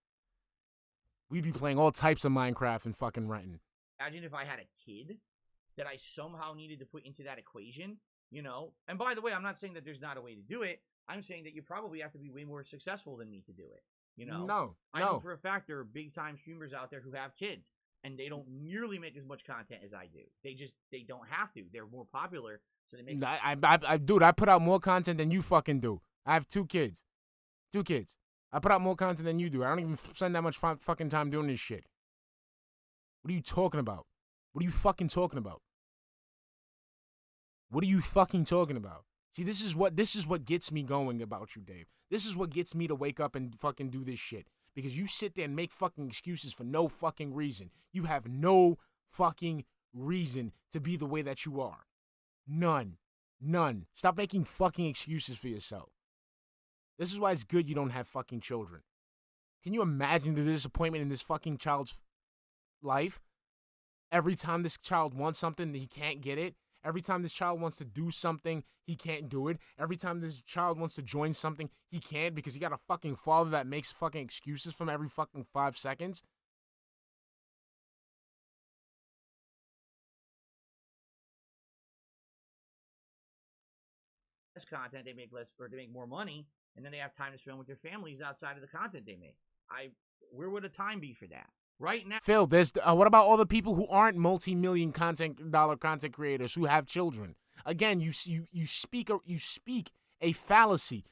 We'd be playing all types of Minecraft and fucking renting.
Imagine if I had a kid that I somehow needed to put into that equation, you know? And by the way, I'm not saying that there's not a way to do it. I'm saying that you probably have to be way more successful than me to do it, you know?
No.
I know for a fact there are big-time streamers out there who have kids. And they don't nearly make as much content as I do. They don't have to. They're more popular, so they make.
Dude, I put out more content than you fucking do. I have 2 kids. 2 kids. I put out more content than you do. I don't even spend that much fucking time doing this shit. What are you talking about? What are you fucking talking about? What are you fucking talking about? See, this is what gets me going about you, Dave. This is what gets me to wake up and fucking do this shit. Because you sit there and make fucking excuses for no fucking reason. You have no fucking reason to be the way that you are. None. Stop making fucking excuses for yourself. This is why it's good you don't have fucking children. Can you imagine the disappointment in this fucking child's life? Every time this child wants something, he can't get it. Every time this child wants to do something, he can't do it. Every time this child wants to join something, he can't because he got a fucking father that makes fucking excuses from every fucking 5 seconds.
Less content, they make less, or they make more money, and then they have time to spend with their families outside of the content they make. Where would the time be for that? Right now,
Phil, there's what about all the people who aren't multi-million dollar content creators who have children? Again, you speak a fallacy.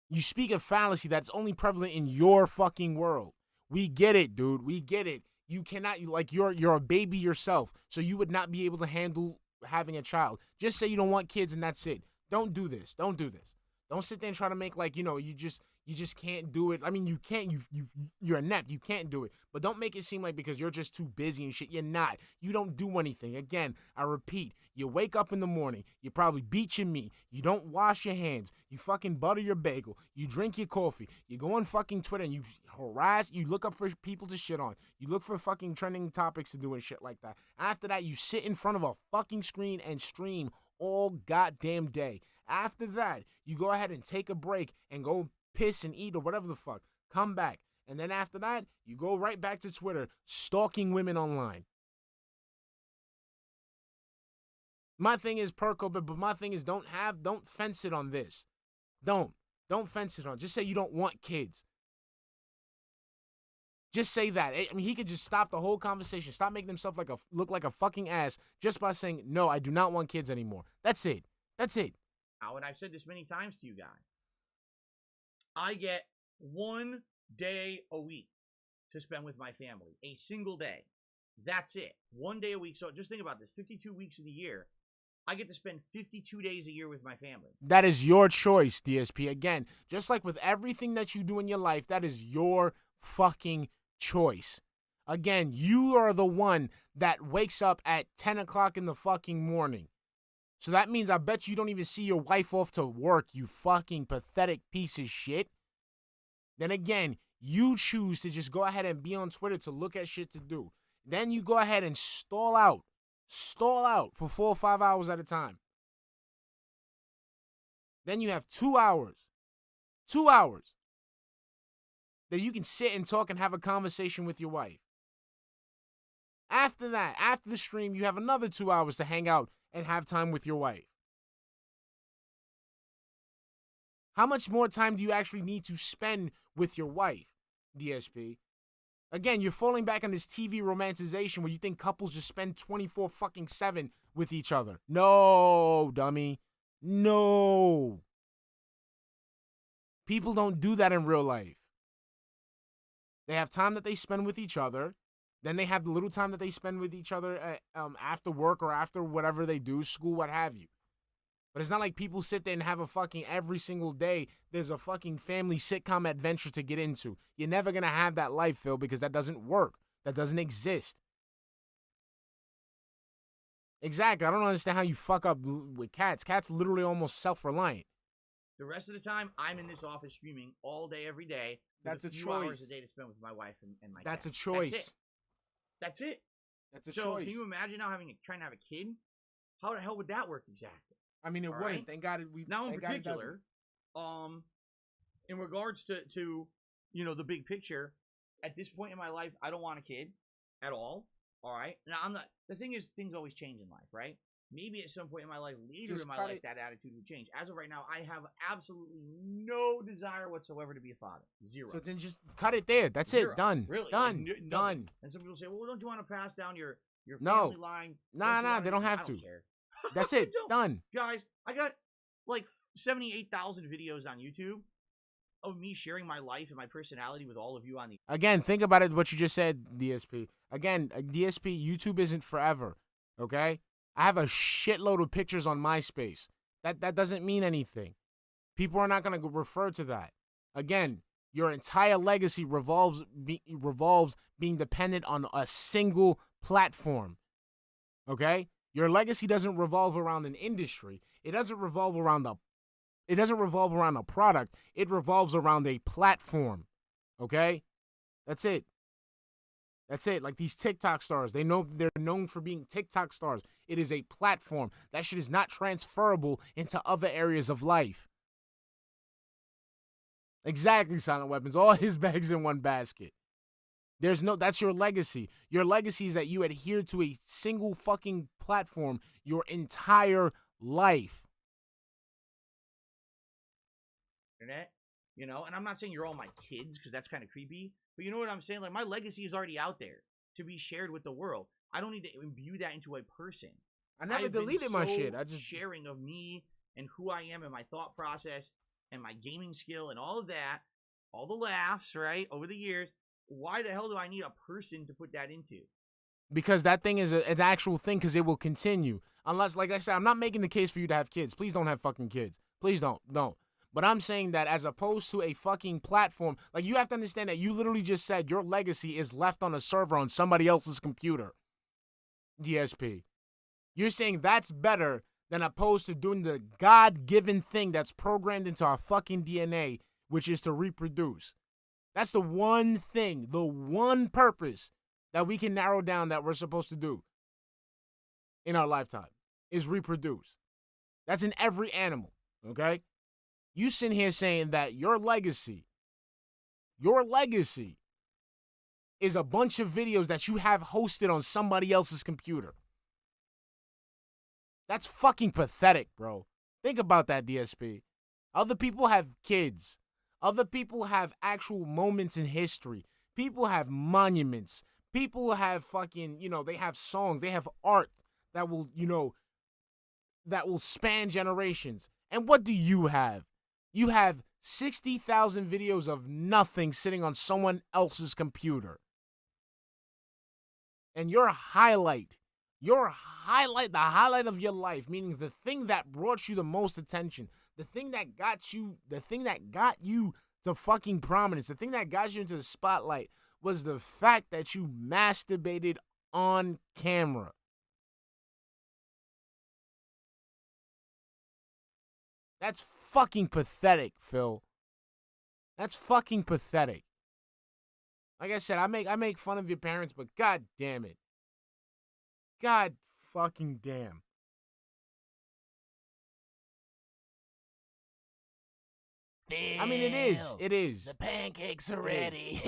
You speak a fallacy that's only prevalent in your fucking world. We get it, dude. We get it. You cannot, like, you're a baby yourself, so you would not be able to handle having a child. Just say you don't want kids and that's it. Don't do this. Don't do this. Don't sit there and try to make like, you just can't do it. I mean, you can't. You're inept. You can't do it. But don't make it seem like because you're just too busy and shit. You're not. You don't do anything. Again, I repeat. You wake up in the morning. You probably beat your meat. You don't wash your hands. You fucking butter your bagel. You drink your coffee. You go on fucking Twitter and you harass. You look up for people to shit on. You look for fucking trending topics to do and shit like that. After that, you sit in front of a fucking screen and stream all goddamn day. After that, you go ahead and take a break and go piss and eat or whatever the fuck. Come back. And then after that, you go right back to Twitter, stalking women online. My thing is, Perko, but my thing is don't fence it on this. Don't fence it on. Just say you don't want kids. Just say that. I mean, he could just stop the whole conversation. Stop making himself look like a fucking ass just by saying, no, I do not want kids anymore. That's it. That's it.
and I've said this many times to you guys, I get 1 day a week to spend with my family. A single day. That's it. 1 day a week. So just think about this. 52 weeks in a year. I get to spend 52 days a year with my family.
That is your choice, DSP. Again, just like with everything that you do in your life, that is your fucking choice. Again, you are the one that wakes up at 10 o'clock in the fucking morning. So that means I bet you don't even see your wife off to work, you fucking pathetic piece of shit. Then again, you choose to just go ahead and be on Twitter to look at shit to do. Then you go ahead and stall out for 4 or 5 hours at a time. Then you have 2 hours that you can sit and talk and have a conversation with your wife. After that, after the stream, you have another 2 hours to hang out and have time with your wife. How much more time do you actually need to spend with your wife, DSP? Again, you're falling back on this TV romanticization where you think couples just spend 24/7 with each other. No, dummy. No. People don't do that in real life. They have time that they spend with each other. Then they have the little time that they spend with each other after work or after whatever they do, school, what have you. But it's not like people sit there and have a fucking every single day, there's a fucking family sitcom adventure to get into. You're never going to have that life, Phil, because that doesn't work. That doesn't exist. Exactly. I don't understand how you fuck up with cats. Cats literally almost self-reliant.
The rest of the time, I'm in this office streaming all day, every day.
That's a
few hours
choice.
a day to spend with my wife and my
That's
cat.
a choice.
That's it.
That's a
so
choice.
Can you imagine now trying to have a kid? How the hell would that work exactly?
I mean, it
All
wouldn't.
right?
Thank God we.
Now, in
thank God it doesn't.
particular, in regards to the big picture, at this point in my life, I don't want a kid at all. All right. Now, I'm not. The thing is, things always change in life, right? Maybe at some point in my life, later
Just
in my
cut
life,
it.
that attitude would change. As of right now, I have absolutely no desire whatsoever to be a father. Zero.
So then just cut it there. That's
Zero.
it. Done.
Really?
Done.
Nothing.
Done.
And some people say, well, don't you want to pass down your
No.
family line?
Nah, they don't have
I don't
to.
care.
That's
I
it.
don't.
Done.
Guys, I got like 78,000 videos on YouTube of me sharing my life and my personality with all of you on the.
Again, think about it, what you just said, DSP. Again, DSP, YouTube isn't forever, okay? I have a shitload of pictures on MySpace. That doesn't mean anything. People are not going to refer to that. Again, your entire legacy revolves being dependent on a single platform, okay? Your legacy doesn't revolve around an industry. It doesn't revolve around a product. It revolves around a platform. Okay? That's it. That's it. Like these TikTok stars, they're known for being TikTok stars. It is a platform. That shit is not transferable into other areas of life. Exactly, Silent Weapons. All his bags in one basket. That's your legacy. Your legacy is that you adhere to a single fucking platform your entire life.
Internet, and I'm not saying you're all my kids because that's kind of creepy, but you know what I'm saying? Like, my legacy is already out there to be shared with the world. I don't need to imbue that into a person.
I never
I've been
deleted my
so
shit. I just
sharing of me and who I am and my thought process and my gaming skill and all of that, all the laughs, right, over the years. Why the hell do I need a person to put that into?
because that thing is an actual thing because it will continue. Unless, like I said, I'm not making the case for you to have kids. Please don't have fucking kids. Please don't. But I'm saying that as opposed to a fucking platform, like you have to understand that you literally just said your legacy is left on a server on somebody else's computer. DSP. You're saying that's better than opposed to doing the God-given thing that's programmed into our fucking DNA, which is to reproduce. That's the one thing, the one purpose that we can narrow down that we're supposed to do in our lifetime is reproduce. That's in every animal, okay? You sit here saying that your legacy is a bunch of videos that you have hosted on somebody else's computer. That's fucking pathetic, bro. Think about that, DSP. Other people have kids. Other people have actual moments in history. People have monuments. People have fucking, they have songs. They have art that will, that will span generations. And what do you have? You have 60,000 videos of nothing sitting on someone else's computer. And the highlight of your life, meaning the thing that brought you the most attention, the thing that got you to fucking prominence, the thing that got you into the spotlight was the fact that you masturbated on camera. That's fucking pathetic, Phil. That's fucking pathetic. Like I said, I make fun of your parents, but god damn it. God fucking damn. I mean, it is.
The pancakes are ready.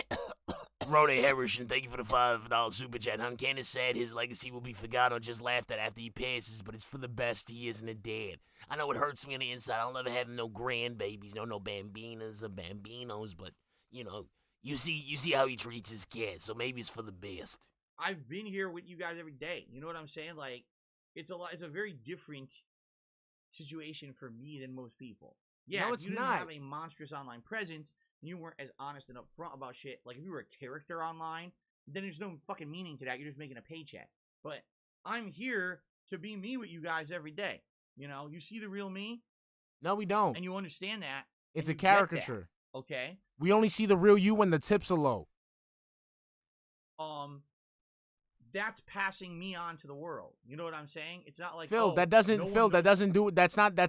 Rhoda Harrison, thank you for the $5 super chat. Candace said his legacy will be forgotten or just laughed at after he passes, but it's for the best. He isn't a dad. I know it hurts me on the inside. I'll never have no grandbabies, no bambinas or bambinos, but, you see how he treats his kids, so maybe it's for the best.
I've been here with you guys every day. You know what I'm saying? Like, it's a very different situation for me than most people. Yeah,
no,
if
it's
you didn't
not.
have a monstrous online presence, you weren't as honest and upfront about shit. Like, if you were a character online, then there's no fucking meaning to that. You're just making a paycheck. But I'm here to be me with you guys every day. You see the real me.
No, we don't.
And you understand that.
It's a caricature.
Okay.
We only see the real you when the tips are low.
That's passing me on to the world. You know what I'm saying? It's not like
Phil, that's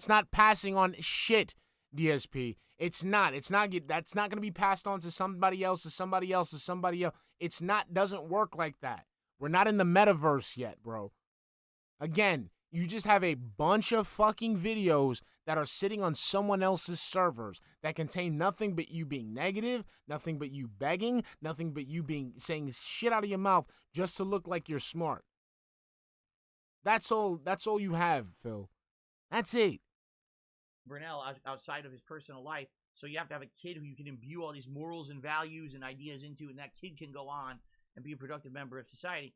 not passing on shit, DSP. It's not. That's not going to be passed on to somebody else, to somebody else, to somebody else. It's not, doesn't work like that. We're not in the metaverse yet, bro. Again, you just have a bunch of fucking videos that are sitting on someone else's servers that contain nothing but you being negative, nothing but you begging, nothing but you saying shit out of your mouth just to look like you're smart. That's all you have, Phil. That's it.
Brunel outside of his personal life, so you have to have a kid who you can imbue all these morals and values and ideas into, and that kid can go on and be a productive member of society.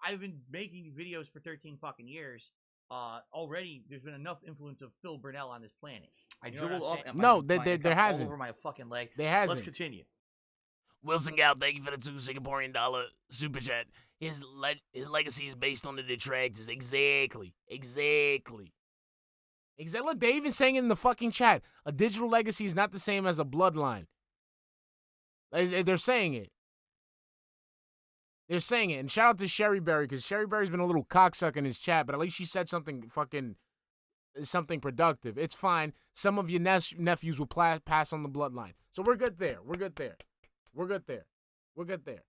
I've been making videos for 13 fucking years. Already, there's been enough influence of Phil Brunel on this planet. I dribbled off.
No, there hasn't.
All over my fucking leg.
There hasn't.
Let's continue.
Wilson Gal, thank you for the $2 Singaporean super chat. His legacy is based on the detractors. Exactly.
Look, they even saying it in the fucking chat. A digital legacy is not the same as a bloodline. They're saying it. They're saying it. And shout out to Sherry Berry, because Sherry Berry's been a little cocksucker in his chat, but at least she said something productive. It's fine. Some of your nephews will pass on the bloodline. So we're good there. We're good there. We're good there.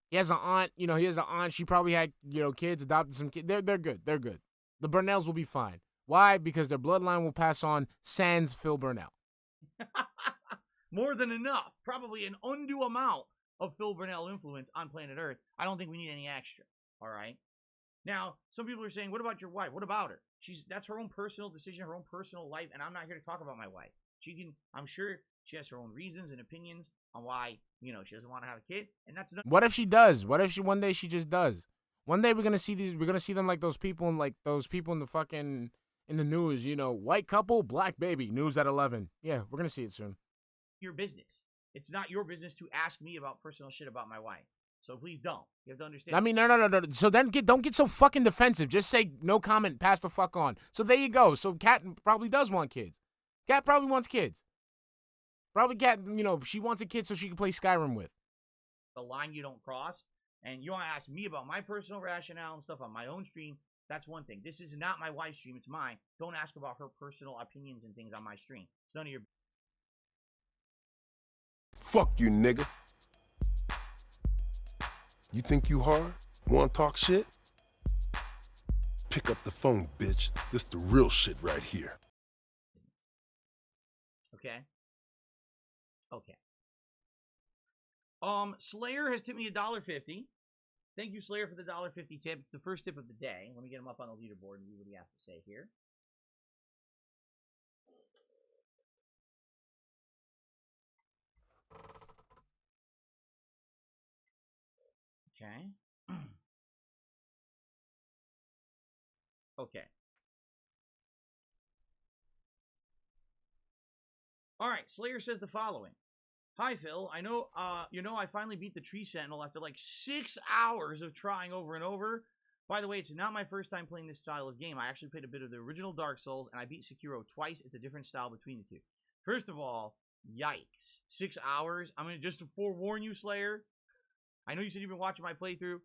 He has an aunt. You know, he has an aunt. She probably had, you know, kids, adopted some kids. They're good. They're good. The Burnells will be fine. Why? Because their bloodline will pass on sans Phil Burnell.
More than enough. Probably an undue amount of Phil Burnell influence on planet Earth. I don't think we need any extra. All right? Now, some people are saying, what about your wife? What about her? That's her own personal decision, her own personal life, and I'm not here to talk about my wife. I'm sure she has her own reasons and opinions on why, you know, she doesn't want to have a kid, and that's not.
What if she does? What if one day she just does? One day we're gonna see them like those people in the fucking in the news, you know, white couple, black baby, news at 11. Yeah, we're gonna see it soon.
Your business. It's not your business to ask me about personal shit about my wife. So please don't. You have to understand.
I mean, no. So then don't get so fucking defensive. Just say no comment, pass the fuck on. So there you go. So Kat probably does want kids. Kat probably wants kids. Probably Kat, you know, she wants a kid so she can play Skyrim with.
The line you don't cross, and you want to ask me about my personal rationale and stuff on my own stream, that's one thing. This is not my wife's stream, it's mine. Don't ask about her personal opinions and things on my stream. It's none of your...
Fuck you, nigga. You think you hard? Wanna talk shit? Pick up the phone, bitch. This the real shit right here.
Okay? Okay. Slayer has tipped me $1.50. Thank you, Slayer, for the $1.50 tip. It's the first tip of the day. Let me get him up on the leaderboard and see what he has to say here. Okay. Okay. All right, Slayer says the following. Hi, Phil. I know, I finally beat the Tree Sentinel after like 6 hours of trying over and over. By the way, it's not my first time playing this style of game. I actually played a bit of the original Dark Souls, and I beat Sekiro twice. It's a different style between the two. First of all, yikes. 6 hours? I'm going to just forewarn you, Slayer. I know you said you've been watching my playthrough.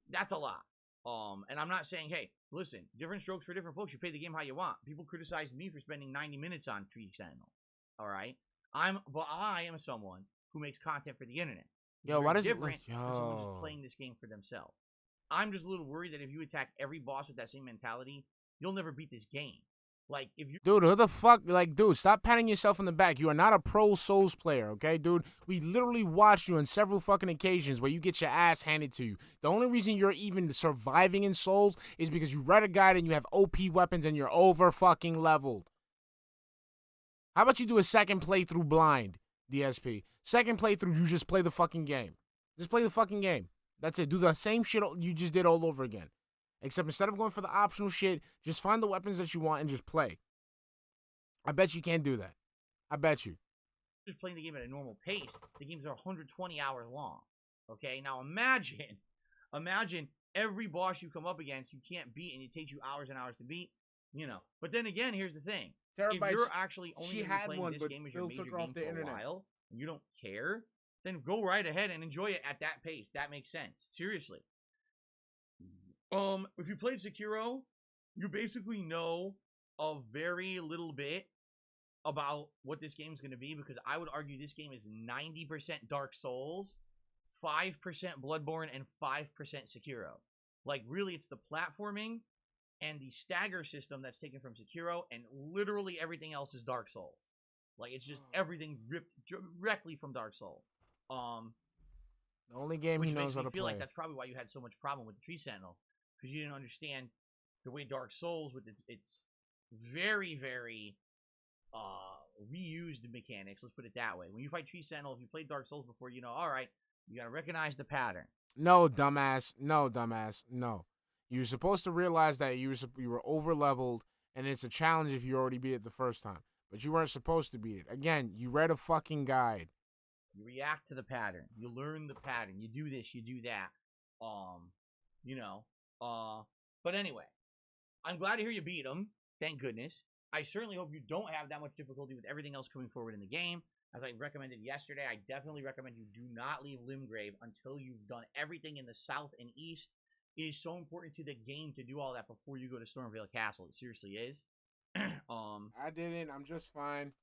That's a lot. And I'm not saying, hey, listen, different strokes for different folks. You play the game how you want. People criticized me for spending 90 minutes on Tree Sentinel. All right? But I am someone who makes content for the internet.
Yo, why does it
different than someone just playing this game for themselves? I'm just a little worried that if you attack every boss with that same mentality, you'll never beat this game. Like, if you...
Dude, who the fuck? Like, dude, stop patting yourself on the back. You are not a pro Souls player, okay, dude? We literally watched you on several fucking occasions where you get your ass handed to you. The only reason you're even surviving in Souls is because you read a guide and you have OP weapons and you're over fucking leveled. How about you do a second playthrough blind, DSP? Second playthrough, you just play the fucking game. Just play the fucking game. That's it. Do the same shit you just did all over again. Except instead of going for the optional shit, just find the weapons that you want and just play. I bet you can't do that. I bet you.
Just playing the game at a normal pace. The games are 120 hours long. Okay? Now imagine every boss you come up against you can't beat and it takes you hours and hours to beat. You know. But then again, here's the thing.
Terabytes,
if you're actually only
she
going to
had
be playing
one,
this
but
game as
Phil
your major
took her off
game
the
for a
internet.
while, and you don't care, then go right ahead and enjoy it at that pace. That makes sense. Seriously. If you played Sekiro, you basically know a very little bit about what this game's going to be, because I would argue this game is 90% Dark Souls, 5% Bloodborne, and 5% Sekiro. Like, really, it's the platforming and the stagger system that's taken from Sekiro, and literally everything else is Dark Souls. Like, it's just everything ripped directly from Dark Souls.
The only game he knows how to play.
Feel like that's probably why you had so much problem with the Tree Sentinel, because you didn't understand the way Dark Souls, with its very, very reused mechanics, let's put it that way. When you fight Tree Sentinel, if you played Dark Souls before, you know, all right, you gotta recognize the pattern.
No, dumbass. No, dumbass. No. You're supposed to realize that you were over-leveled, and it's a challenge if you already beat it the first time. But you weren't supposed to beat it. Again, you read a fucking guide.
You react to the pattern. You learn the pattern. You do this, you do that. But anyway, I'm glad to hear you beat him. Thank goodness. I certainly hope you don't have that much difficulty with everything else coming forward in the game. As I recommended yesterday, I definitely recommend you do not leave Limgrave until you've done everything in the south and east. It is so important to the game to do all that before you go to Stormvale Castle. It seriously is.
I didn't. I'm just fine.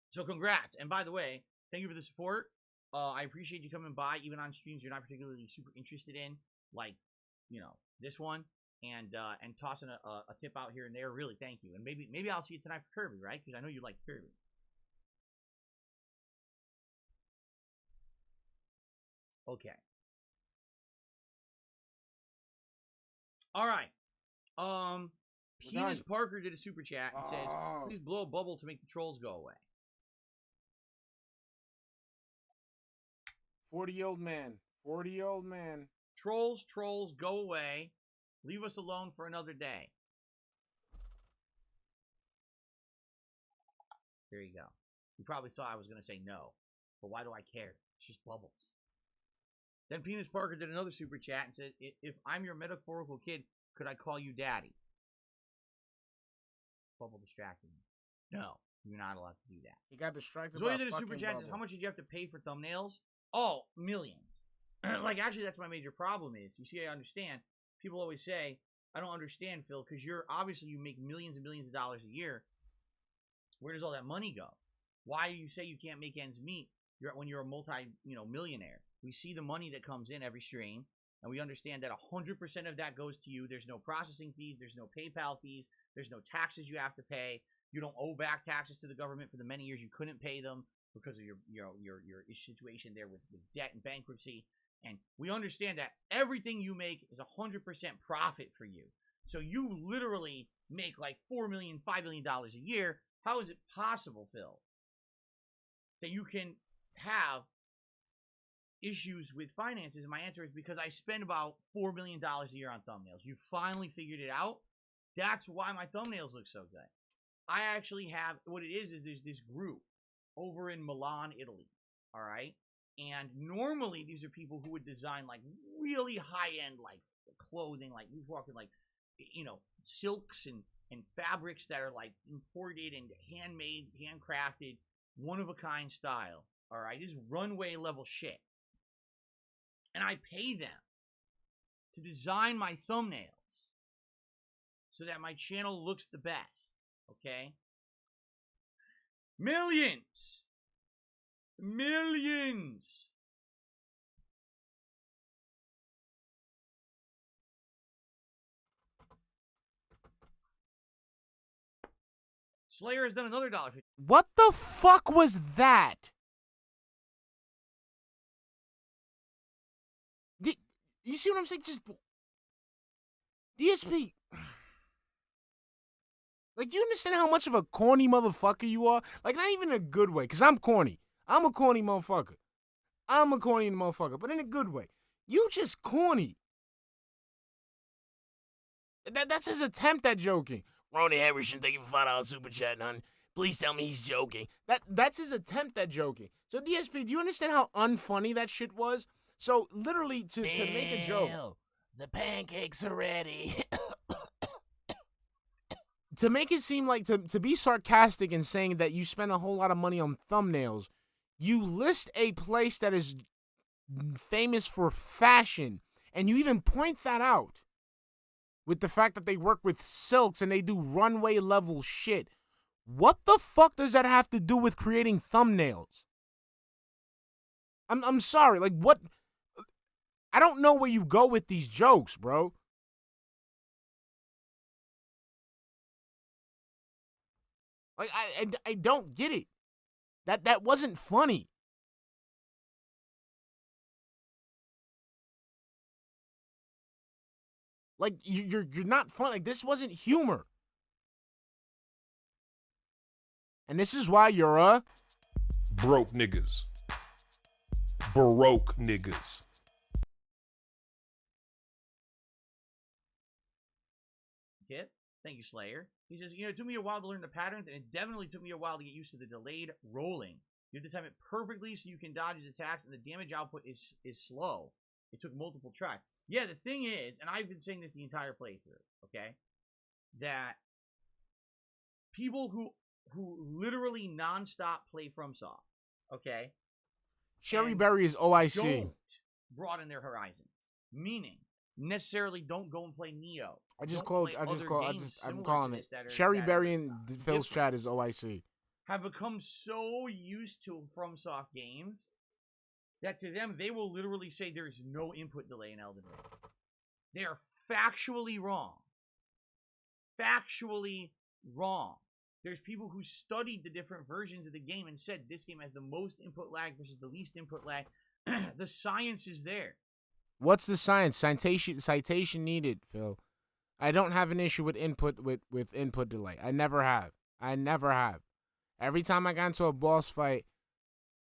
So congrats. And by the way, thank you for the support. I appreciate you coming by, even on streams you're not particularly super interested in, like, you know, this one, and tossing a tip out here and there. Really, thank you. And maybe I'll see you tonight for Kirby, right? Because I know you like Kirby. Okay. All right. Penis Parker did a super chat and says, "Please blow a bubble to make the trolls go away."
40-year-old man. 40-year-old man.
Trolls, go away. Leave us alone for another day. There you go. You probably saw I was going to say no, but why do I care? It's just bubbles. Then Penis Parker did another super chat and said, "If I'm your metaphorical kid, could I call you daddy?" Bubble distracted me. No, you're not allowed to do that.
He got distracted
Zoya
by
did a
fucking
super chat and says,
bubble.
"How much did you have to pay for thumbnails?" Oh, millions. Like, actually, that's my major problem is, you see, I understand. People always say, "I don't understand, Phil, because you make millions and millions of dollars a year. Where does all that money go? Why do you say you can't make ends meet when you're a millionaire?" We see the money that comes in every stream, and we understand that 100% of that goes to you. There's no processing fees. There's no PayPal fees. There's no taxes you have to pay. You don't owe back taxes to the government for the many years you couldn't pay them because of your situation there with debt and bankruptcy. And we understand that everything you make is 100% profit for you. So you literally make like $4 million, $5 million a year. How is it possible, Phil, that you can have issues with finances? And my answer is because I spend about $4 million a year on thumbnails. You finally figured it out. That's why my thumbnails look so good. I actually have, what it is there's this group over in Milan, Italy. All right. And normally these are people who would design like really high-end like clothing, like we're talking like, you know, silks and fabrics that are like imported and handmade, handcrafted, one-of-a-kind style. All right. This is runway level shit. And I pay them to design my thumbnails so that my channel looks the best. Okay? Millions! Millions! Slayer has done another $1.50.
What the fuck was that? You see what I'm saying? Just DSP. Like, you understand how much of a corny motherfucker you are? Like, not even in a good way, because I'm corny. I'm a corny motherfucker. But in a good way. You just corny. That's his attempt at joking.
Ronnie Harrison, thank you for $5 super chat, hun. Please tell me he's joking.
That's his attempt at joking. So, DSP, do you understand how unfunny that shit was? So, literally, to make a joke.
The pancakes are ready.
To make it seem like, to be sarcastic and saying that you spend a whole lot of money on thumbnails, you list a place that is famous for fashion, and you even point that out with the fact that they work with silks and they do runway level shit. What the fuck does that have to do with creating thumbnails? I'm sorry, like what? I don't know where you go with these jokes, bro. Like, I don't get it. That wasn't funny. Like, you're not funny. Like, this wasn't humor. And this is why you're a
Broke niggas. Baroque niggas.
Tip. Thank you, Slayer. He says, it took me a while to learn the patterns, and it definitely took me a while to get used to the delayed rolling. You have to time it perfectly so you can dodge his attacks, and the damage output is slow. It took multiple tries. Yeah, the thing is, and I've been saying this the entire playthrough, okay, that people who literally nonstop play FromSoft, okay,
Cherry Berry is OIC.
don't broaden their horizons. Meaning, necessarily don't go and play Neo. I'm
calling it. Cherry Berry and Phil's chat is OIC.
Have become so used to FromSoft games that to them, they will literally say there is no input delay in Elden Ring. They are factually wrong. Factually wrong. There's people who studied the different versions of the game and said this game has the most input lag versus the least input lag. The science is there.
What's the science? Citation needed, Phil. I don't have an issue with input delay. I never have. Every time I got into a boss fight,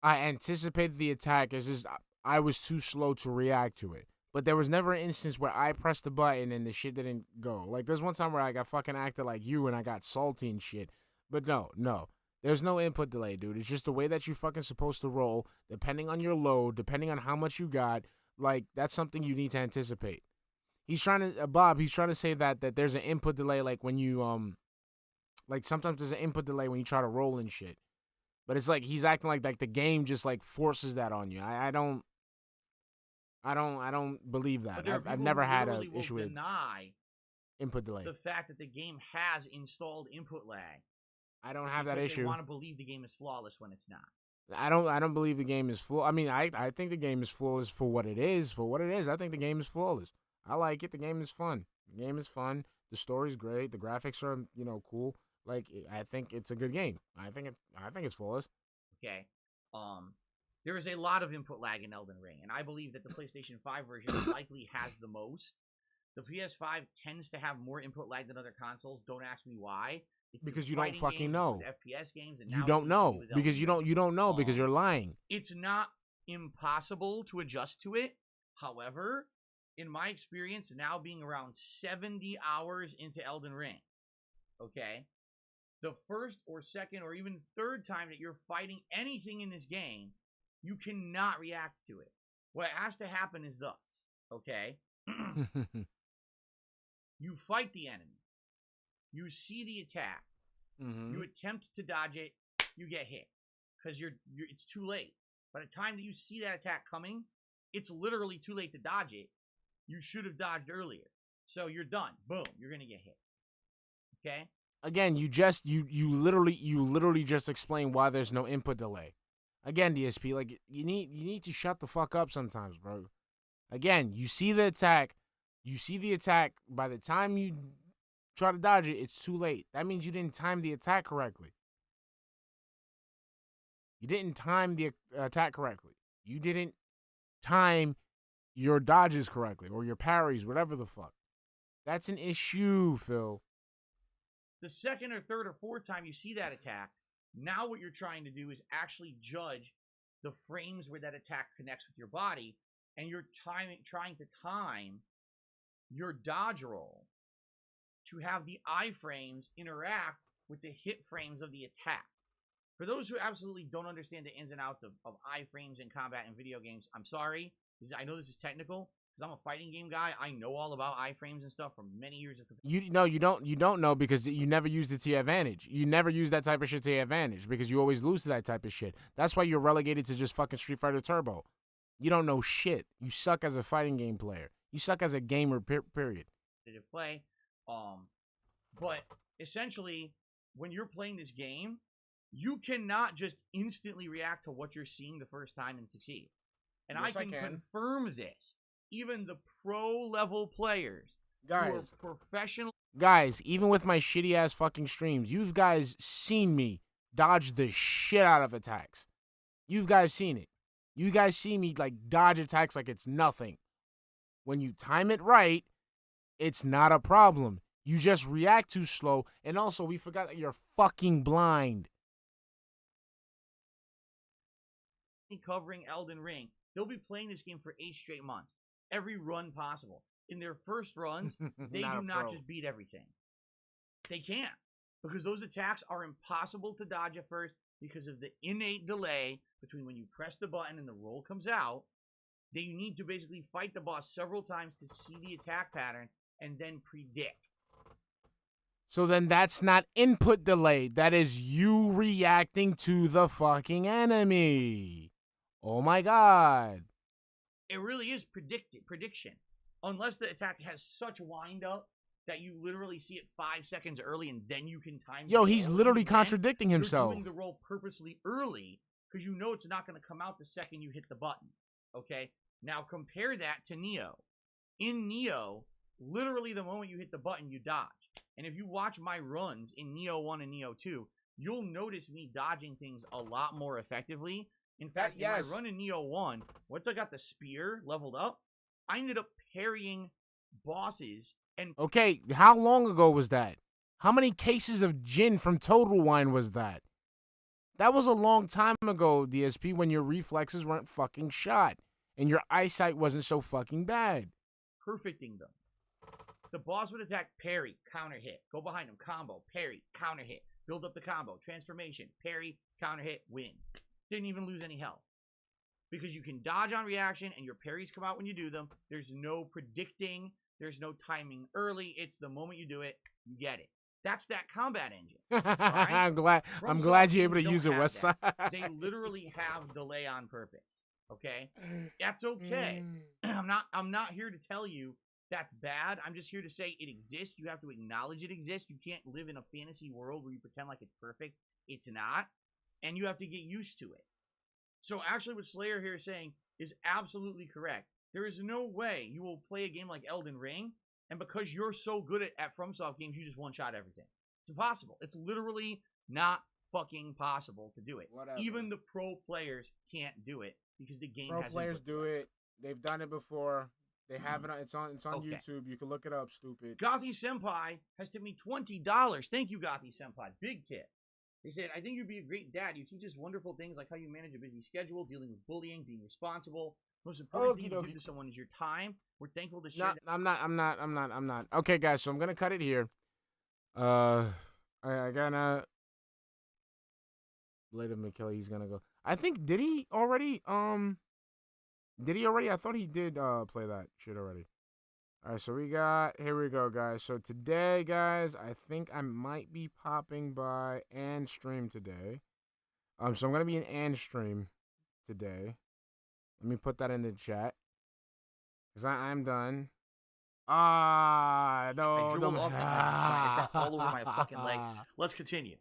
I anticipated the attack. It's just I was too slow to react to it. But there was never an instance where I pressed the button and the shit didn't go. Like, there's one time where I got fucking acted like you and I got salty and shit. But no. There's no input delay, dude. It's just the way that you fucking supposed to roll, depending on your load, depending on how much you got. Like, that's something you need to anticipate. He's trying to say that there's an input delay, like when you, like sometimes there's an input delay when you try to roll and shit. But it's like he's acting like the game just like forces that on you. I don't believe that. I've never had an issue with input delay.
The fact that the game has installed input lag.
I don't have that issue.
They want to believe the game is flawless when it's not.
I don't believe the game is flawless. I mean, I think the game is flawless for what it is. For what it is, I think the game is flawless. I like it. The game is fun. The story's great. The graphics are, cool. Like, I think it's a good game. I think it's flawless.
Okay. There is a lot of input lag in Elden Ring, and I believe that the PlayStation 5 version likely has the most. The PS5 tends to have more input lag than other consoles. Don't ask me why. It's
because you don't fucking know.
FPS games, and
you don't know because you don't know because you're lying.
It's not impossible to adjust to it. However, in my experience, now being around 70 hours into Elden Ring, okay, the first or second or even third time that you're fighting anything in this game, you cannot react to it. What has to happen is thus, okay? You fight the enemy. You see the attack.
Mm-hmm.
You attempt to dodge it. You get hit because it's too late. By the time that you see that attack coming, it's literally too late to dodge it. You should have dodged earlier. So you're done. Boom. You're gonna get hit. Okay.
Again, you literally just explained why there's no input delay. Again, DSP, like you need to shut the fuck up sometimes, bro. Again, you see the attack. By the time you try to dodge it, it's too late. That means you didn't time the attack correctly. You didn't time the attack correctly. You didn't time your dodges correctly or your parries, whatever the fuck. That's an issue, Phil.
The second or third or fourth time you see that attack, now what you're trying to do is actually judge the frames where that attack connects with your body, and you're trying to time your dodge roll to have the iframes interact with the hit frames of the attack. For those who absolutely don't understand the ins and outs of iframes in combat in video games, I'm sorry. I know this is technical because I'm a fighting game guy. I know all about iframes and stuff from many years of.
You don't know because you never used it to your advantage. You never use that type of shit to your advantage because you always lose to that type of shit. That's why you're relegated to just fucking Street Fighter Turbo. You don't know shit. You suck as a fighting game player. You suck as a gamer. Period.
Play, but essentially, when you're playing this game, you cannot just instantly react to what you're seeing the first time and succeed. And
yes,
I can confirm this. Even the pro-level players,
guys,
who are professional.
Guys, even with my shitty-ass fucking streams, you guys seen me dodge the shit out of attacks. You guys seen it. You guys see me, like, dodge attacks like it's nothing. When you time it right, it's not a problem. You just react too slow. And also, we forgot that you're fucking blind.
Covering Elden Ring, they'll be playing this game for 8 straight months. Every run possible. In their first runs, they do not just beat everything. They can't. Because those attacks are impossible to dodge at first because of the innate delay between when you press the button and the roll comes out. They need to basically fight the boss several times to see the attack pattern and then predict.
So then that's not input delay. That is you reacting to the fucking enemy. Oh my god.
It really is prediction. Unless the attack has such wind up that you literally see it 5 seconds early and then you can time.
Yo, he's literally contradicting himself.
You're doing the roll purposely early because you know it's not going to come out the second you hit the button. Okay? Now compare that to Neo. In Neo, literally the moment you hit the button, you dodge. And if you watch my runs in Neo 1 and Neo 2, you'll notice me dodging things a lot more effectively. In fact, in my run in Neo 1, once I got the spear leveled up, I ended up parrying bosses and...
Okay, how long ago was that? How many cases of gin from Total Wine was that? That was a long time ago, DSP, when your reflexes weren't fucking shot and your eyesight wasn't so fucking bad.
Perfecting them. The boss would attack, parry, counter hit, go behind him, combo, parry, counter hit, build up the combo, transformation, parry, counter hit, win. Didn't even lose any health. Because you can dodge on reaction and your parries come out when you do them. There's no predicting. There's no timing early. It's the moment you do it, you get it. That's that combat engine. Right?
I'm glad you're able to use it, Westside.
They literally have delay on purpose. Okay? That's okay. I'm not here to tell you that's bad. I'm just here to say it exists. You have to acknowledge it exists. You can't live in a fantasy world where you pretend like it's perfect. It's not. And you have to get used to it. So actually what Slayer here is saying is absolutely correct. There is no way you will play a game like Elden Ring, and because you're so good at FromSoft games, you just one-shot everything. It's impossible. It's literally not fucking possible to do it.
Whatever.
Even the pro players can't do it because the game hasn't...
Pro players do it. They've done it before. They have it. It's on
Okay.
YouTube. You can look it up, stupid.
Gothi Senpai has tipped me $20. Thank you, Gothi Senpai. Big tip. They said, I think you'd be a great dad. You teach us wonderful things like how you manage a busy schedule, dealing with bullying, being responsible. Most important thing you give to someone is your time. We're thankful to share.
I'm not. Okay, guys, so I'm gonna cut it here. I gotta. Later, McKelly, he's gonna go. I think did he already? I thought he did play that shit already. All right, so here we go, guys. So today, guys, I think I might be popping by and stream today. So I'm gonna be in and stream today. Let me put that in the chat. Because I'm done. No.
I drooled off that all over my fucking leg. Let's continue.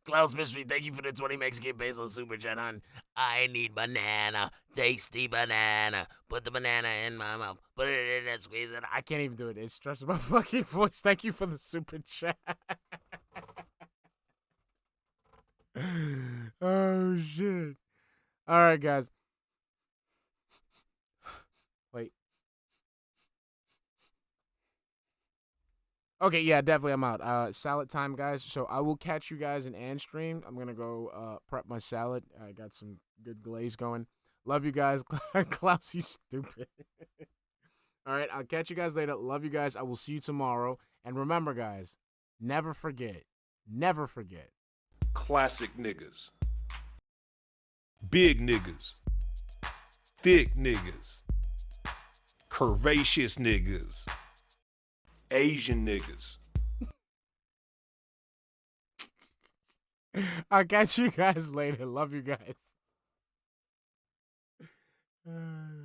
Klaus Mystery, thank you for the 20 Mexican peso super chat, hon. I need banana, tasty banana. Put the banana in my mouth. Put it in and squeeze it.
I can't even do it. It stresses my fucking voice. Thank you for the super chat. Oh, shit. All right, guys. Wait. Okay, yeah, definitely I'm out. Salad time, guys. So I will catch you guys in stream. I'm going to go prep my salad. I got some good glaze going. Love you guys. Klaus, you stupid. All right, I'll catch you guys later. Love you guys. I will see you tomorrow. And remember, guys, never forget. Never forget.
Classic niggas. Big niggas. Thick niggas. Curvaceous niggas. Asian niggas.
I'll catch you guys later. Love you guys.